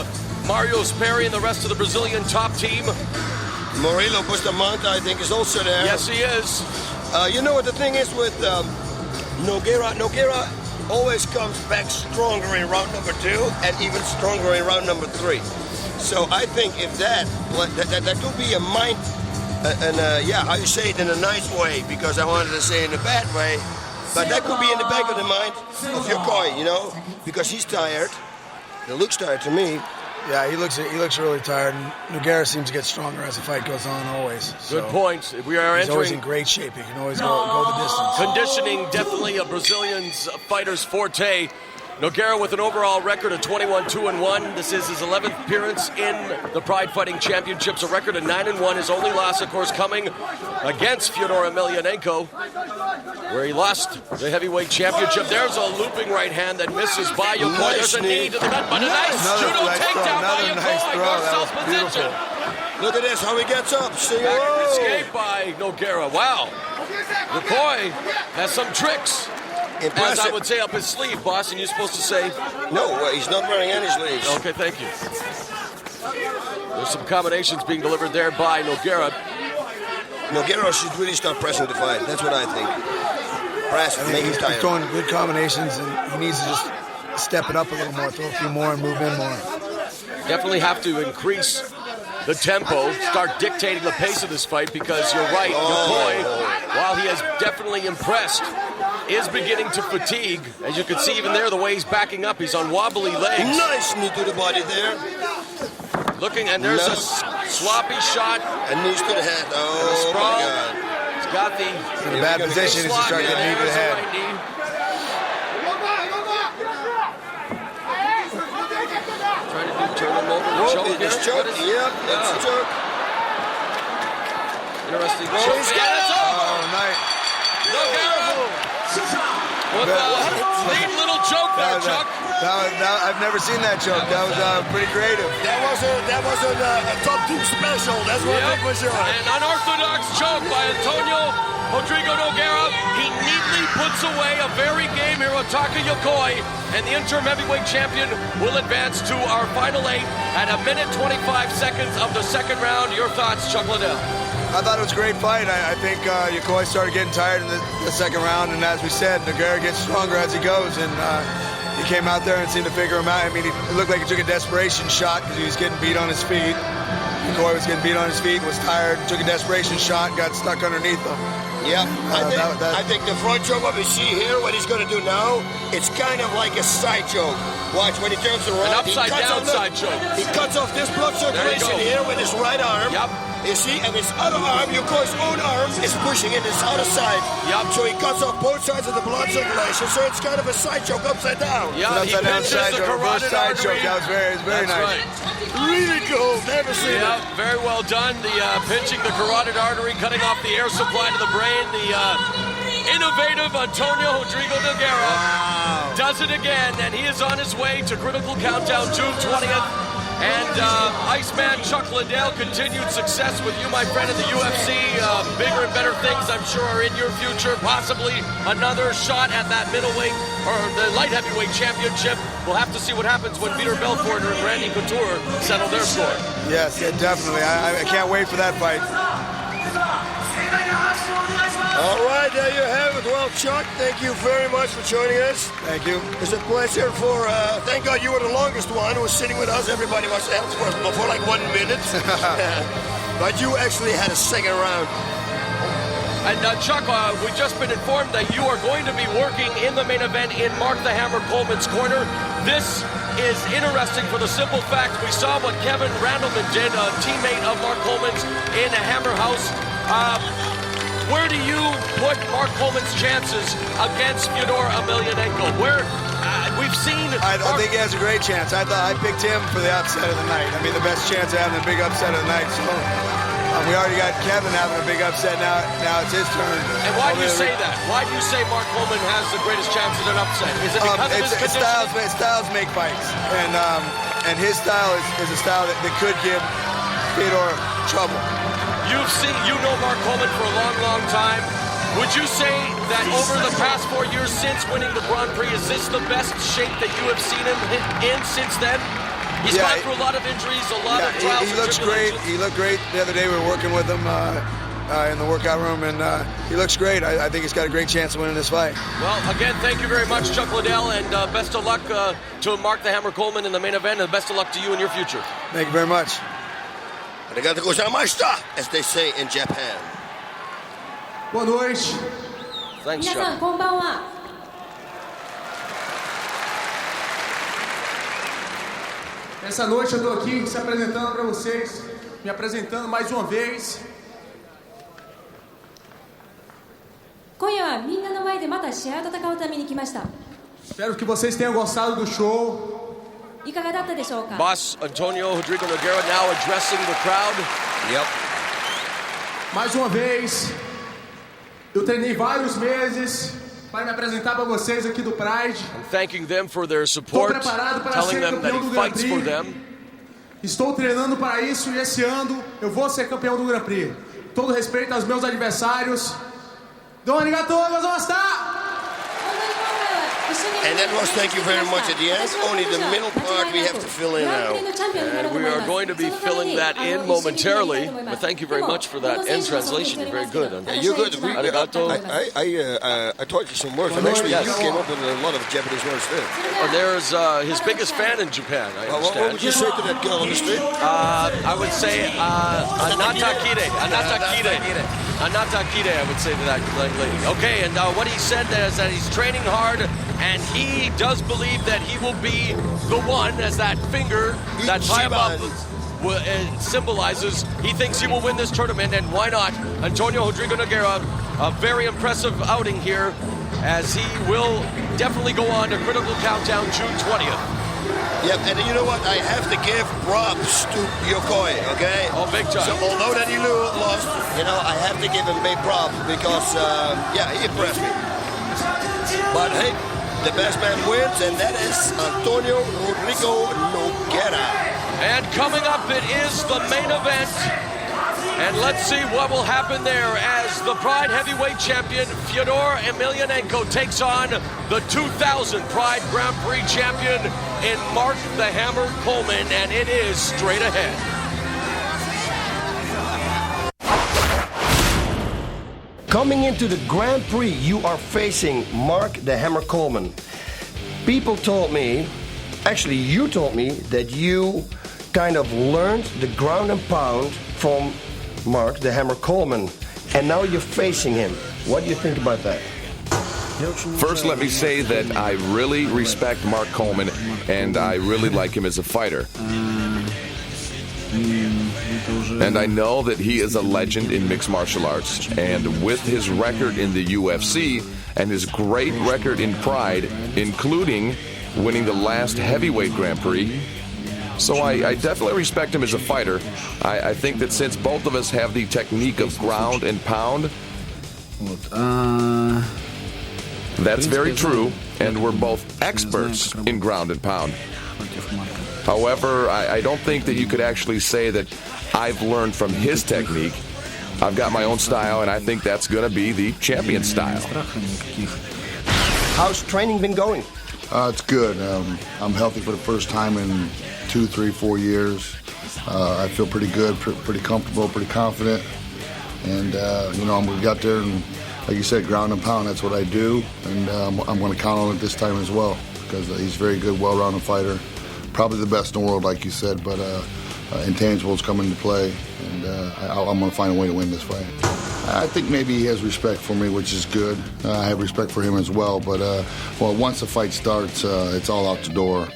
Mario Sperry and the rest of the Brazilian top team. Murilo Bustamante, I think, is also there. Yes, he is. You know what the thing is with Nogueira? Nogueira always comes back stronger in round number 2 and even stronger in round number 3. So I think if that could be a mind, how you say it in a nice way, because I wanted to say it in a bad way. But that could be in the back of the mind of Yokoi, because he's tired. He looks tired to me. Yeah, he looks really tired. And Nogueira seems to get stronger as the fight goes on always. Good point. We are he's always in great shape. He can always go the distance. Conditioning, definitely a Brazilian's fighter's forte. Nogueira with an overall record of 21-2-1. This is his 11th appearance in the Pride Fighting Championships. A record of 9-1. His only loss, of course, coming against Fiódor Emelianenko, where he lost the heavyweight championship. There's a looping right hand that misses by Yokoi. There's a knee to the gut, but a nice judo takedown by Yokoi. North-south position. Look at this, how he gets up. Escape by Nogueira. Wow. Yokoi has some tricks. Impressive. As I would say, up his sleeve, boss, and you're supposed to say? No, he's not wearing any sleeves. Okay, thank you. There's some combinations being delivered there by Nogueira. Nogueira should really start pressing the fight. That's what I think. Press, make him tired. He's throwing good combinations, and he needs to just step it up a little more, throw a few more, and move in more. Definitely have to increase the tempo, start dictating the pace of this fight, because you're right, Yokoi, while he has definitely impressed, is beginning to fatigue. As you can see even there, the way he's backing up, he's on wobbly legs. Nice knee to the body there. Looking, and there's a sloppy shot. And knees to the head. Oh, my God. He's got the... In a bad position, he's starting to get knee to the head. Trying to turn him over to choke here. Choke. Yep, that's a choke. Interesting choke. Yeah, that's over. Oh, nice. With a neat little choke there, Chuck. I've never seen that choke. That was pretty creative. That was a top team special. That's what it was sure. An unorthodox choke by Antônio Rodrigo Nogueira. He neatly puts away a very game Hirotaka Yokoi, and the interim heavyweight champion will advance to our final 8 at 1:25 of the second round. Your thoughts, Chuck Liddell? I thought it was a great fight. I think Yokoi started getting tired in the second round, and as we said, Nogueira gets stronger as he goes, and he came out there and seemed to figure him out. I mean, it looked like he took a desperation shot because he was getting beat on his feet. Yokoi was getting beat on his feet, was tired, took a desperation shot, got stuck underneath him. Yeah, I think the front choke, what we see here, what he's going to do now, it's kind of like a side choke. Watch, when he turns around, an upside-down side choke. He cuts off this blood circulation here with his right arm. Yep. You see, and his other arm, Yokoi's own arm, is pushing in his other side. Yep. So he cuts off both sides of the blood circulation, so it's kind of a side choke upside down. Yeah, he pinches the carotid artery. That was very nice. Right. Really cool, never seen it. Very well done. The pinching the carotid artery, cutting off the air supply to the brain. The innovative Antônio Rodrigo Nogueira does it again, and he is on his way to critical countdown June 20th. And Iceman Chuck Liddell, continued success with you, my friend, in the UFC. Bigger and better things, I'm sure, are in your future. Possibly another shot at that middleweight or the light heavyweight championship. We'll have to see what happens when Peter Belfort and Randy Couture settle their score. Yes, yeah, definitely. I can't wait for that fight. All right, there you have it. Well, Chuck, thank you very much for joining us. Thank you. It's a pleasure for, thank God you were the longest one who was sitting with us. Everybody was else for like 1 minute. But you actually had a second round. And Chuck, we've just been informed that you are going to be working in the main event in Mark the Hammer Coleman's corner. This is interesting for the simple fact we saw what Kevin Randleman did, a teammate of Mark Coleman's in a Hammer House. Where do you put Mark Coleman's chances against Fiódor Emelianenko? Where we've seen... I think he has a great chance. I picked him for the upset of the night. I mean, the best chance of having a big upset of the night. So we already got Kevin having a big upset. Now it's his turn. And why do you say that? Why do you say Mark Coleman has the greatest chance at an upset? Is it because of his conditioning? Styles make fights, and his style is a style that could give Fiódor trouble. You know Mark Coleman for a long, long time. Would you say that over the past 4 years since winning the Grand Prix, is this the best shape that you have seen him in since then? He's gone through a lot of injuries, a lot of trials. He looks great. He looked great the other day. We were working with him in the workout room, and he looks great. I think he's got a great chance of winning this fight. Well, again, thank you very much, Chuck Liddell, and best of luck to Mark the Hammer Coleman in the main event, and best of luck to you in your future. Thank you very much. Arigatou gozaimashita, as they say in Japan. Boa noite. Thanks, Chuck. 皆さんこんばんは。 Essa noite eu tô aqui se apresentando para vocês, me apresentando mais uma vez. 今夜はみんなの前でまた試合を戦うために来ました。 Espero que vocês tenham gostado do show. いかがだったでしょうか。 Boss Antônio Rodrigo Nogueira now addressing the crowd. Yep. Mais uma vez, eu treinei vários meses para me apresentar para vocês aqui do Pride. I'm thanking them for their support, telling them that he fights for them. Estou treinando para isso e esse ano eu vou ser campeão do Grand Prix. Todo respeito aos meus adversários. どうもありがとうございました。本当に今回は一 And that was thank you very much at the end. Only the middle part we have to fill in now. And we are going to be filling that in momentarily. But thank you very much for that end translation. You're very good. Yeah, you're good. I taught you some words. And actually, you came up with a lot of Japanese words too. There's his biggest fan in Japan, I understand. What would you say to that girl on the street? I would say anatakire. Anatakire, I would say to that lady. Okay, and what he said is that he's training hard, and he does believe that he will be the one, as that finger that's high above symbolizes. He thinks he will win this tournament, and why not? Antônio Rodrigo Nogueira, a very impressive outing here, as he will definitely go on to critical countdown June 20th. Yep, and you know what? I have to give props to Yokoi, okay? Oh, big time. So although that he lost, I have to give him big props because, he impressed me. But hey, the best man wins, and that is Antônio Rodrigo Nogueira. And coming up, it is the main event. And let's see what will happen there as the Pride Heavyweight Champion Fiódor Emelianenko takes on the 2000 Pride Grand Prix Champion in Mark the Hammer Coleman, and it is straight ahead. Coming into the Grand Prix, you are facing Mark the Hammer Coleman. People told me, actually you told me, that you kind of learned the ground and pound from Mark the Hammer Coleman, and now you're facing him. What do you think about that? First, let me say that I really respect Mark Coleman, and I really like him as a fighter. And I know that he is a legend in mixed martial arts, and with his record in the UFC and his great record in Pride, including winning the last heavyweight Grand Prix, so I definitely respect him as a fighter. I think that since both of us have the technique of ground and pound, that's very true, and we're both experts in ground and pound. However, I don't think that you could actually say that I've learned from his technique. I've got my own style, and I think that's going to be the champion style. How's training been going? It's good. I'm healthy for the first time in 2, 3, 4 years. I feel pretty good, pretty comfortable, pretty confident. And, we got there, and like you said, ground and pound, that's what I do. And I'm going to count on it this time as well, because he's a very good, well-rounded fighter. Probably the best in the world, like you said, but intangibles come into play, and I'm going to find a way to win this fight. I think maybe he has respect for me, which is good. I have respect for him as well, but once the fight starts, it's all out the door.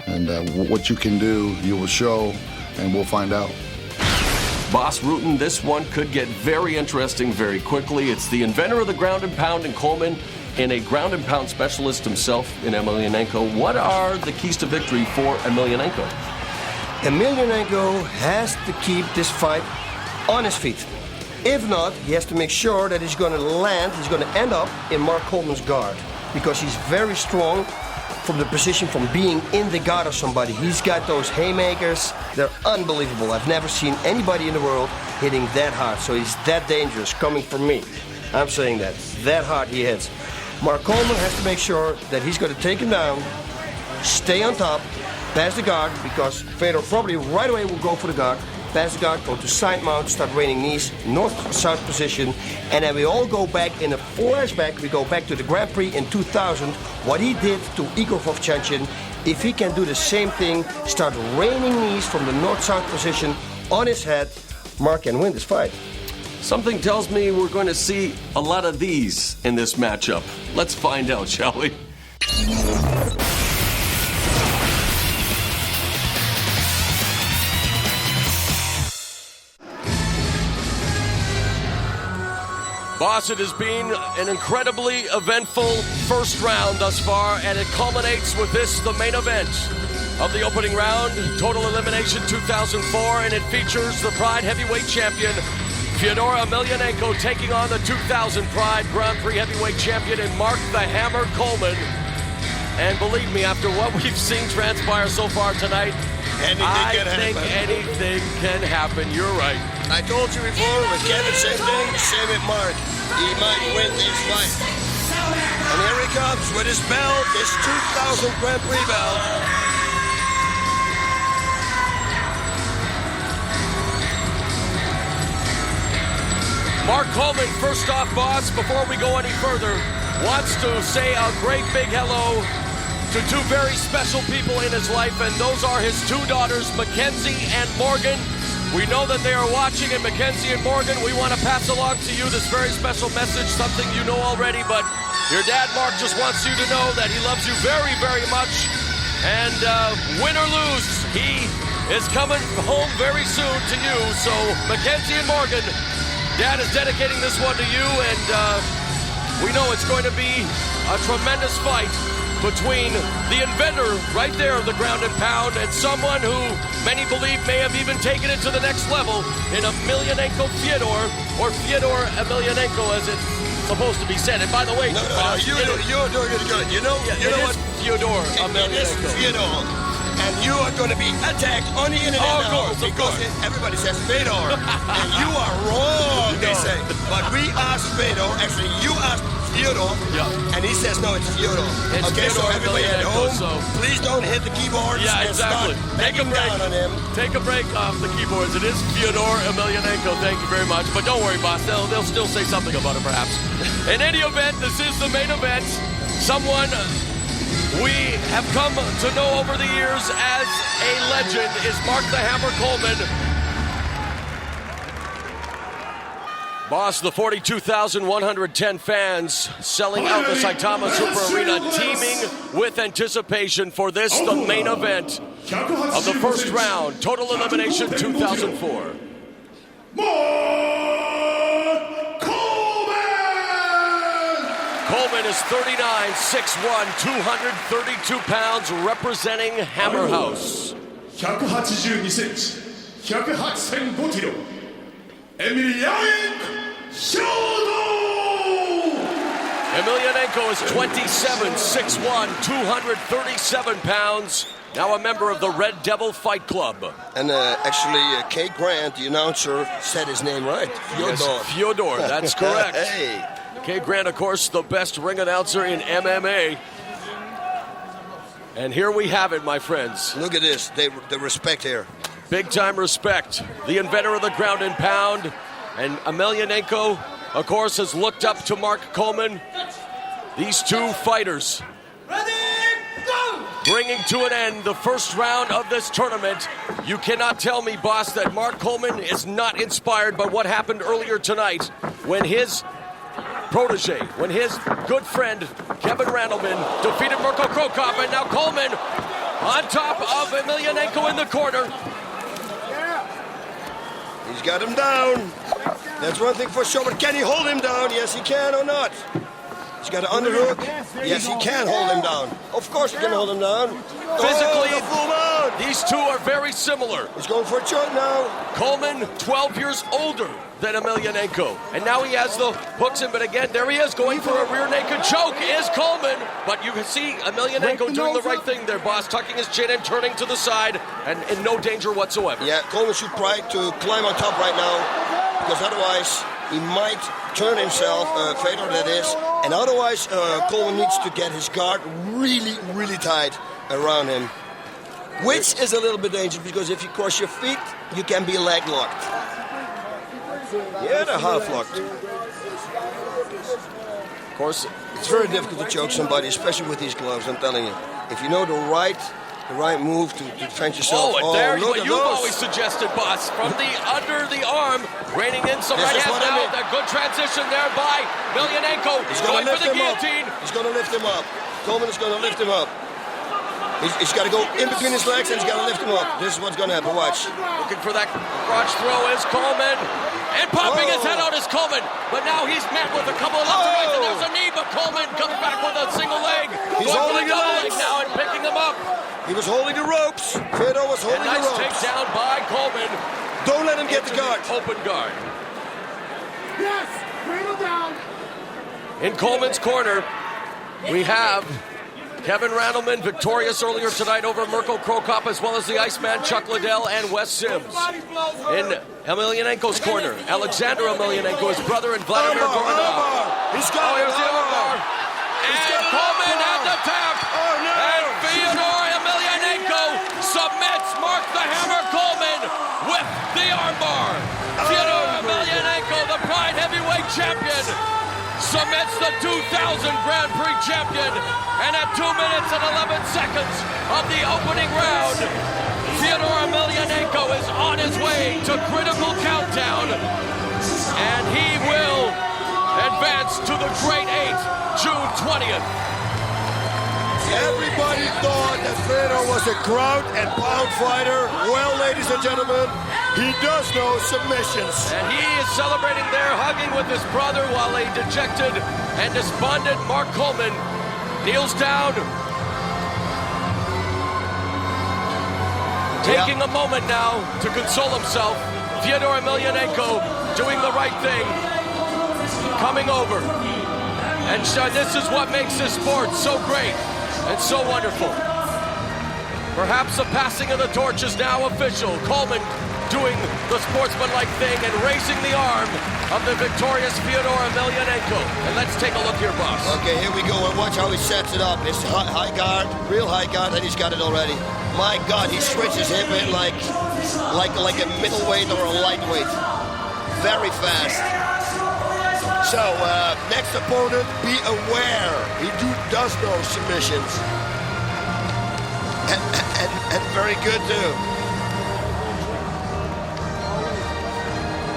And what you can do, you will show, and we'll find out. Boss Rutan, this one could get very interesting very quickly. It's the inventor of the ground and pound in Coleman and a ground and pound specialist himself in Emelianenko. What are the keys to victory for Emelianenko? Emelianenko has to keep this fight on his feet. If not, he has to make sure that he's going to end up in Mark Coleman's guard, because he's very strong from the position from being in the guard of somebody. He's got those haymakers. They're unbelievable. I've never seen anybody in the world hitting that hard. So he's that dangerous coming from me. I'm saying that. That hard he hits. Mark Coleman has to make sure that he's going to take him down, stay on top, pass the guard, because Fiódor probably right away will go for the guard, pass the guard, go to side mount, start raining knees, north-south position, and then we all go back in a flashback. We go back to the Grand Prix in 2000, what he did to Igor Vovchanchyn. If he can do the same thing, start raining knees from the north-south position on his head, Mark can win this fight. Something tells me we're going to see a lot of these in this matchup. Let's find out, shall we? Boss, it has been an incredibly eventful first round thus far, and it culminates with this, the main event of the opening round, Total Elimination 2004, and it features the Pride Heavyweight Champion, Fiódor Emelianenko, taking on the 2000 Pride Grand Prix Heavyweight Champion in Mark the Hammer Coleman. And believe me, after what we've seen transpire so far tonight, I think anything can happen. You're right. I told you before, with Kevin, same thing, same with Mark. He might win this fight. And here he comes with his belt, his 2000 Grand Prix belt. Mark Coleman, first off, boss, before we go any further, wants to say a great big hello to two very special people in his life, and those are his two daughters, Mackenzie and Morgan. We know that they are watching, and Mackenzie and Morgan, we want to pass along to you this very special message, something you know already, but your dad, Mark, just wants you to know that he loves you very, very much, and win or lose, he is coming home very soon to you. So, Mackenzie and Morgan, Dad is dedicating this one to you, and we know it's going to be a tremendous fight between the inventor right there of the ground and pound and someone who many believe may have even taken it to the next level in Emelianenko Fiódor, or Fiódor Emelianenko as it's supposed to be said. And by the way, No, you're doing it good. You know what? Fiódor It is Emelianenko. Fiódor. And you are going to be attacked on the internet now. Of course. Everybody says Fiódor. And you are wrong, they say. But we asked Fiódor, actually you asked Fiódor, and he says no, it's Fiódor. Okay, so everybody at home, please don't hit the keyboards and start banging down on him. Take a break off the keyboards. It is Fiódor Emelianenko. Thank you very much. But don't worry, boss. They'll still say something about it, perhaps. In any event, this is the main event. Someone we have come to know over the years as a legend is Mark the Hammer Coleman. Boss, the 42,110 fans selling out the Saitama Super Arena, teeming with anticipation for this, the main event of the first round, Total Elimination 2004. Coleman is 39, 6'1", 232 pounds, representing Hammer House. 182センチ、108.5キロ、Emelianenko Emelianenko is 27, 6'1", 237 pounds, now a member of the Red Devil Fight Club. And actually, Kate Grant, the announcer, said his name right. Fiódor. Yes, Fiódor, that's correct. Hey. Kate Grant, of course, the best ring announcer in MMA. And here we have it, my friends. Look at this, the respect here. Big time respect. The inventor of the ground and pound. And Emelianenko, of course, has looked up to Mark Coleman. These two fighters bringing to an end the first round of this tournament. You cannot tell me, boss, that Mark Coleman is not inspired by what happened earlier tonight when his protege, when his good friend Kevin Randleman defeated Mirko Cro Cop, and now Coleman on top of Emelianenko in the corner. He's got him down. That's one thing for sure, but can he hold him down? Yes, he can or not. He's got an underhook. Yes, he can hold him down. Of course he can hold him down. Physically, these two are very similar. He's going for a choke now. Coleman, 12 years older than Emelianenko. And now he has the hooks in, but again, there he is going for a rear naked choke, is Coleman. But you can see Emelianenko doing the right thing there, boss, tucking his chin and turning to the side, and in no danger whatsoever. Yeah, Coleman should try to climb on top right now, because otherwise he might turn himself, Fiódor that is, and otherwise Coleman needs to get his guard really, really tight around him. Which is a little bit dangerous, because if you cross your feet, you can be leg locked. Yeah, they're half locked. Of course, it's very difficult to choke somebody, especially with these gloves, I'm telling you. If you know the right move to defend yourself. Oh, and there, look what at you've those. always suggested, boss, from the under the arm, raining in some right hands now. That good transition there by Emelianenko. He's going to lift for the him guillotine. up. He's going to lift him up. Coleman is going to lift him up. He's got to go in between his legs, and he's got to lift him up. This is what's going to happen. Watch. Looking for that crotch throw is Coleman. And popping his head out is Coleman. But now he's met with a couple of left and rights, and there's a knee, but Coleman comes back with a single leg. He's holding the double legs leg now and picking them up. He was holding the ropes. Fiódor was holding the ropes. Nice takedown by Coleman. Don't let him get the guard. Open guard. Yes, bring him down. In Coleman's corner, we have Kevin Randleman, victorious earlier tonight over Mirko Cro Cop, as well as the Iceman Chuck Liddell and Wes Sims. In Emelianenko's corner, Alexander Emelianenko, his brother, and Vladimir Goranov. He's got here's the armbar. And Coleman at the tap. And Fiódor Emelianenko submits Mark the Hammer Coleman with the armbar. Fiódor Emelianenko, the Pride Heavyweight Champion, submits the 2000 Grand Prix champion. And at 2 minutes and 11 seconds of the opening round, Fiódor Emelianenko is on his way to critical countdown. And he will advance to the Great Eight, June 20th. Everybody thought that Fiódor was a ground and pound fighter. Well, ladies and gentlemen, he does know submissions. And he is celebrating there, hugging with his brother, while a dejected and despondent Mark Coleman kneels down, taking a moment now to console himself. Fiódor Emelianenko doing the right thing, coming over. And this is what makes this sport so great and so wonderful. Perhaps the passing of the torch is now official. Coleman doing the sportsmanlike thing and raising the arm of the victorious Fiódor Emelianenko. And let's take a look here, boss. Okay, here we go, and watch how he sets it up. It's high guard, real high guard, and he's got it already. My God, he switches him in like a middleweight or a lightweight. Very fast. So, next opponent, be aware. He does know submissions. And very good, too.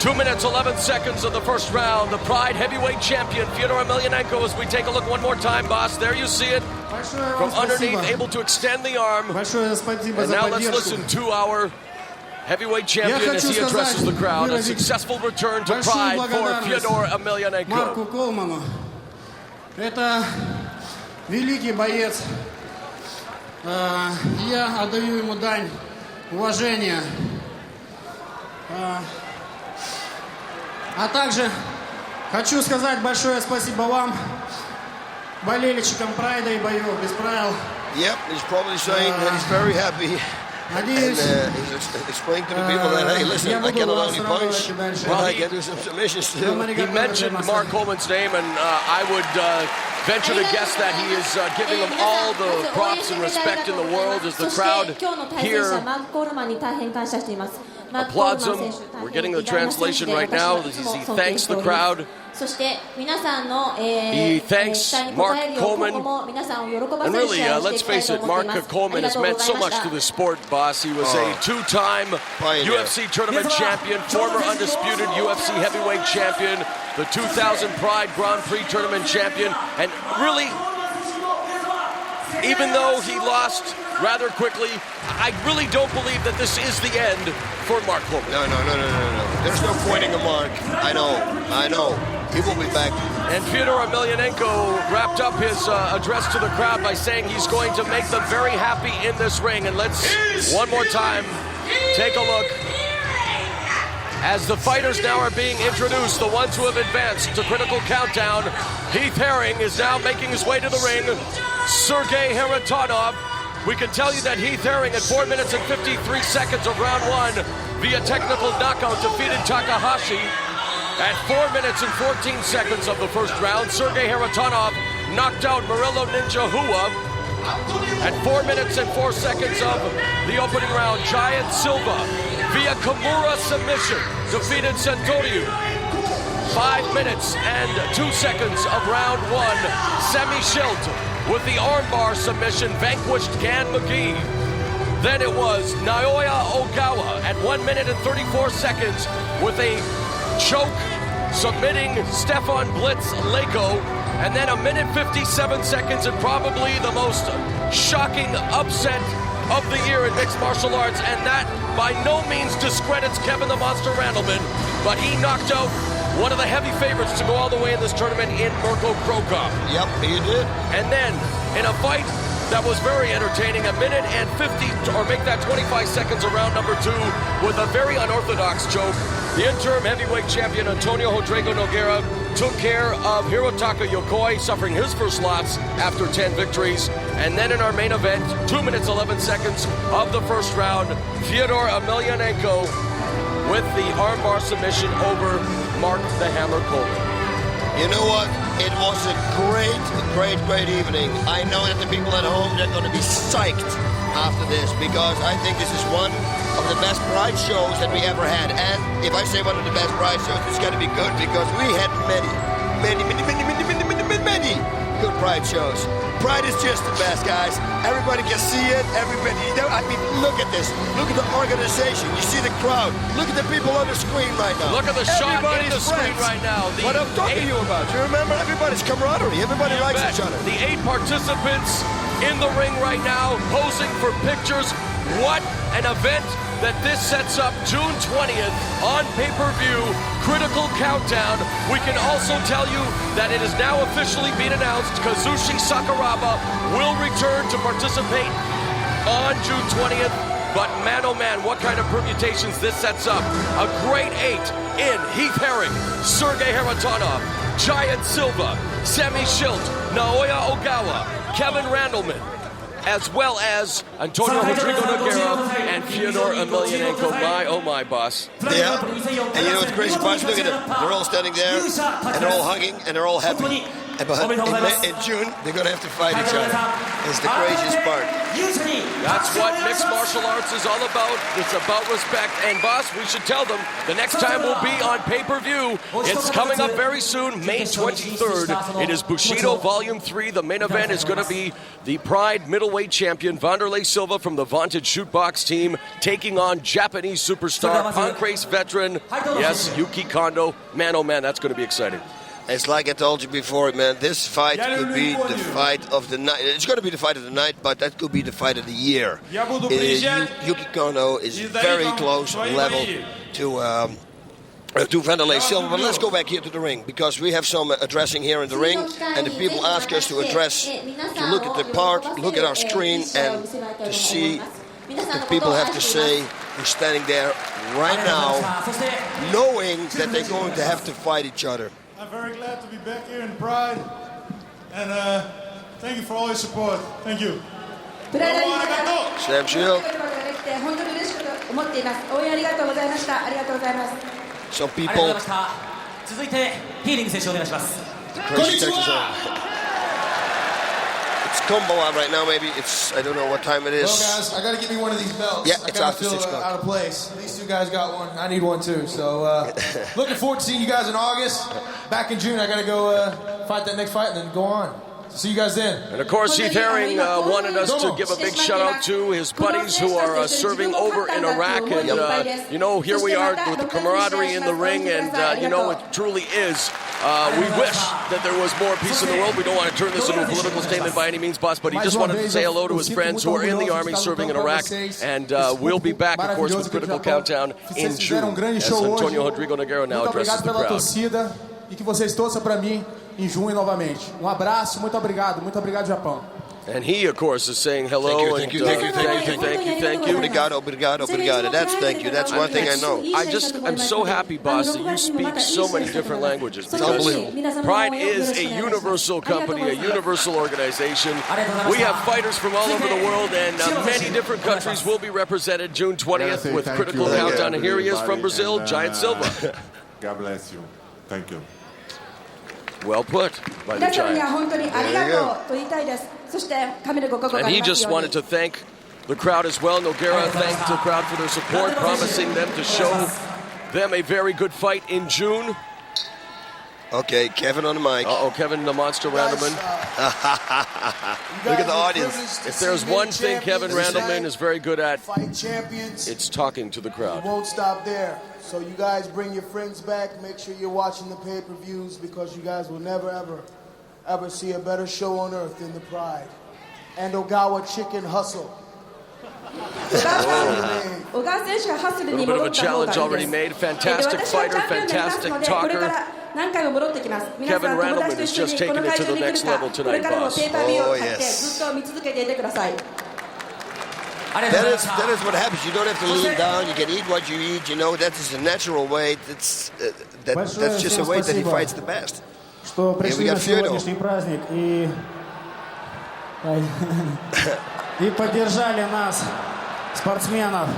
2 minutes, 11 seconds of the first round. The Pride Heavyweight Champion, Fiódor Emelianenko, as we take a look one more time, boss. There you see it. From underneath, able to extend the arm. And now let's listen to our heavyweight champion as he addresses the crowd. A successful return to Pride for Fiódor Emelianenko. Марку Колману. Это великий боец. Я отдаю ему дань уважения. А также хочу сказать большое спасибо вам, болельщикам Прайда и боев без правил. Yep, he's probably saying that he's very happy. And he's explaining to the people that, hey, listen, I cannot only punch, but I can do some submissions too. He mentioned Mark Coleman's name, and I would venture to guess that he is giving him all the props and respect in the world as the crowd here applauds him. We're getting the translation right now. He thanks the crowd. He thanks Mark Coleman. And really, let's face it, Mark Coleman has meant so much to the sport, boss. He was a two-time UFC tournament champion, former undisputed UFC heavyweight champion, the 2000 Pride Grand Prix tournament champion, and really, even though he lost rather quickly, I really don't believe that this is the end for Mark Coleman. No. There's no pointing a mark. I know. He will be back. And Fiódor Emelianenko wrapped up his address to the crowd by saying he's going to make them very happy in this ring. And let's, one more time, take a look. As the fighters now are being introduced, the ones who have advanced to critical countdown, Heath Herring is now making his way to the ring. Sergey Haritonov. We can tell you that Heath Herring at 4 minutes and 53 seconds of round one via technical knockout defeated Takahashi. At 4 minutes and 14 seconds of the first round, Sergey Haritonov knocked out Murillo Ninja Hua. At 4 minutes and 4 seconds of the opening round, Giant Silva via Kimura submission defeated Antônio. 5 minutes and 2 seconds of round one, Semmy Schilt with the armbar submission vanquished McGee. Then it was Naoya Ogawa at 1 minute and 34 seconds with a choke submitting Stefan Leko. And then 1 minute 57 seconds and probably the most shocking upset of the year in mixed martial arts. And that by no means discredits Kevin the Monster Randleman, but he knocked out one of the heavy favorites to go all the way in this tournament in Mirko Cro Cop. Yep, he did. And then, in a fight that was very entertaining, 1 minute and 50, or make that 25 seconds of round number two, with a very unorthodox choke, the interim heavyweight champion Antônio Rodrigo Nogueira took care of Hirotaka Yokoi, suffering his first loss after 10 victories. And then in our main event, 2 minutes 11 seconds of the first round, Fiódor Emelianenko with the armbar submission over Mark the Hammer Coleman. You know what? It was a great evening. I know that the people at home, they're going to be psyched after this because I think this is one of the best Pride shows that we ever had. And if I say one of the best Pride shows, it's going to be good because we had many good Pride shows. Pride is just the best, guys. Everybody can see it. Everybody, I mean, look at this. Look at the organization. You see the crowd. Look at the people on the screen right now. Look at the shot in the screen right now. What I'm talking to you about. You remember? Everybody's camaraderie. Everybody likes each other. The 8 participants in the ring right now, posing for pictures. What an event that this sets up June 20th on pay-per-view, Critical Countdown. We can also tell you that it has now officially been announced Kazushi Sakuraba will return to participate on June 20th. But man, oh man, what kind of permutations this sets up. A great 8 in Heath Herring, Sergei Haritonov, Giant Silva, Semmy Schilt, Naoya Ogawa, Kevin Randleman, as well as Antônio Rodrigo Nogueira and Fiódor Emelianenko. My, oh my, boss. Yeah, and you know what's crazy, boss? Look at them. They're all standing there, and they're all hugging, and they're all happy. But in June, they're going to have to fight each other. It's the craziest part. That's what mixed martial arts is all about. It's about respect. And, boss, we should tell them the next time we'll be on pay-per-view. It's coming up very soon, May 23rd. It is Bushido Volume 3. The main event is going to be the Pride middleweight champion, Wanderlei Silva from the vaunted Shootbox team, taking on Japanese superstar, Pancrase veteran, yes, Yuki Kondo. Man, oh man, that's going to be exciting. It's like I told you before, man, this fight could be the fight of the night. It's going to be the fight of the night, but that could be the fight of the year. Yuki Kondo is very close level to Wanderlei Silva. But let's go back here to the ring, because we have some addressing here in the ring, and the people ask us to address, to look at the part, look at our screen, and to see what people have to say. We're standing there right now, knowing that they're going to have to fight each other. I'm very glad to be back here in Pride, and thank you for all your support. Thank you. Slam Schilt. Some people. Crazy Texas on. It's combo on right now, maybe. It's, I don't know what time it is. Well, guys, I got to give me one of these belts. Yeah, I it's gotta after feel 6 o'clock. out of place. These two guys got one. I need one too. So looking forward to seeing you guys in August. Back in June, I got to go fight that next fight and then go on. See you guys then. And of course, Heath Herring wanted us to give a big shout out to his buddies who are serving over in Iraq. And, you know, here we are with the camaraderie in the ring. And, you know, it truly is. We wish that there was more peace in the world. We don't want to turn this into a political statement by any means, boss, but he just wanted to say hello to his friends who are in the army serving in Iraq. And we'll be back, of course, with Critical Countdown in June, as Antônio Rodrigo Nogueira now addresses the crowd. E que vocês torçam para mim em junho novamente. Abraço, muito obrigado, Japão. And he, of course, is saying hello. Thank you. Obrigado. That's thank you. That's one thing I know. I'm so happy, boss, that you speak so many different languages. It's unbelievable. Pride is a universal company, a universal organization. We have fighters from all over the world, and many different countries will be represented June 20th with Critical Countdown. And here he is from Brazil, Giant Silva. God bless you. Thank you. Well put by the Giant. And he just wanted to thank the crowd as well. Nogueira thanked the crowd for their support, promising them to show them a very good fight in June. Okay, Kevin on the mic. Kevin the Monster Randleman. Look at the audience. If there's one thing Kevin Randleman is very good at, fight champions. It's talking to the crowd. You won't stop there. So you guys bring your friends back. Make sure you're watching the pay-per-views, because you guys will never, ever see a better show on earth than the Pride and Ogawa Chicken Hustle. A little bit of a challenge already made. Fantastic fighter, fantastic talker. Kevin Randleman is just taking it to the next level tonight, boss. Oh, yes. That is what happens. You don't have to lean down. You can eat what you eat. You know, that is a natural way. That's just a way that he fights the best. Here we got Fiódor. И поддержали нас, спортсменов.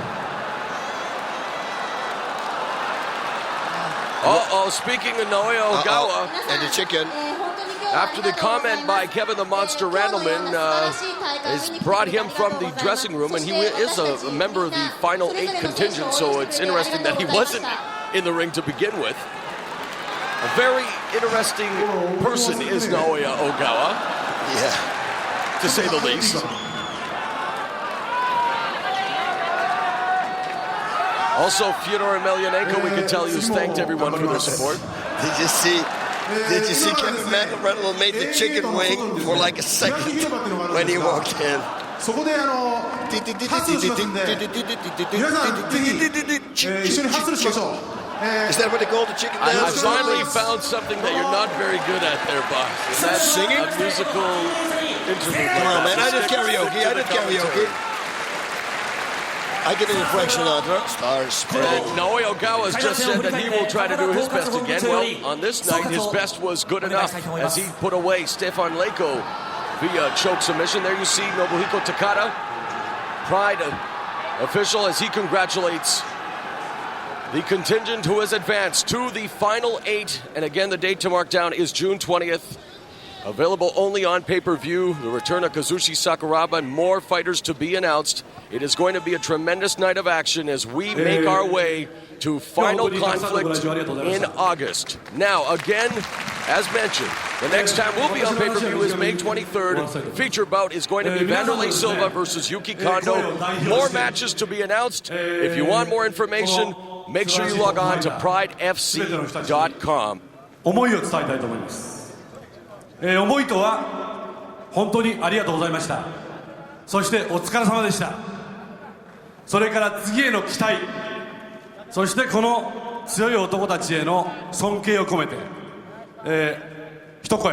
Speaking of Naoya Ogawa. And the chicken. After the comment by Kevin the Monster Randleman has brought him from the dressing room, and he is a member of the final 8 contingent, so it's interesting that he wasn't in the ring to begin with. A very interesting person is Naoya Ogawa. Yeah. To say the least. Also, Fiódor Emelianenko, we can tell you, has thanked everyone for their support. Did you see Kevin Randleman made the chicken wing for like a second when he walked in? Is that what they call the chicken dance? I finally found something that you're not very good at there, boss. Is that singing? A musical interlude. Come on, man. I did karaoke. I get an inflection on her. Stars spread. Naoya Ogawa has just said that he will try to do his best again. Well, on this night, his best was good enough as he put away Stefan Leko via choke submission. There you see Nobuhiko Takada, Pride official, as he congratulates the contingent who has advanced to the final 8. And again, the date to mark down is June 20th. Available only on pay-per-view. The return of Kazushi Sakuraba and more fighters to be announced. It is going to be a tremendous night of action as we make our way to final conflict in August. Now, again, as mentioned, the next time we'll be on pay-per-view is May 23rd. Feature bout is going to be Vanderlei Silva versus Yuki Kondo. More matches to be announced. If you want more information, make sure you log on to pridefc.com. 思いとは本当にありがとうございました。そしてお疲れ様でした。それから次への期待、そしてこの強い男たちへの尊敬を込めて、一声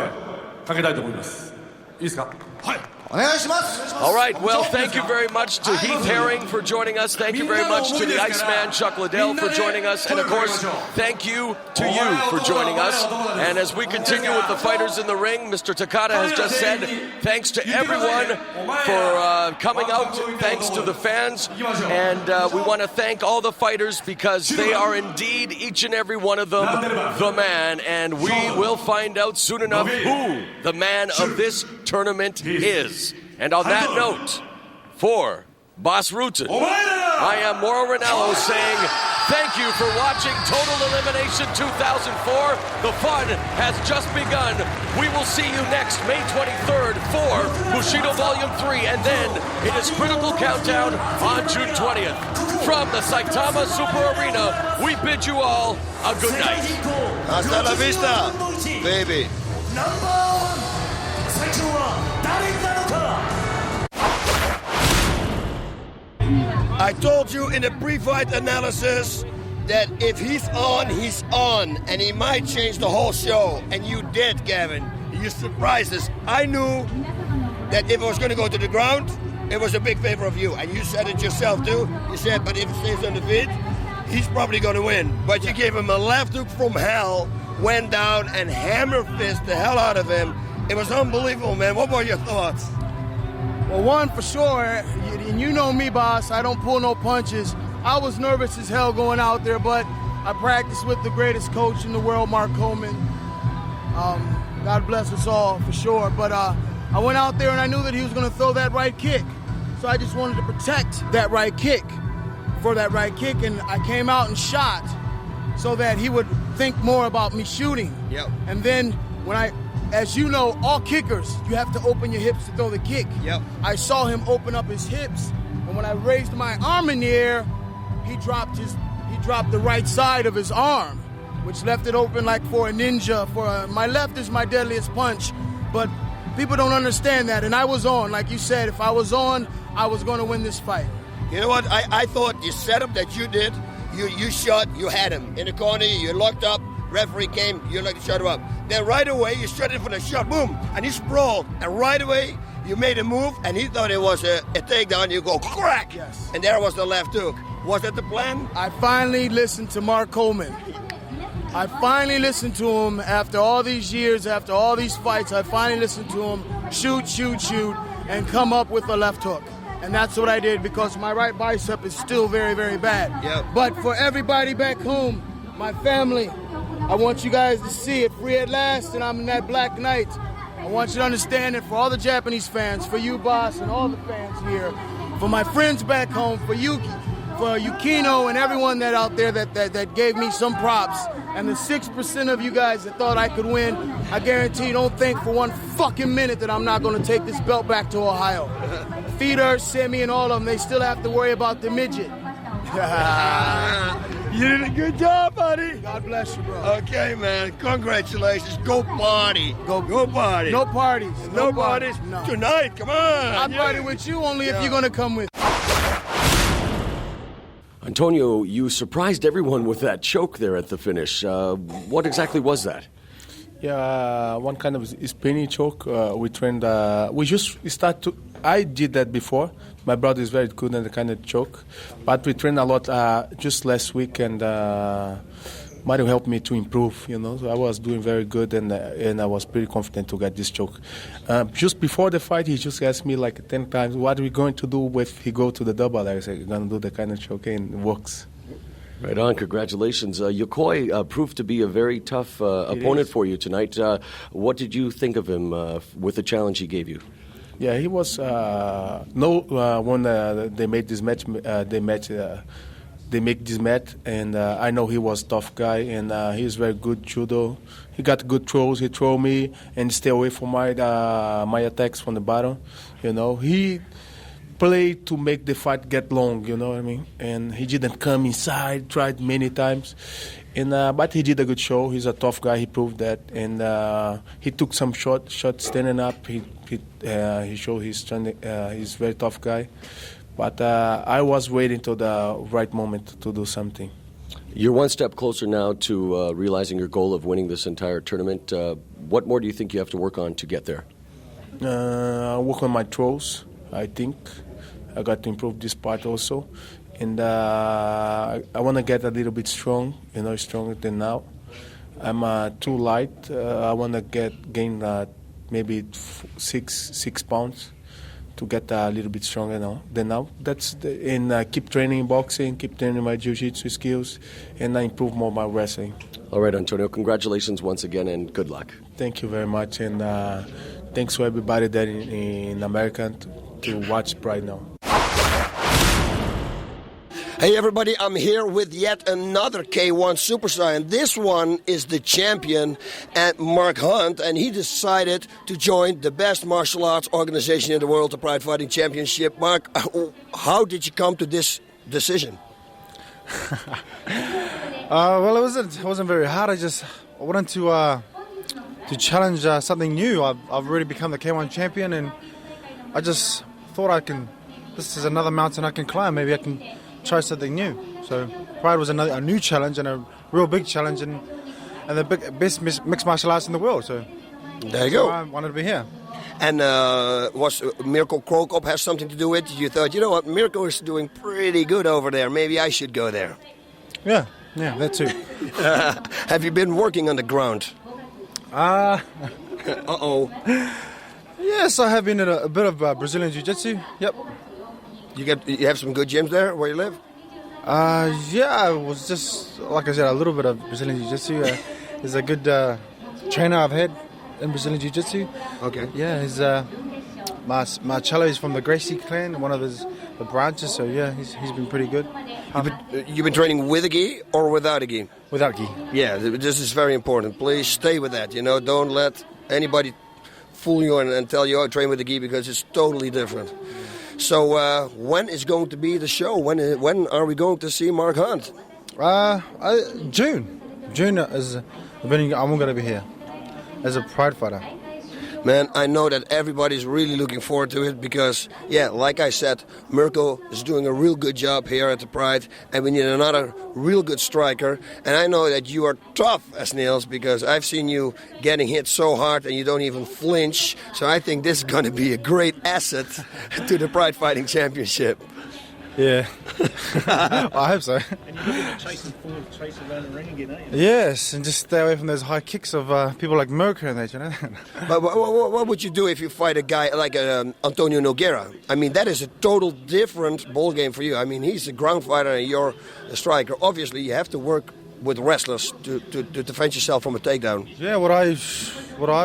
かけたいと思います。いいですか？はい。 All right, well, thank you very much to Heath Herring for joining us. Thank you very much to the Iceman, Chuck Liddell, for joining us. And, of course, thank you to you for joining us. And as we continue with the fighters in the ring, Mr. Takada has just said thanks to everyone for coming out, thanks to the fans. And we want to thank all the fighters because they are indeed, each and every one of them, the man. And we will find out soon enough who the man of this tournament is. And on that note, for Boss Rutan, I am Mauro Ranallo saying thank you for watching Total Elimination 2004. The fun has just begun. We will see you next May 23rd for Bushido Volume 3, and then it is Critical Countdown on June 20th. From the Saitama Super Arena, we bid you all a good night. Hasta la vista, baby. I told you in the pre-fight analysis that if he's on, and he might change the whole show. And you did, Gavin. You surprised us. I knew that if it was going to go to the ground, it was a big favor of you. And you said it yourself, too. You said, but if it stays on the feet, he's probably going to win. But you gave him a left hook from hell, went down and hammer fist the hell out of him. It was unbelievable, man. What were your thoughts? Well, one for sure, and you know me, boss, I don't pull no punches. I was nervous as hell going out there, but I practiced with the greatest coach in the world, Mark Coleman. God bless us all, for sure. But I went out there and I knew that he was going to throw that right kick. So I just wanted to protect that right kick for that right kick, and I came out and shot so that he would think more about me shooting. Yep. And then when as you know, all kickers, you have to open your hips to throw the kick. Yep. I saw him open up his hips, and when I raised my arm in the air, he dropped the right side of his arm, which left it open like for a ninja. My left is my deadliest punch, but people don't understand that. And I was on, like you said, if I was on, I was going to win this fight. You know what? I thought the setup that you did, you shot, you had him in the corner, you locked up. Referee came, you like to shut him up. Then right away, you shut it for the shot, boom, and he sprawled. And right away, you made a move, and he thought it was a takedown. You go, crack! Yes. And there was the left hook. Was that the plan? I finally listened to Mark Coleman. I finally listened to him after all these years, after all these fights. I finally listened to him shoot, and come up with a left hook. And that's what I did because my right bicep is still very, very bad. Yep. But for everybody back home, my family, I want you guys to see it free at last, and I'm in that Black Knight. I want you to understand it for all the Japanese fans, for you, boss, and all the fans here, for my friends back home, for Yuki, for Yukino and everyone that out there that gave me some props, and the 6% of you guys that thought I could win. I guarantee you, don't think for one fucking minute that I'm not going to take this belt back to Ohio. Fiódor, Semmy, and all of them, they still have to worry about the midget. You did a good job, buddy. God bless you, bro. Okay, man. Congratulations. Go party. Go party. No parties. No parties? No. Tonight, come on. I'm partying with you only if you're going to come with. Antônio, you surprised everyone with that choke there at the finish. What exactly was that? Yeah, one kind of spinning choke. We trained. We just start to. I did that before. My brother is very good at the kind of choke, but we trained a lot just last week, and Mario helped me to improve. So I was doing very good, and I was pretty confident to get this choke. Just before the fight, he just asked me like 10 times, "What are we going to do if he go to the double?" I said, "You're gonna do the kind of choke, and it works." Right on. Congratulations. Yokoi proved to be a very tough opponent for you tonight. What did you think of him with the challenge he gave you? Yeah, he was when they made this match. They make this match, and I know he was a tough guy, and he's very good judo. He got good throws. He throw me and stay away from my attacks from the bottom. He played to make the fight get long. You know what I mean? And he didn't come inside. Tried many times, and but he did a good show. He's a tough guy. He proved that, and he took some shots standing up. He showed he's a very tough guy. But I was waiting till the right moment to do something. You're one step closer now to realizing your goal of winning this entire tournament. What more do you think you have to work on to get there? Work on my throws, I think. I got to improve this part also. And I want to get a little bit strong, stronger than now. I'm too light. I want to gain maybe 6 pounds. To get a little bit stronger than now. Keep training boxing, keep training my jiu-jitsu skills, and I improve more my wrestling. All right, Antônio, congratulations once again and good luck. Thank you very much, and thanks to everybody there in America to watch Pride now. Hey everybody, I'm here with yet another K1 superstar, and this one is the champion, Mark Hunt, and he decided to join the best martial arts organization in the world, the Pride Fighting Championship. Mark, how did you come to this decision? Well, it wasn't very hard. I wanted to challenge something new. I've already become the K1 champion, and I just thought this is another mountain I can climb. Maybe I can try something new. So Pride was a new challenge and a real big challenge, and the best mixed martial arts in the world. So there you go. I wanted to be here. And was Mirko Cro Cop has something to do with it? You thought, you know what, Mirko is doing pretty good over there. Maybe I should go there. Yeah, that too. Have you been working on the ground? Uh-oh. Yes, I have been in a bit of Brazilian Jiu-Jitsu. Yep. You have some good gyms there where you live? Yeah, it was just, like I said, a little bit of Brazilian Jiu-Jitsu. There's a good trainer I've had in Brazilian Jiu-Jitsu. Okay. Yeah, he's Marcello is from the Gracie clan, one of the branches, so yeah, he's been pretty good. You've been training with a gi or without a gi? Without gi. Yeah, this is very important. Please stay with that, don't let anybody fool you and tell you, train with a gi, because it's totally different. So when is going to be the show? When are we going to see Mark Hunt? June. June is the beginning. I'm going to be here as a Pride fighter. Man, I know that everybody's really looking forward to it because, like I said, Mirko is doing a real good job here at the Pride, and we need another real good striker. And I know that you are tough as nails because I've seen you getting hit so hard and you don't even flinch. So I think this is going to be a great asset to the Pride Fighting Championship. Yeah, I hope so. And you're looking at chase around the ring again, aren't you? Yes, and just stay away from those high kicks of people like Mirko and that, But what would you do if you fight a guy like Antônio Nogueira? I mean, that is a total different ball game for you. I mean, he's a ground fighter and you're a striker. Obviously, you have to work with wrestlers to defend yourself from a takedown? Yeah, what I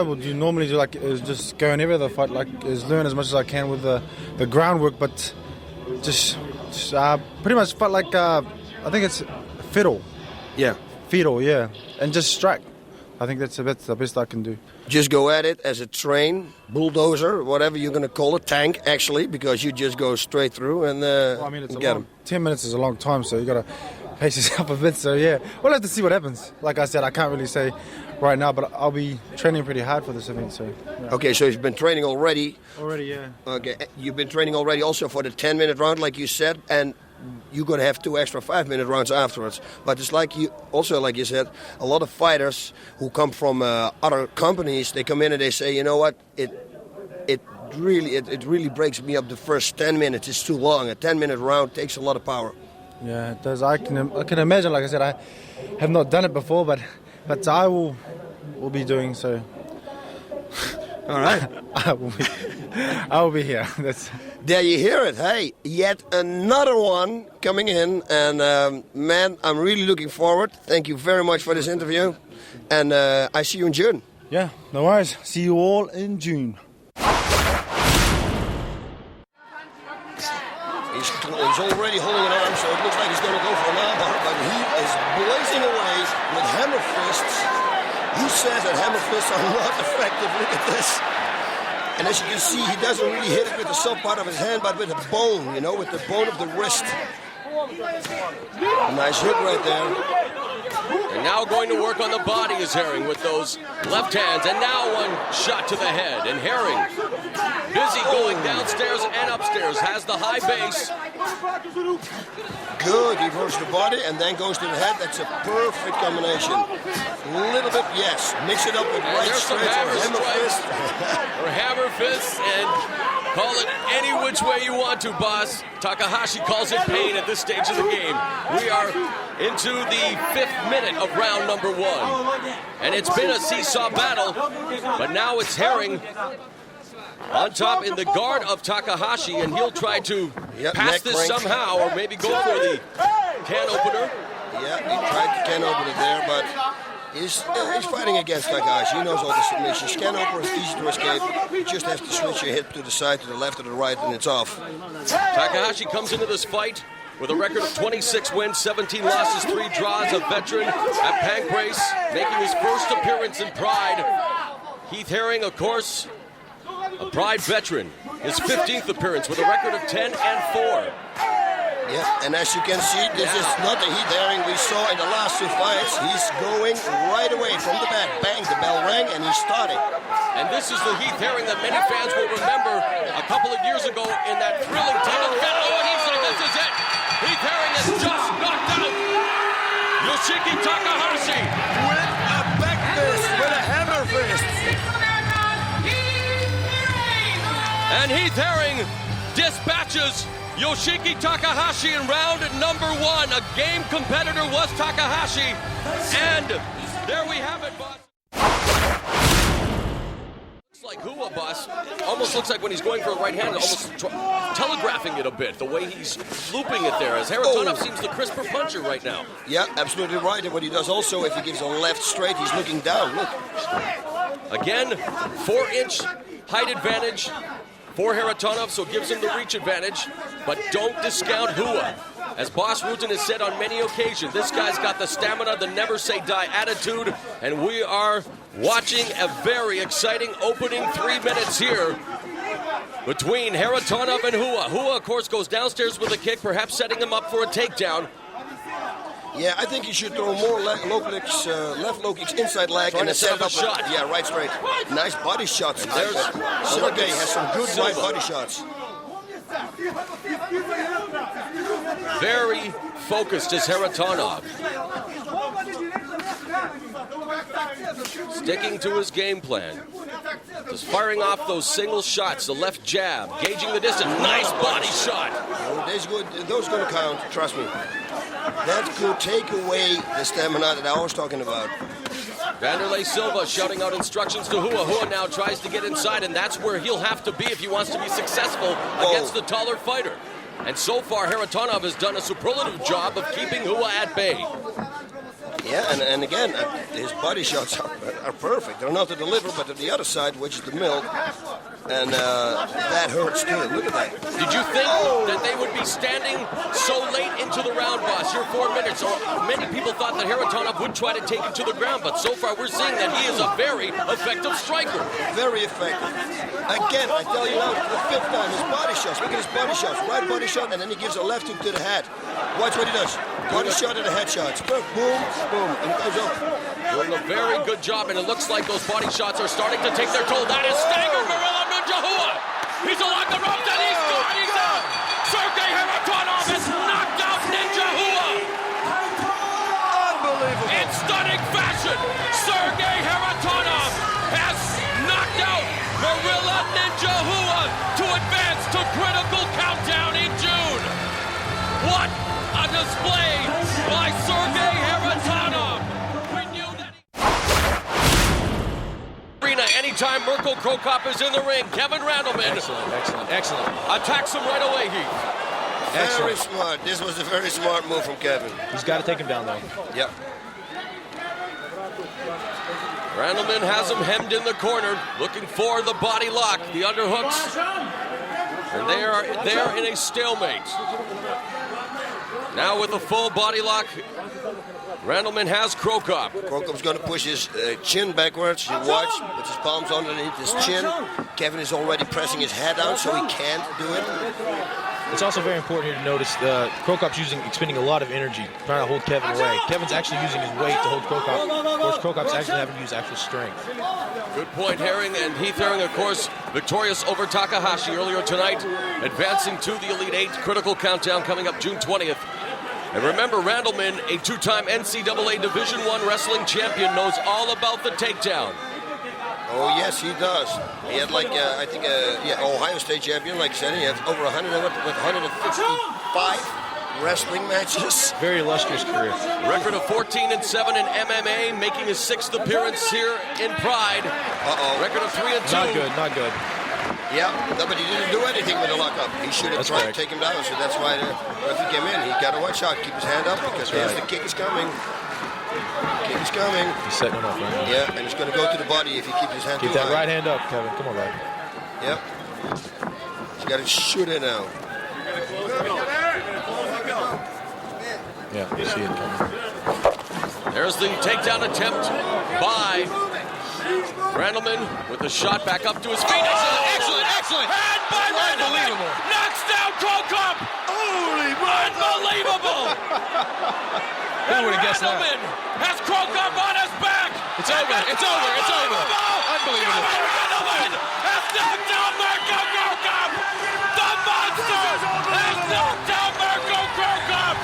would do normally do is just go in every other fight, is learn as much as I can with the groundwork, but just pretty much fight like I think it's fiddle. Yeah. Fiddle, yeah, and just strike. I think that's the best I can do. Just go at it as a train, bulldozer, whatever you're going to call it, tank actually, because you just go straight through and get them. 10 minutes is a long time, so you got to pace yourself a bit. So yeah, we'll have to see what happens. Like I said, I can't really say right now, but I'll be training pretty hard for this event. So yeah. Okay, so you've been training already. Already, yeah. Okay, you've been training already also for the 10-minute round, like you said, and you're going to have 2 extra 5-minute rounds afterwards. But it's like you said, a lot of fighters who come from other companies, they come in and they say, you know what, it really breaks me up the first 10 minutes. It's too long. A 10-minute round takes a lot of power. Yeah, it does. I can imagine. Like I said, I have not done it before, but I will be doing so. All right. I will be here. There you hear it. Hey, yet another one coming in. And, man, I'm really looking forward. Thank you very much for this interview. And I see you in June. Yeah, no worries. See you all in June. He's already holding an arm, so it looks like he's going to go for an armbar. But he is blazing away with hammer fists. Who says that hammer fists are not effective? Look at this. And as you can see, he doesn't really hit it with the soft part of his hand, but with the bone, with the bone of the wrist. A nice hit right there. And now going to work on the body is Herring with those left hands. And now one shot to the head. And Herring, busy going downstairs and upstairs, has the high base. Good, he goes to the body and then goes to the head. That's a perfect combination. A little bit, yes. Mix it up with right straight or hammer fist. Or hammer fist, and call it any which way you want to, boss. Takahashi calls it pain at this stage of the game. We are into the 5th minute of round number 1. And it's been a seesaw battle, but now it's Herring on top in the guard of Takahashi, and he'll try to pass this somehow, or maybe go for the can opener. Yeah, he tried the can opener there, but he's fighting against Takahashi. He knows all the submissions. Can opener is easy to escape. You just have to switch your hip to the side, to the left, or the right, and it's off. Takahashi comes into this fight with a record of 26 wins, 17 losses, 3 draws, a veteran at Pancrase, making his first appearance in Pride. Heath Herring, of course, a Pride veteran, his 15th appearance with a record of 10-4. Yeah, and as you can see, this is not the Heath Herring we saw in the last 2 fights. He's going right away from the bat. Bang, the bell rang, and he's starting. And this is the Heath Herring that many fans will remember a couple of years ago in that thrilling title battle. Oh, he's like, this is it. Heath Herring has just knocked out Yoshiki Takahashi with a back fist, with a hammer fist. And Heath Herring dispatches Yoshiki Takahashi in round number 1. A game competitor was Takahashi. And there we have it, boss. Looks like Hua, boss. Almost looks like when he's going for a right hand, almost telegraphing it a bit, the way he's looping it there, as Haritonov seems the crisper puncher right now. Yeah, absolutely right. And what he does also, if he gives a left straight, he's looking down. Look. Again, 4-inch height advantage for Haritonov, so it gives him the reach advantage. But don't discount Hua. As Boss Rutan has said on many occasions, this guy's got the stamina, the never say die attitude, and we are watching a very exciting opening 3 minutes here between Haritonov and Hua. Hua, of course, goes downstairs with a kick, perhaps setting him up for a takedown. Yeah, I think he should throw more left low kicks inside leg and set it up. Shot. Yeah, right straight. Nice body shots. There's Sergey has some good right body shots. Very focused is Haritonov. Sticking to his game plan. Just firing off those single shots, the left jab, gauging the distance. Nice body shot. Those going to count, trust me. That could take away the stamina that I was talking about. Vanderlei Silva shouting out instructions to Hua. Hua now tries to get inside, and that's where he'll have to be if he wants to be successful against the taller fighter. And so far, Haritonov has done a superlative job of keeping Hua at bay. Yeah, and again, his body shots are perfect. They're not to deliver, but to the other side, which is the milk. And that hurts too. Look at that. Did you think that they would be standing so late into the round, boss? You're 4 minutes. So many people thought that Haritonov would try to take him to the ground, but so far we're seeing that he is a very effective striker. Very effective. Again, I tell you now, the fifth time, his body shots. Look at his body shots. Right body shot, and then he gives a left hook to the head. Watch what he does. Body shot and a head shot. Boom, boom, and it goes up. Doing a very good job, and it looks like those body shots are starting to take their toll. That is Stagger Gorilla Ninjahua. He's along the ropes, and he's gone. He's out. Sergei Haritonov has knocked out Ninjahua. Unbelievable. In stunning fashion, Sergei Haritonov has knocked out Gorilla Ninjahua to advance to critical countdown in June. What a display by Sergei Haritonov. Anytime Mirko Cro Cop is in the ring, Kevin Randleman. Excellent. Attacks him right away, Heath. Very smart. This was a very smart move from Kevin. He's got to take him down, though. Yep. Randleman has him hemmed in the corner, looking for the body lock, the underhooks. And they are there in a stalemate. Now with a full body lock, Randleman has Cro Cop. Cro Cop's going to push his chin backwards. You watch, with his palms underneath his chin. Kevin is already pressing his head out, so he can't do it. It's also very important here to notice Cro Cop's expending a lot of energy trying to hold Kevin away. Kevin's actually using his weight to hold Cro Cop. Of course, Cro Cop's actually having to use actual strength. Good point, Herring. And Heath Herring, of course, victorious over Takahashi earlier tonight, advancing to the Elite Eight. Critical countdown coming up June 20th. And remember, Randleman, a two-time NCAA Division I wrestling champion, knows all about the takedown. Oh, yes, he does. He had, like, I think, Ohio State champion, like I said. He had over 155 wrestling matches. Very illustrious career. Record of 14-7 in MMA, making his 6th appearance here in Pride. Record of 3-2. Not good. Yeah, no, but he didn't do anything with the lockup. He should have tried to take him down, so that's why the referee came in. He got to watch out, keep his hand up, because the kick is coming. Kick is coming. He's setting him up, right? Yeah, and it's going to go to the body if he keeps his hand Keep too that high. right hand up, Kevin. Come on, right. Yep. He's got to shoot it now. Yeah, you see it coming. There's the takedown attempt by Randleman with the shot back up to his feet. Excellent. And by Randleman. Knocks down Cro Cop. Unbelievable. Who would have guessed that? Randleman has Cro Cop on his back. It's over. Unbelievable. Randleman has knocked down Mirko Cro Cop. The monster has knocked down Mirko Cro Cop.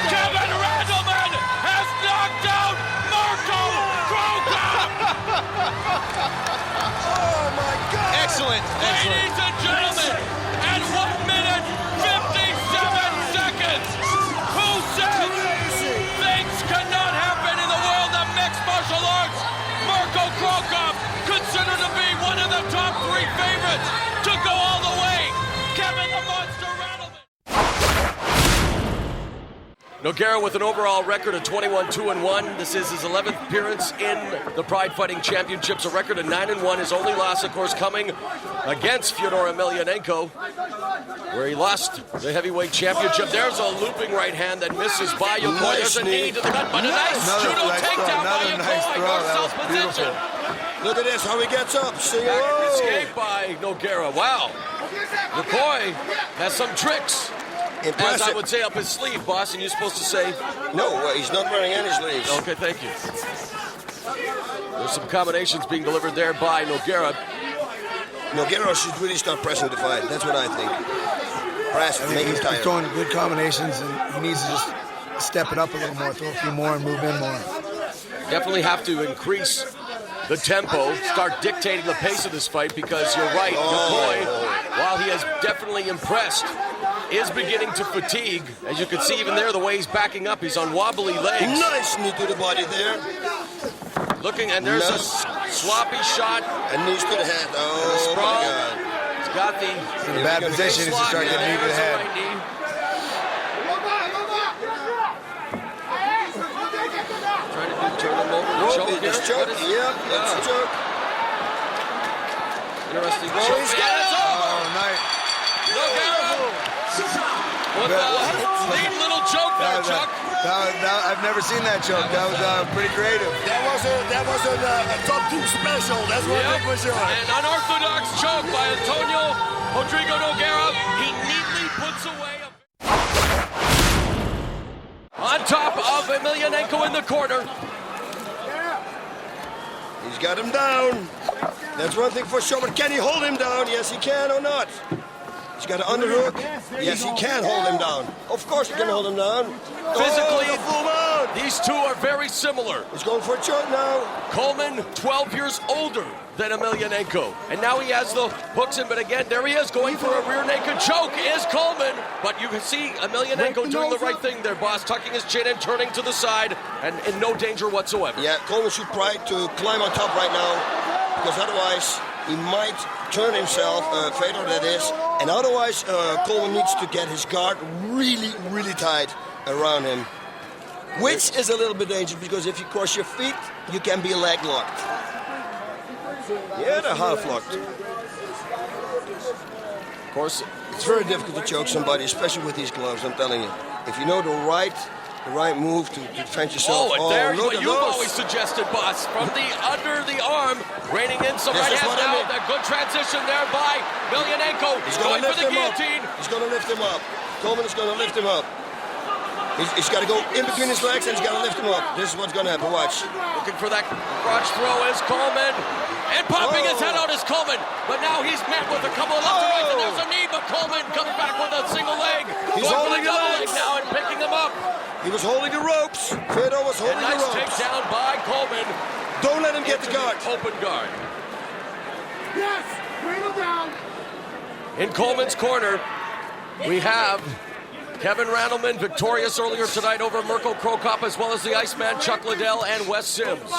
Kevin Randleman has knocked down Mirko Cro Cop. Oh, my God. Excellent. Ladies and gentlemen, at 1 minute, 57 seconds, who said things cannot happen in the world of mixed martial arts? Mirko Cro Cop, considered to be one of the top 3 favorites to go all the way. Kevin the Monster Randleman. Nogueira with an overall record of 21-2-1. This is his 11th appearance in the Pride Fighting Championships. A record of 9-1. His only loss, of course, coming against Fiódor Emelianenko, where he lost the heavyweight championship. There's a looping right hand that misses by Yokoi. There's a knee to the gut, but a nice judo takedown by Yokoi. North-south position. Look at this, how he gets up. See, Escape by Nogueira. Wow. Yokoi has some tricks. Impressive. As I would say, up his sleeve, boss, and you're supposed to say... No, he's not wearing any sleeves. Okay, thank you. There's some combinations being delivered there by Nogueira. Nogueira should really start pressing the fight. That's what I think. Press, make him tired. He's throwing good combinations, and he needs to just step it up a little more, throw a few more, and move in more. Definitely have to increase the tempo, start dictating the pace of this fight, because you're right, Yokoi, while he has definitely impressed, is beginning to fatigue. As you can see even there, the way he's backing up, he's on wobbly legs. Nice knee to the body there. Looking, and there's a sloppy shot. And knees to the head. Oh, my God. He's got the... In a bad position is to start getting knee to the head. Right knee. It's choke. Yep, it's a choke. Interesting. Oh, he's got it. Oh, nice. With a neat little joke there, Chuck. I've never seen that joke. That was pretty creative. That was a top 2 special. That's what it was. An unorthodox joke by Antônio Rodrigo Nogueira. He neatly puts away on top of Emelianenko in the corner. He's got him down. That's one thing for sure, but can he hold him down? Yes, he can or not. He's got an underhook. Yes, he can hold him down. Of course he can hold him down. Physically, full mount. These two are very similar. He's going for a choke now. Coleman, 12 years older than Emelianenko. And now he has the hooks in, but again, there he is going for a rear naked choke is Coleman. But you can see Emelianenko doing the right thing there, boss, tucking his chin and turning to the side and in no danger whatsoever. Yeah, Coleman should try to climb on top right now because otherwise he might turn himself, Fiódor that is, and otherwise Coleman needs to get his guard really, really tight around him, which is a little bit dangerous because if you cross your feet, you can be leg locked. Yeah, they're half locked. Of course, it's very difficult to choke somebody, especially with these gloves, I'm telling you. If you know the right move to defend yourself. Oh, and there's what you've always suggested, boss. From the under the arm, reining in some right hands now. That good transition there by Emelianenko. He's going for the guillotine. He's going to lift him up. Coleman is going to lift him up. He's got to go in between his legs and he's got to lift him up. This is what's going to happen. Watch. Looking for that crotch throw is Coleman. And popping his head out is Coleman. But now he's met with a couple of left and right. And there's a knee, but Coleman comes back with a single leg. He's holding the double leg now and picking them up. He was holding the ropes. Fiódor was holding the ropes. Nice takedown by Coleman. Don't let him get the guard. Open guard. Yes, bring him down. In Coleman's corner, we have Kevin Randleman, victorious earlier tonight over Mirko Cro Cop, as well as the Iceman Chuck Liddell and Wes Sims.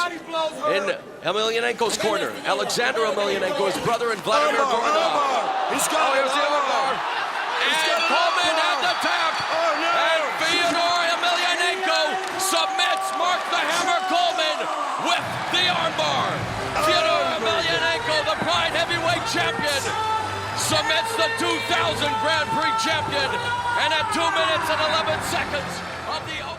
In Emelianenko's corner, Alexander Emelianenko, his brother, and Vladimir Goranov. He's got here's the armbar. And Coleman at the tap. And Fiódor Emelianenko submits Mark the Hammer Coleman with the armbar. Fiódor Emelianenko, the Pride Heavyweight Champion, submits the 2000 Grand Prix champion, and at 2 minutes and 11 seconds of the opening.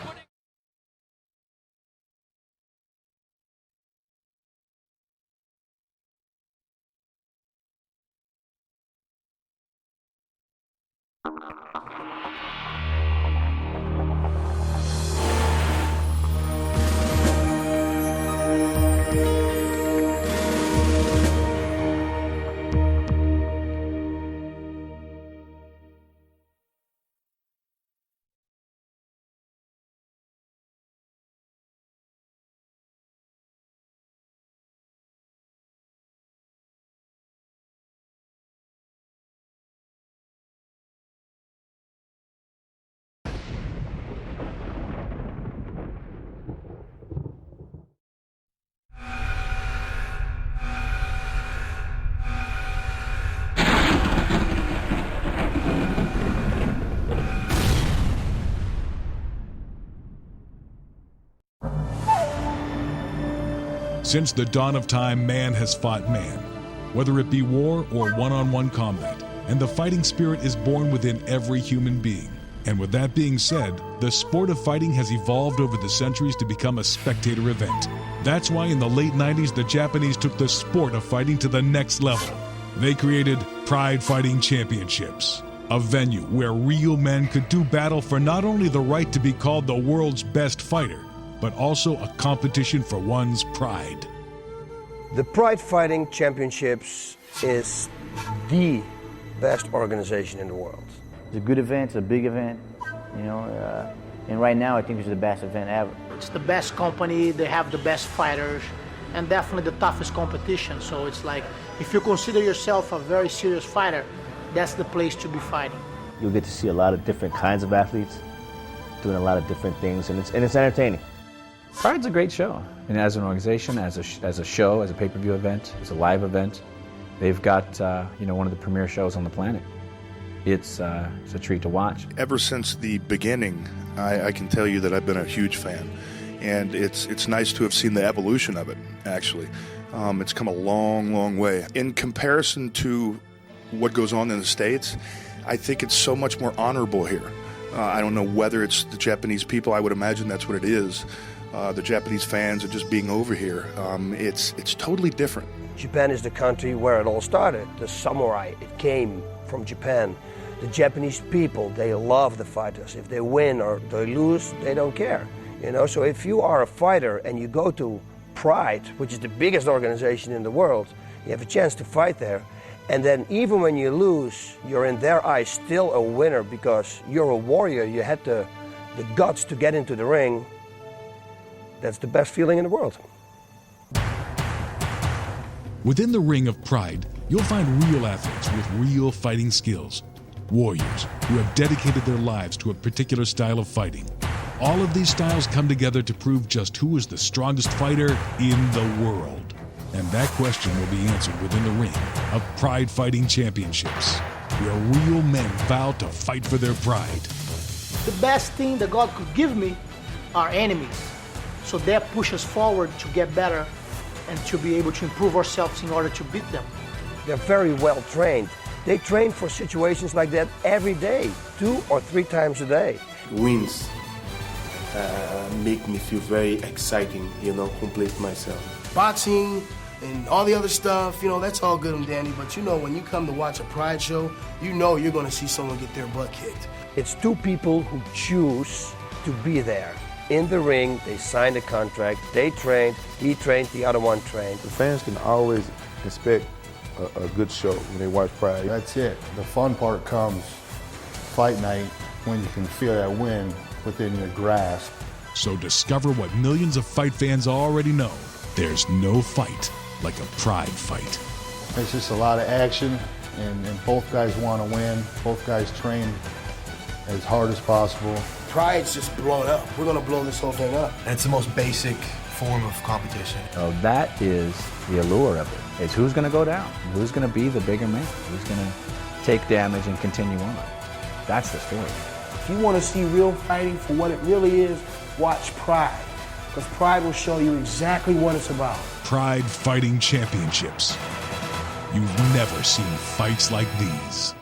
Since the dawn of time, man has fought man, whether it be war or one-on-one combat, and the fighting spirit is born within every human being. And with that being said, the sport of fighting has evolved over the centuries to become a spectator event. That's why in the late 90s, the Japanese took the sport of fighting to the next level. They created Pride Fighting Championships, a venue where real men could do battle for not only the right to be called the world's best fighter, but also a competition for one's pride. The Pride Fighting Championships is the best organization in the world. It's a good event, it's a big event, you know, and right now I think it's the best event ever. It's the best company, they have the best fighters, and definitely the toughest competition. So it's like, if you consider yourself a very serious fighter, that's the place to be fighting. You'll get to see a lot of different kinds of athletes doing a lot of different things, and it's entertaining. Pride's a great show, and as an organization, as a show, as a pay-per-view event, as a live event, they've got one of the premier shows on the planet. It's a treat to watch. Ever since the beginning, I can tell you that I've been a huge fan. and it's nice to have seen the evolution of it, actually. It's come a long, long way. In comparison to what goes on in the States, I think it's so much more honorable here. I don't know whether it's the Japanese people. I would imagine that's what it is. The Japanese fans are just being over here. It's totally different. Japan is the country where it all started. The samurai, it came from Japan. The Japanese people, they love the fighters. If they win or they lose, they don't care. You know, so if you are a fighter and you go to Pride, which is the biggest organization in the world, you have a chance to fight there. And then even when you lose, you're in their eyes still a winner because you're a warrior. You had the guts to get into the ring. That's the best feeling in the world. Within the ring of Pride, you'll find real athletes with real fighting skills. Warriors who have dedicated their lives to a particular style of fighting. All of these styles come together to prove just who is the strongest fighter in the world. And that question will be answered within the ring of Pride Fighting Championships, where real men vow to fight for their pride. The best thing that God could give me are enemies. So that pushes us forward to get better and to be able to improve ourselves in order to beat them. They're very well trained. They train for situations like that every day, 2 or 3 times a day. Wins make me feel very exciting, complete myself. Boxing and all the other stuff, that's all good and dandy, but when you come to watch a Pride show, you're going to see someone get their butt kicked. It's 2 people who choose to be there. In the ring, they signed a contract, they trained, he trained, the other one trained. The fans can always expect a good show when they watch Pride. That's it. The fun part comes fight night when you can feel that win within your grasp. So discover what millions of fight fans already know. There's no fight like a Pride fight. It's just a lot of action, and both guys want to win. Both guys train as hard as possible. Pride's just blown up. We're going to blow this whole thing up. It's the most basic form of competition. So that is the allure of it. It's who's going to go down, who's going to be the bigger man, who's going to take damage and continue on. That's the story. If you want to see real fighting for what it really is, watch Pride. Because Pride will show you exactly what it's about. Pride Fighting Championships. You've never seen fights like these.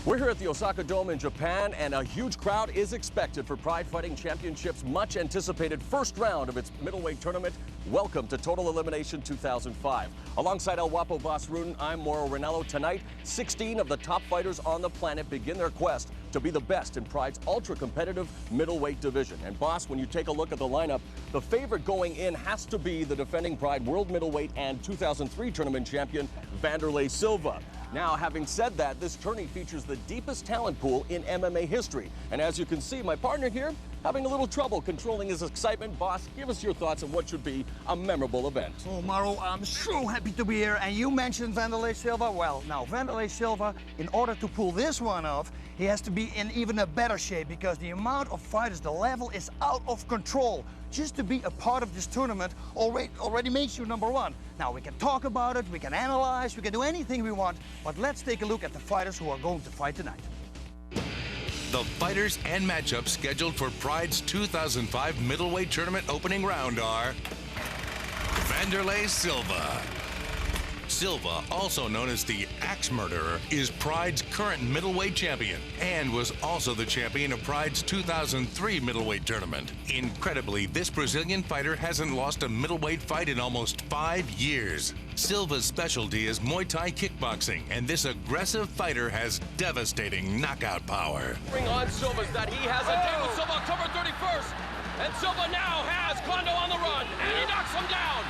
We're here at the Osaka Dome in Japan, and a huge crowd is expected for Pride Fighting Championships' much anticipated first round of its middleweight tournament. Welcome to Total Elimination 2005. Alongside El Guapo Boss Rudin, I'm Mauro Ranallo. Tonight, 16 of the top fighters on the planet begin their quest to be the best in Pride's ultra-competitive middleweight division. And Boss, when you take a look at the lineup, the favorite going in has to be the defending Pride World Middleweight and 2003 tournament champion, Wanderlei Silva. Now, having said that, this tourney features the deepest talent pool in MMA history. And as you can see, my partner here having a little trouble controlling his excitement. Boss, give us your thoughts on what should be a memorable event. Oh, Mauro, I'm so happy to be here. And you mentioned Wanderlei Silva. Well, now, Wanderlei Silva, in order to pull this one off, he has to be in even a better shape because the amount of fighters, the level is out of control. Just to be a part of this tournament already makes you #1. Now, we can talk about it, we can analyze, we can do anything we want, but let's take a look at the fighters who are going to fight tonight. The fighters and matchups scheduled for Pride's 2005 middleweight tournament opening round are Wanderlei Silva, Silva, also known as the Axe Murderer, is Pride's current middleweight champion and was also the champion of Pride's 2003 middleweight tournament. Incredibly, this Brazilian fighter hasn't lost a middleweight fight in almost 5 years. Silva's specialty is Muay Thai kickboxing, and this aggressive fighter has devastating knockout power. Bring on Silva's that he has a David Silva, October 31st. And Silva now has Kondo on the run, and he knocks him down.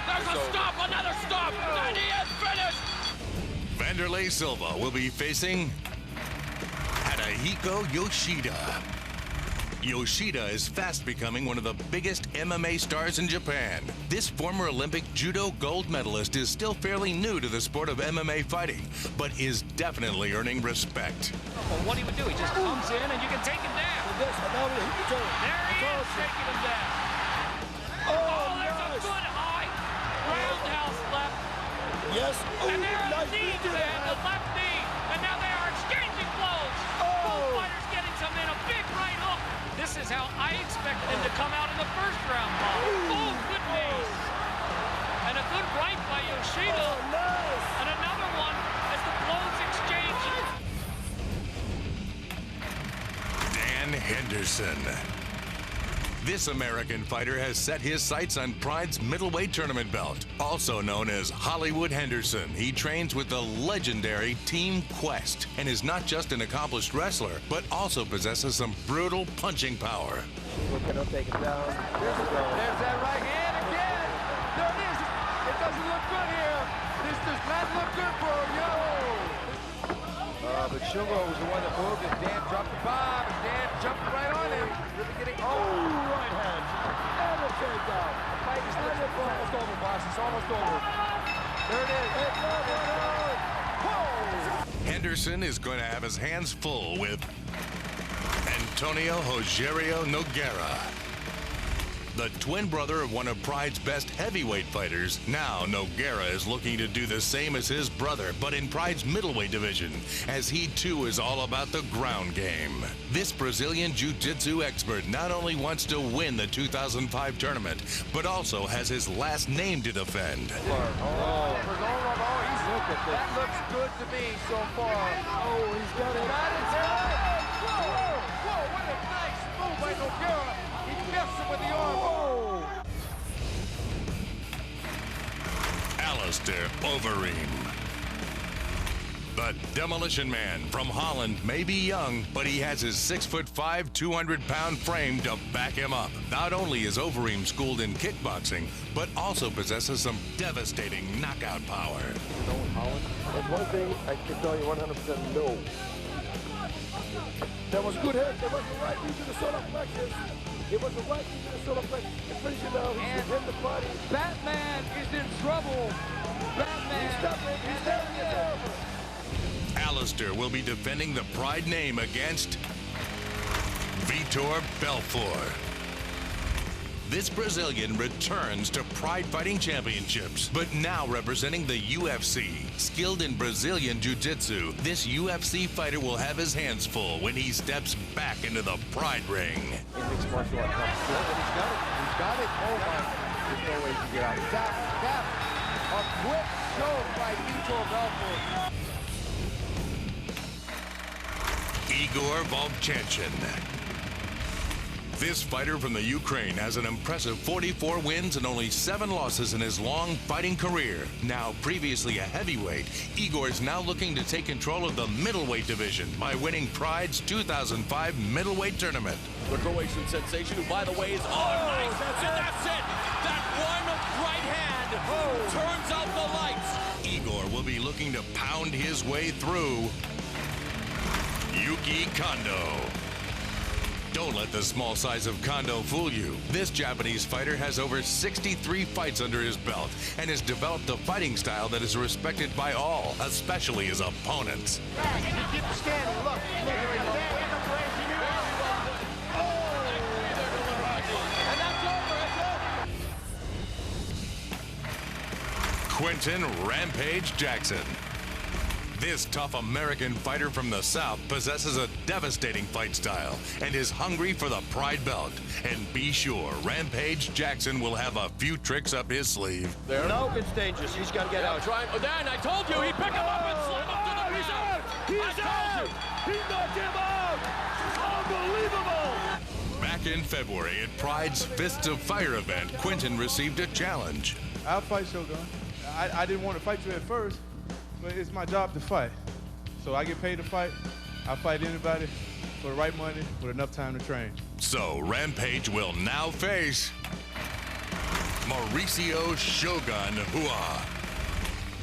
There's a stop, another stop, and he is finished. Vanderlei Silva will be facing Tadahiko Yoshida. Yoshida is fast becoming one of the biggest MMA stars in Japan. This former Olympic judo gold medalist is still fairly new to the sport of MMA fighting, but is definitely earning respect. Well, what he would do, he just comes in and you can take him down. There he is, taking him down. Oh, there's a good high roundhouse left. Yes. And there's a knee there, the left knee. And now they are exchanging blows. Both fighters getting some in, a big right hook. This is how I expected him to come out in the first round, Bob. Oh, good knees. And a good right by Yoshida. And another one as the blows exchange. Dan Henderson. This American fighter has set his sights on Pride's middleweight tournament belt. Also known as Hollywood Henderson, he trains with the legendary Team Quest and is not just an accomplished wrestler, but also possesses some brutal punching power. Gonna take him down. There's that right hand again. There it is. It doesn't look good here. This does not look good for him, yo. But Silva was the one that moved, and Dan dropped the bomb, and Dan jumped right on him. Really getting, right hand. And a takedown. The fight is almost over, boss. It's almost over. There it is. Henderson is going to have his hands full with Antônio Rogério Nogueira. The twin brother of one of Pride's best heavyweight fighters, now Nogueira is looking to do the same as his brother, but in Pride's middleweight division, as he too is all about the ground game. This Brazilian jiu-jitsu expert not only wants to win the 2005 tournament, but also has his last name to defend. That looks good to me so far. Oh, he's got it. Whoa, what a nice move by Nogueira. He gets him with the arm. Alistair Overeem. The Demolition Man from Holland may be young, but he has his 6'5", 200-pound frame to back him up. Not only is Overeem schooled in kickboxing, but also possesses some devastating knockout power. Holland. There's one thing I can tell you 100% no. That was good hit. That was the right knee to the solar plexus. It was the right knee to the solar plexus. Finish it now. He's hit the body. Batman is in trouble. Batman. He's stepping it over. Alistair will be defending the Pride name against Vitor Belfort. This Brazilian returns to Pride Fighting Championships, but now representing the UFC. Skilled in Brazilian Jiu-Jitsu, this UFC fighter will have his hands full when he steps back into the Pride ring. Mixed martial art comes still, but he's got it. He's got it. Oh my. There's no way to get out. Tap. A quick show by Vitor Belfort. Igor Volchanchin. This fighter from the Ukraine has an impressive 44 wins and only 7 losses in his long fighting career. Now previously a heavyweight, Igor is now looking to take control of the middleweight division by winning Pride's 2005 middleweight tournament. The Croatian sensation, who, by the way, is nice. That's it. That one right hand turns out the lights. Igor will be looking to pound his way through Yuki Kondo. Don't let the small size of Kondo fool you. This Japanese fighter has over 63 fights under his belt and has developed a fighting style that is respected by all, especially his opponents. Keep standing. Look right there. And that's over. Quentin Rampage Jackson. This tough American fighter from the South possesses a devastating fight style and is hungry for the Pride belt. And be sure, Rampage Jackson will have a few tricks up his sleeve. There. No, it's dangerous. He's got to get out. Dan, I told you, he'd pick him up and slip him to the He's out. He's out. He knocked him out. Unbelievable. Back in February at Pride's Fists of Fire event, Quentin received a challenge. I'll fight Shogun. I didn't want to fight you at first, but it's my job to fight. So I get paid to fight. I'll fight anybody for the right money with enough time to train. So Rampage will now face Mauricio Shogun Hua.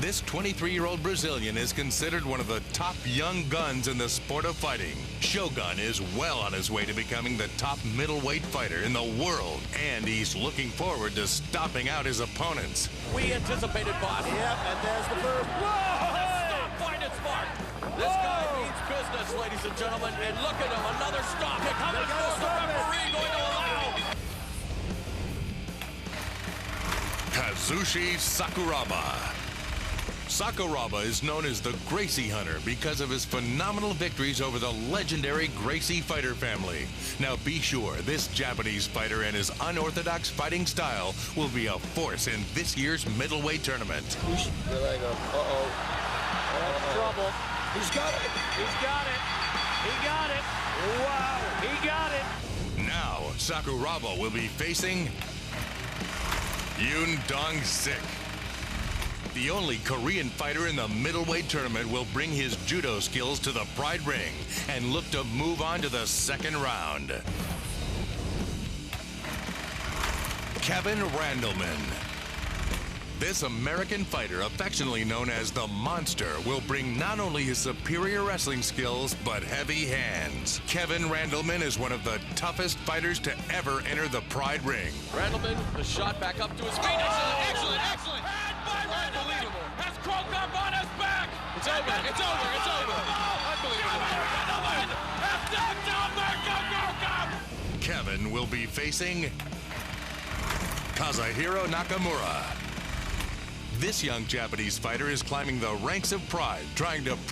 This 23-year-old Brazilian is considered one of the top young guns in the sport of fighting. Shogun is well on his way to becoming the top middleweight fighter in the world, and he's looking forward to stomping out his opponents. We anticipated, boss. Yep, and there's the first. Stop fight is smart. This guy means business, ladies and gentlemen, and look at him, another stop. How much more is the referee going to allow? Kazushi Sakuraba. Sakuraba is known as the Gracie Hunter because of his phenomenal victories over the legendary Gracie fighter family. Now be sure, this Japanese fighter and his unorthodox fighting style will be a force in this year's middleweight tournament. Uh-oh. Trouble. He's got it. He's got it. He got it. Wow. He got it. Now, Sakuraba will be facing Yoon Dong-sik. The only Korean fighter in the middleweight tournament will bring his judo skills to the Pride ring and look to move on to the second round. Kevin Randleman. This American fighter, affectionately known as the Monster, will bring not only his superior wrestling skills, but heavy hands. Kevin Randleman is one of the toughest fighters to ever enter the Pride ring. Randleman, the shot back up to his feet. Excellent. And by Randleman has Cro Cop on his back. It's over. Unbelievable. Randleman has knocked down Mirko Cro Cop. Kevin will be facing Kazuhiro Nakamura. This young Japanese fighter is climbing the ranks of Pride, trying to